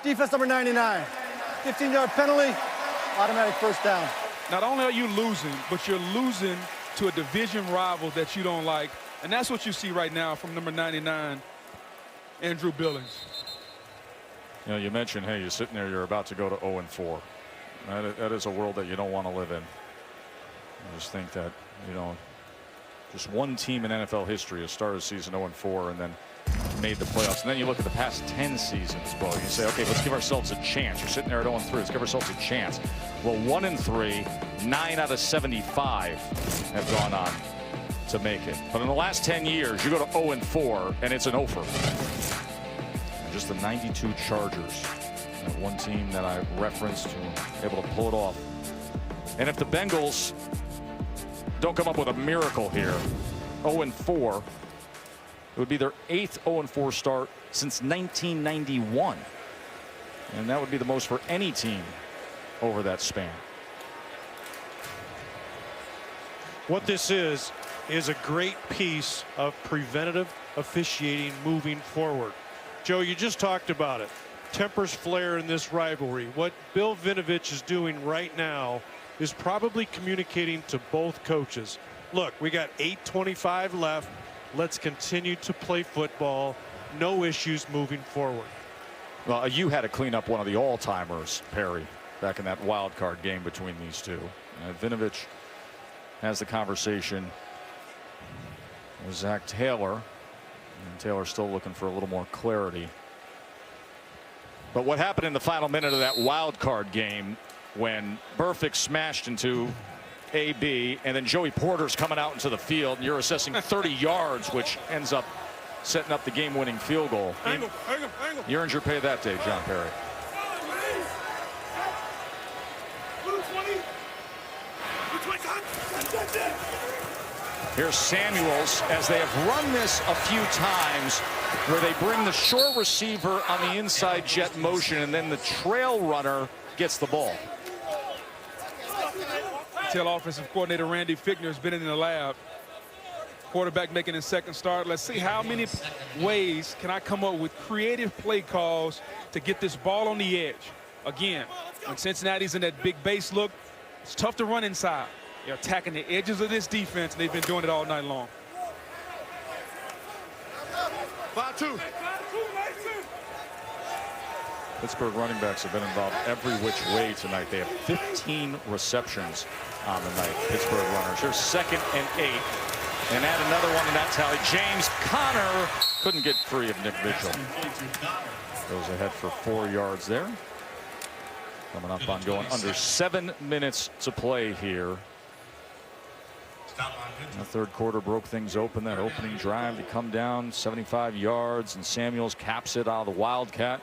Defense number 99. 15-yard penalty. Automatic first down. Not only are you losing, but you're losing to a division rival that you don't like. And that's what you see right now from number 99, Andrew Billings. You know, you mentioned, hey, you're sitting there, you're about to go to 0-4. That is a world that you don't want to live in. I just think that, you know, just one team in NFL history has started a season 0-4 and then made the playoffs. And then you look at the past 10 seasons, Bo. You say, okay, let's give ourselves a chance. You're sitting there at 0-3. Let's give ourselves a chance. Well, 1-3, 9 out of 75 have gone on to make it. But in the last 10 years, you go to 0-4, and it's an offer. And just the 92 Chargers. That one team that I referenced, able to pull it off. And if the Bengals don't come up with a miracle here, 0-4, it would be their 8th 0-4 start since 1991. And that would be the most for any team over that span. What this is a great piece of preventative officiating moving forward. Joe, you just talked about it. Tempers flare in this rivalry. What Bill Vinovich is doing right now is probably communicating to both coaches. Look, we got 8:25 left. Let's continue to play football. No issues moving forward. Well, you had to clean up one of the all-timers, Perry, back in that wild card game between these two. Vinovich has the conversation with Zach Taylor. And Taylor's still looking for a little more clarity. But what happened in the final minute of that wild card game when Burfict smashed into AB and then Joey Porter's coming out into the field and you're assessing 30 yards, which ends up setting up the game-winning field goal. Angle. You earned your pay that day, John Perry. Here's Samuels as they have run this a few times where they bring the short receiver on the inside jet motion and then the trail runner gets the ball. Tell offensive coordinator Randy Fichtner has been in the lab. Quarterback making his second start. Let's see how many ways can I come up with creative play calls to get this ball on the edge. Again, when Cincinnati's in that big base look, it's tough to run inside. They're attacking the edges of this defense, and they've been doing it all night long. 5-2. Pittsburgh running backs have been involved every which way tonight. They have 15 receptions on the night, Pittsburgh runners. Here's 2nd and 8. And add another one in that tally. James Conner couldn't get free of Nick Mitchell. Goes ahead for 4 yards there. Coming up on going under 7 minutes to play here. The third quarter broke things open. That opening drive to come down 75 yards, and Samuels caps it out of the Wildcat.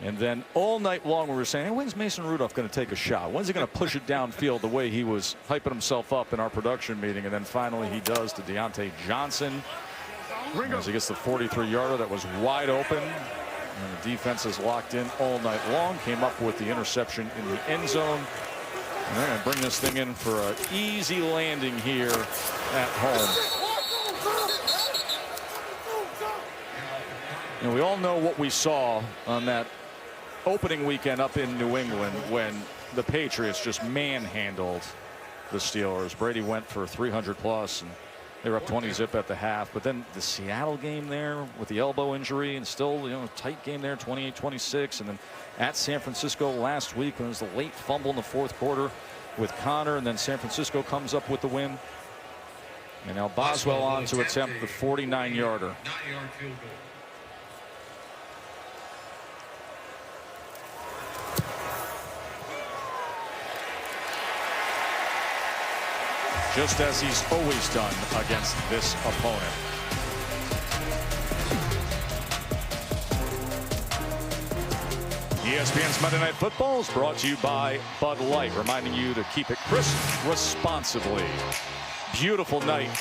And then all night long we were saying, hey, when's Mason Rudolph going to take a shot? When's he going to push it downfield the way he was hyping himself up in our production meeting? And then finally he does to Deontay Johnson. As he gets the 43-yarder that was wide open. And the defense is locked in all night long. Came up with the interception in the end zone. And they're going to bring this thing in for an easy landing here at home. And we all know what we saw on that opening weekend up in New England when the Patriots just manhandled the Steelers. Brady went for 300 plus, and they were up 20-zip at the half. But then the Seattle game there with the elbow injury, and still, tight game there, 28-26. And then at San Francisco last week, when it was the late fumble in the fourth quarter with Connor, and then San Francisco comes up with the win. And now Boswell on to attempt the 49-yarder. 9-yard field goal. Just as he's always done against this opponent. ESPN's Monday Night Football is brought to you by Bud Light, reminding you to keep it crisp responsibly. Beautiful night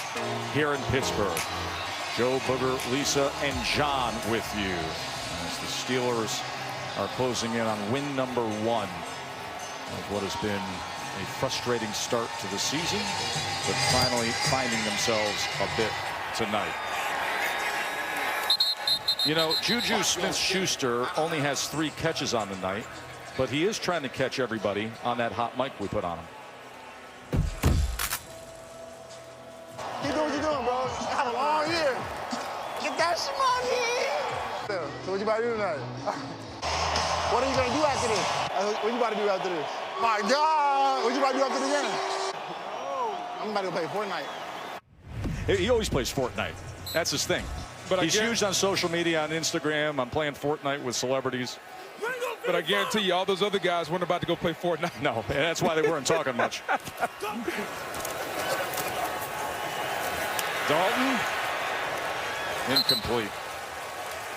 here in Pittsburgh. Joe, Booger, Lisa, and John with you as the Steelers are closing in on win number 1 of what has been a frustrating start to the season, but finally finding themselves a bit tonight. Juju Smith-Schuster only has 3 catches on the night, but he is trying to catch everybody on that hot mic we put on him. Keep doing what you're doing, bro. Have a long year. Get that money. So what you about to do tonight? What are you going to do after this? What you about to do after this? My God. What you about to do after the game? I'm about to go play Fortnite. He always plays Fortnite. That's his thing. But he's huge on social media, on Instagram. I'm playing Fortnite with celebrities. But I guarantee you, all those other guys weren't about to go play Fortnite. No, and that's why they weren't talking much. Dalton, incomplete.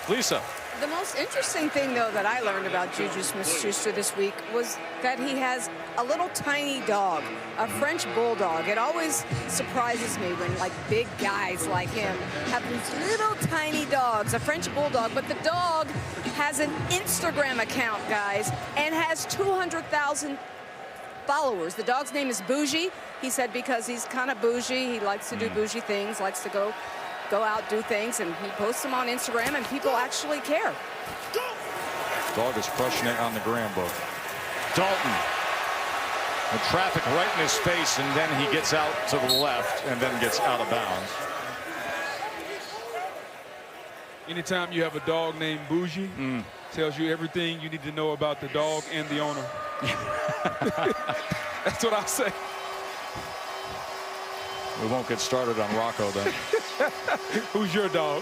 Lisa. The most interesting thing, though, that I learned about Juju Smith-Schuster this week was that he has a little tiny dog, a French bulldog. It always surprises me when, big guys like him have these little tiny dogs, a French bulldog. But the dog has an Instagram account, guys, and has 200,000 followers. The dog's name is Bougie. He said because he's kind of bougie. He likes to do bougie things, likes to go out, do things, and he posts them on Instagram, and people actually care. Dog is crushing it on the gram book. Dalton. The traffic right in his face, and then he gets out to the left and then gets out of bounds. Anytime you have a dog named Bougie, tells you everything you need to know about the dog and the owner. That's what I say. We won't get started on Rocco then. Who's your dog?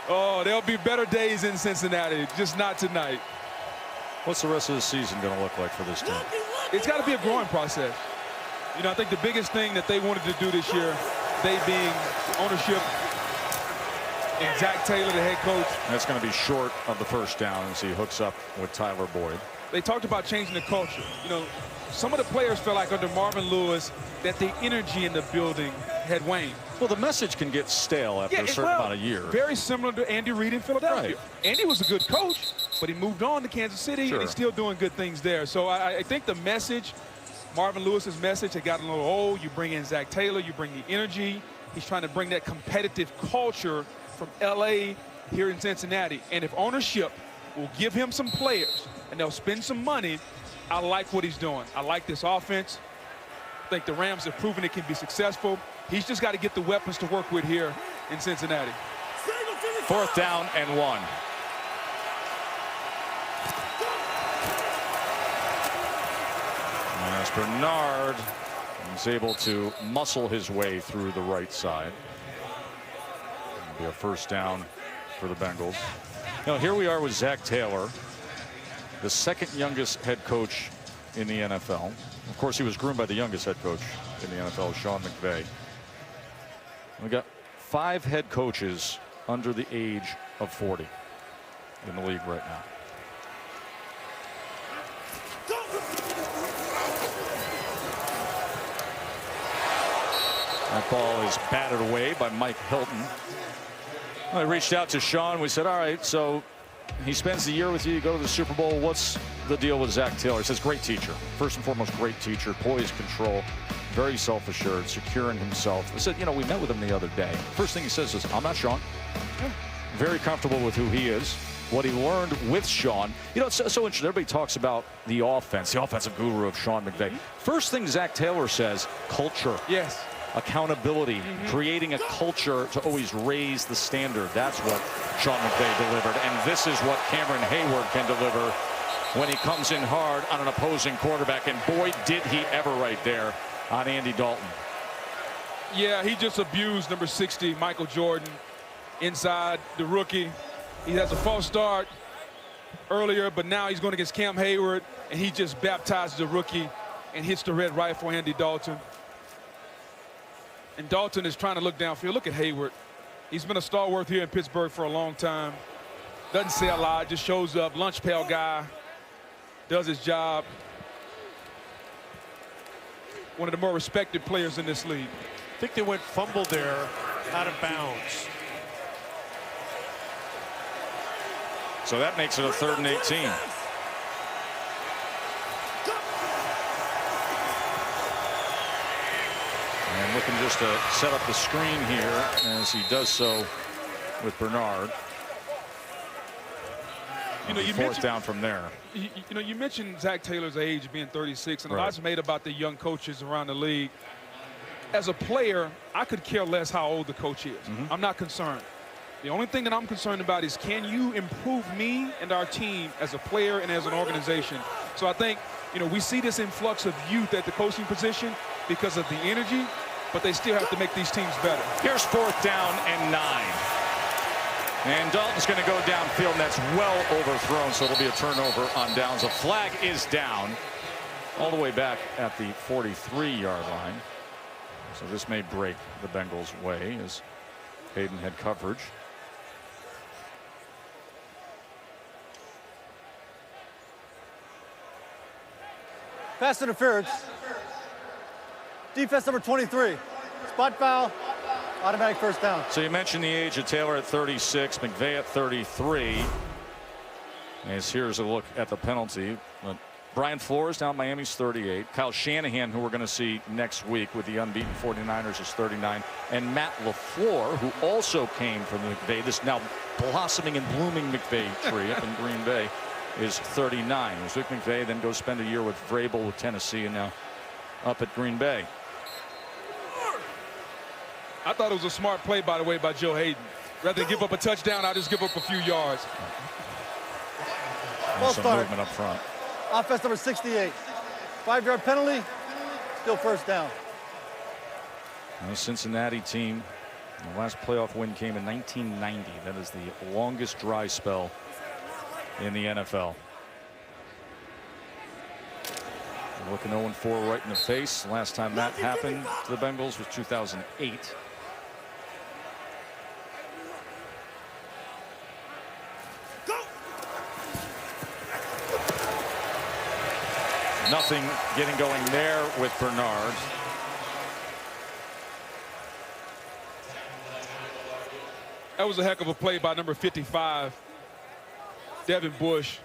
Oh, there'll be better days in Cincinnati, just not tonight. What's the rest of the season going to look like for this team? It's got to be a growing process. I think the biggest thing that they wanted to do this year, they being ownership and Zach Taylor, the head coach. That's going to be short of the first down as he hooks up with Tyler Boyd. They talked about changing the culture. Some of the players felt like under Marvin Lewis that the energy in the building had waned. Well, the message can get stale after a certain amount of years. Very similar to Andy Reid in Philadelphia. Right. Andy was a good coach, but he moved on to Kansas City, and he's still doing good things there. So I think the message, Marvin Lewis's message, had gotten a little old. You bring in Zach Taylor, you bring the energy. He's trying to bring that competitive culture from L.A. here in Cincinnati. And if ownership will give him some players and they'll spend some money, I like what he's doing. I like this offense. I think the Rams have proven it can be successful. He's just got to get the weapons to work with here in Cincinnati. 4th down and 1. And as Bernard is able to muscle his way through the right side. It'll be a 1st down for the Bengals. Here we are with Zach Taylor, the 2nd youngest head coach in the NFL. Of course, he was groomed by the youngest head coach in the NFL, Sean McVay. We got 5 head coaches under the age of 40 in the league right now. That ball is batted away by Mike Hilton. I reached out to Sean. We said, all right, so he spends the year with you. You go to the Super Bowl. What's the deal with Zach Taylor? He says, great teacher. First and foremost, great teacher. Poise, control, very self-assured, secure in himself. I said, we met with him the other day. First thing he says is, I'm not Sean. Very comfortable with who he is. what he learned with Sean. You know, it's so interesting. Everybody talks about the offense, the offensive guru of Sean McVay. First thing Zach Taylor says, culture. Yes. Accountability, creating a culture to always raise the standard. That's what Sean McVay delivered. And this is what Cameron Hayward can deliver when he comes in hard on an opposing quarterback. And boy, did he ever right there on Andy Dalton. Yeah, he just abused number 60, Michael Jordan, inside the rookie. He has a false start earlier, but now he's going against Cam Hayward, and he just baptizes the rookie and hits the red rifle, Andy Dalton. And Dalton is trying to look downfield. Look at Hayward. He's been a stalwart here in Pittsburgh for a long time. Doesn't say a lot, just shows up. Lunch pail guy, does his job. One of the more respected players in this league. I think they went fumble there, out of bounds. So that makes it a 3rd and 18. And looking just to set up the screen here as he does so with Bernard. You know, you 4th down from there. You know, you mentioned Zach Taylor's age being 36, and a lot's made about the young coaches around the league. As a player, I could care less how old the coach is. I'm not concerned. The only thing that I'm concerned about is, can you improve me and our team as a player and as an organization? So I think, you know, we see this influx of youth at the coaching position because of the energy, but they still have to make these teams better. Here's 4th down and 9. And Dalton's going to go downfield, and that's well overthrown, so it'll be a turnover on downs. A flag is down all the way back at the 43-yard line. So this may break the Bengals' way as Hayden had coverage. Pass interference. Defense number 23. Spot foul. Automatic 1st down. So you mentioned the age of Taylor at 36, McVay at 33. As here's a look at the penalty. Brian Flores down Miami's 38. Kyle Shanahan, who we're going to see next week with the unbeaten 49ers, is 39. And Matt LaFleur, who also came from the McVay, this now blossoming and blooming McVay tree up in Green Bay, is 39. He was with McVay, then goes spend a year with Vrabel with Tennessee, and now up at Green Bay. I thought it was a smart play, by the way, by Joe Hayden. Rather than give up a touchdown, I'll just give up a few yards. And some movement up front. Offense number 68. 5-yard penalty. Still 1st down. The Cincinnati team, the last playoff win came in 1990. That is the longest dry spell in the NFL. Looking 0-4 right in the face. Last time that happened to the Bengals was 2008. Nothing getting going there with Bernard. That was a heck of a play by number 55, Devin Bush.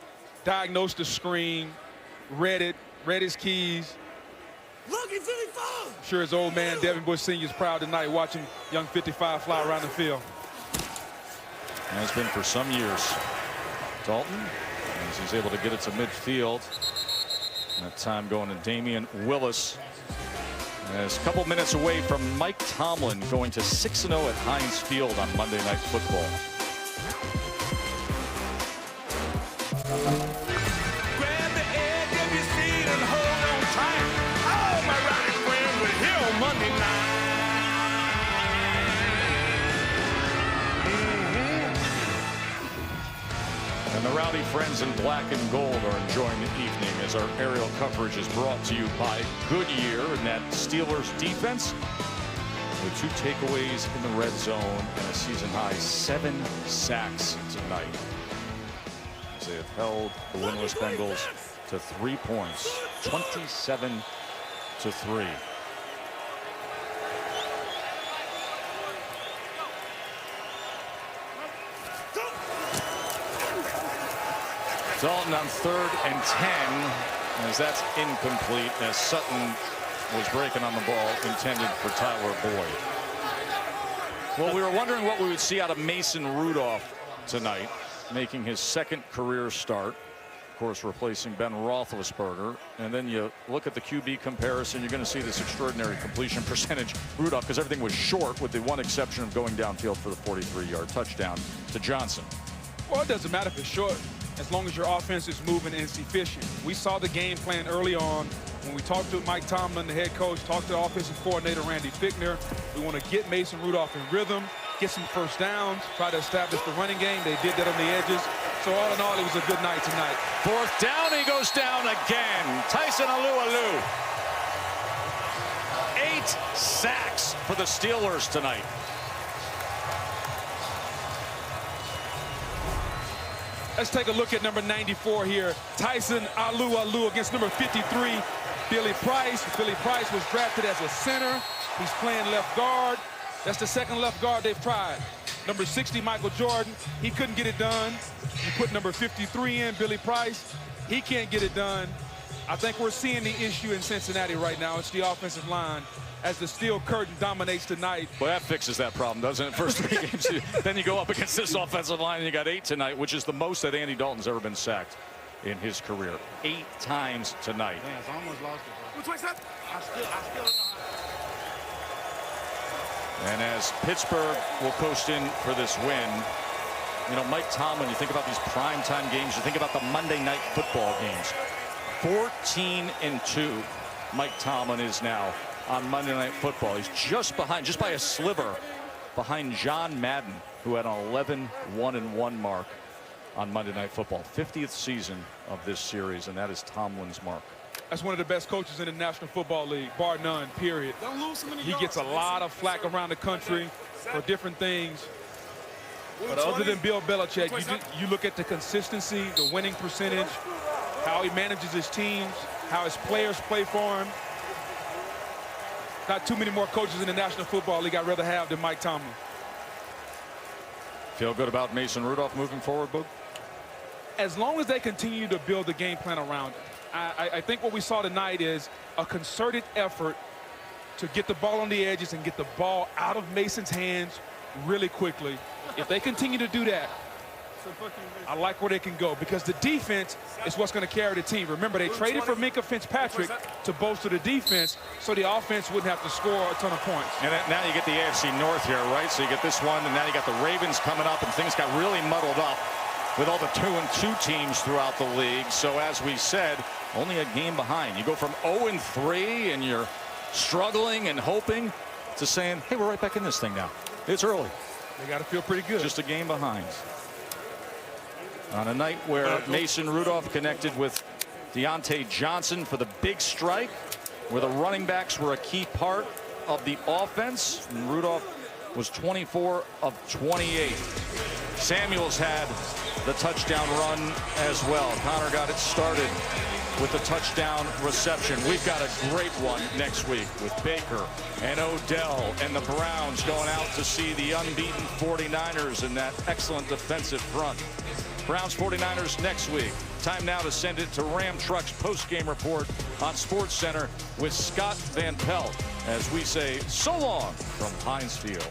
Diagnosed the screen, read his keys. I'm sure his old man, Devin Bush Sr., is proud tonight watching young 55 fly around the field. Has been for some years. Dalton, as he's able to get it to midfield. That time going to Damian Willis. As a couple minutes away from Mike Tomlin going to 6-0 at Heinz Field on Monday Night Football. Grab the edge of your seat and hold on tight. All my rowdy friends were here on Monday night. And the rowdy friends in black and gold are enjoying the evening as our aerial coverage is brought to you by Goodyear, and that Steelers defense with 2 takeaways in the red zone and a season-high 7 sacks tonight. As they have held the winless Bengals to 3 points, 27-3. Dalton on 3rd and 10, as that's incomplete, as Sutton was breaking on the ball intended for Tyler Boyd. Well, we were wondering what we would see out of Mason Rudolph tonight. making his second career start. Of course, replacing Ben Roethlisberger. And then you look at the QB comparison, you're going to see this extraordinary completion percentage. Rudolph, because everything was short with the one exception of going downfield for the 43-yard touchdown to Johnson. Well, it doesn't matter if it's short, as long as your offense is moving and it's efficient. We saw the game plan early on when we talked to Mike Tomlin, the head coach, talked to the offensive coordinator, Randy Fichtner. We want to get Mason Rudolph in rhythm, get some first downs, try to establish the running game. They did that on the edges. So all in all, it was a good night tonight. Fourth down, he goes down again. Tyson Alualu. 8 sacks for the Steelers tonight. Let's take a look at number 94 here. Tyson Alualu against number 53, Billy Price. Billy Price was drafted as a center. He's playing left guard. That's the second left guard they've tried. Number 60, Michael Jordan. He couldn't get it done. You put number 53 in, Billy Price. He can't get it done. I think we're seeing the issue in Cincinnati right now. It's the offensive line as the steel curtain dominates tonight. Well, that fixes that problem, doesn't it? First 3 games, then you go up against this offensive line and you got 8 tonight, which is the most that Andy Dalton's ever been sacked in his career. 8 times tonight. Man, I almost lost it. Which way's that? I still don't know. And as Pittsburgh will coast in for this win, you know, Mike Tomlin, you think about these primetime games, you think about the Monday night football games. 14-2 Mike Tomlin is now on Monday Night Football. He's just behind, just by a sliver, behind John Madden, who had an 11-1-1 mark on Monday Night Football. 50th season of this series, and that is Tomlin's mark. That's one of the best coaches in the National Football League, bar none, period. He gets a lot of flack around the country for different things. But other than Bill Belichick, you look at the consistency, the winning percentage, how he manages his teams, how his players play for him. Not too many more coaches in the National Football League I'd rather have than Mike Tomlin. Feel good about Mason Rudolph moving forward, Boog? As long as they continue to build the game plan around it. I think what we saw tonight is a concerted effort to get the ball on the edges and get the ball out of Mason's hands really quickly. If they continue to do that, I like where they can go, because the defense is what's going to carry the team. Remember, they traded for Minkah Fitzpatrick to bolster the defense so the offense wouldn't have to score a ton of points. And now you get the AFC North here, right? So you get this one, and now you got the Ravens coming up, and things got really muddled up with all the 2-2 teams throughout the league. So as we said, only a game behind. You go from 0-3 and you're struggling and hoping to saying, hey, we're right back in this thing now. It's early. They got to feel pretty good. Just a game behind. On a night where Mason Rudolph connected with Deontay Johnson for the big strike, where the running backs were a key part of the offense. And Rudolph was 24 of 28. Samuels had the touchdown run as well. Connor got it started with the touchdown reception. We've got a great one next week with Baker and Odell and the Browns going out to see the unbeaten 49ers in that excellent defensive front. Browns 49ers next week. Time now to send it to Ram Truck's post-game report on SportsCenter with Scott Van Pelt as we say so long from Heinz Field.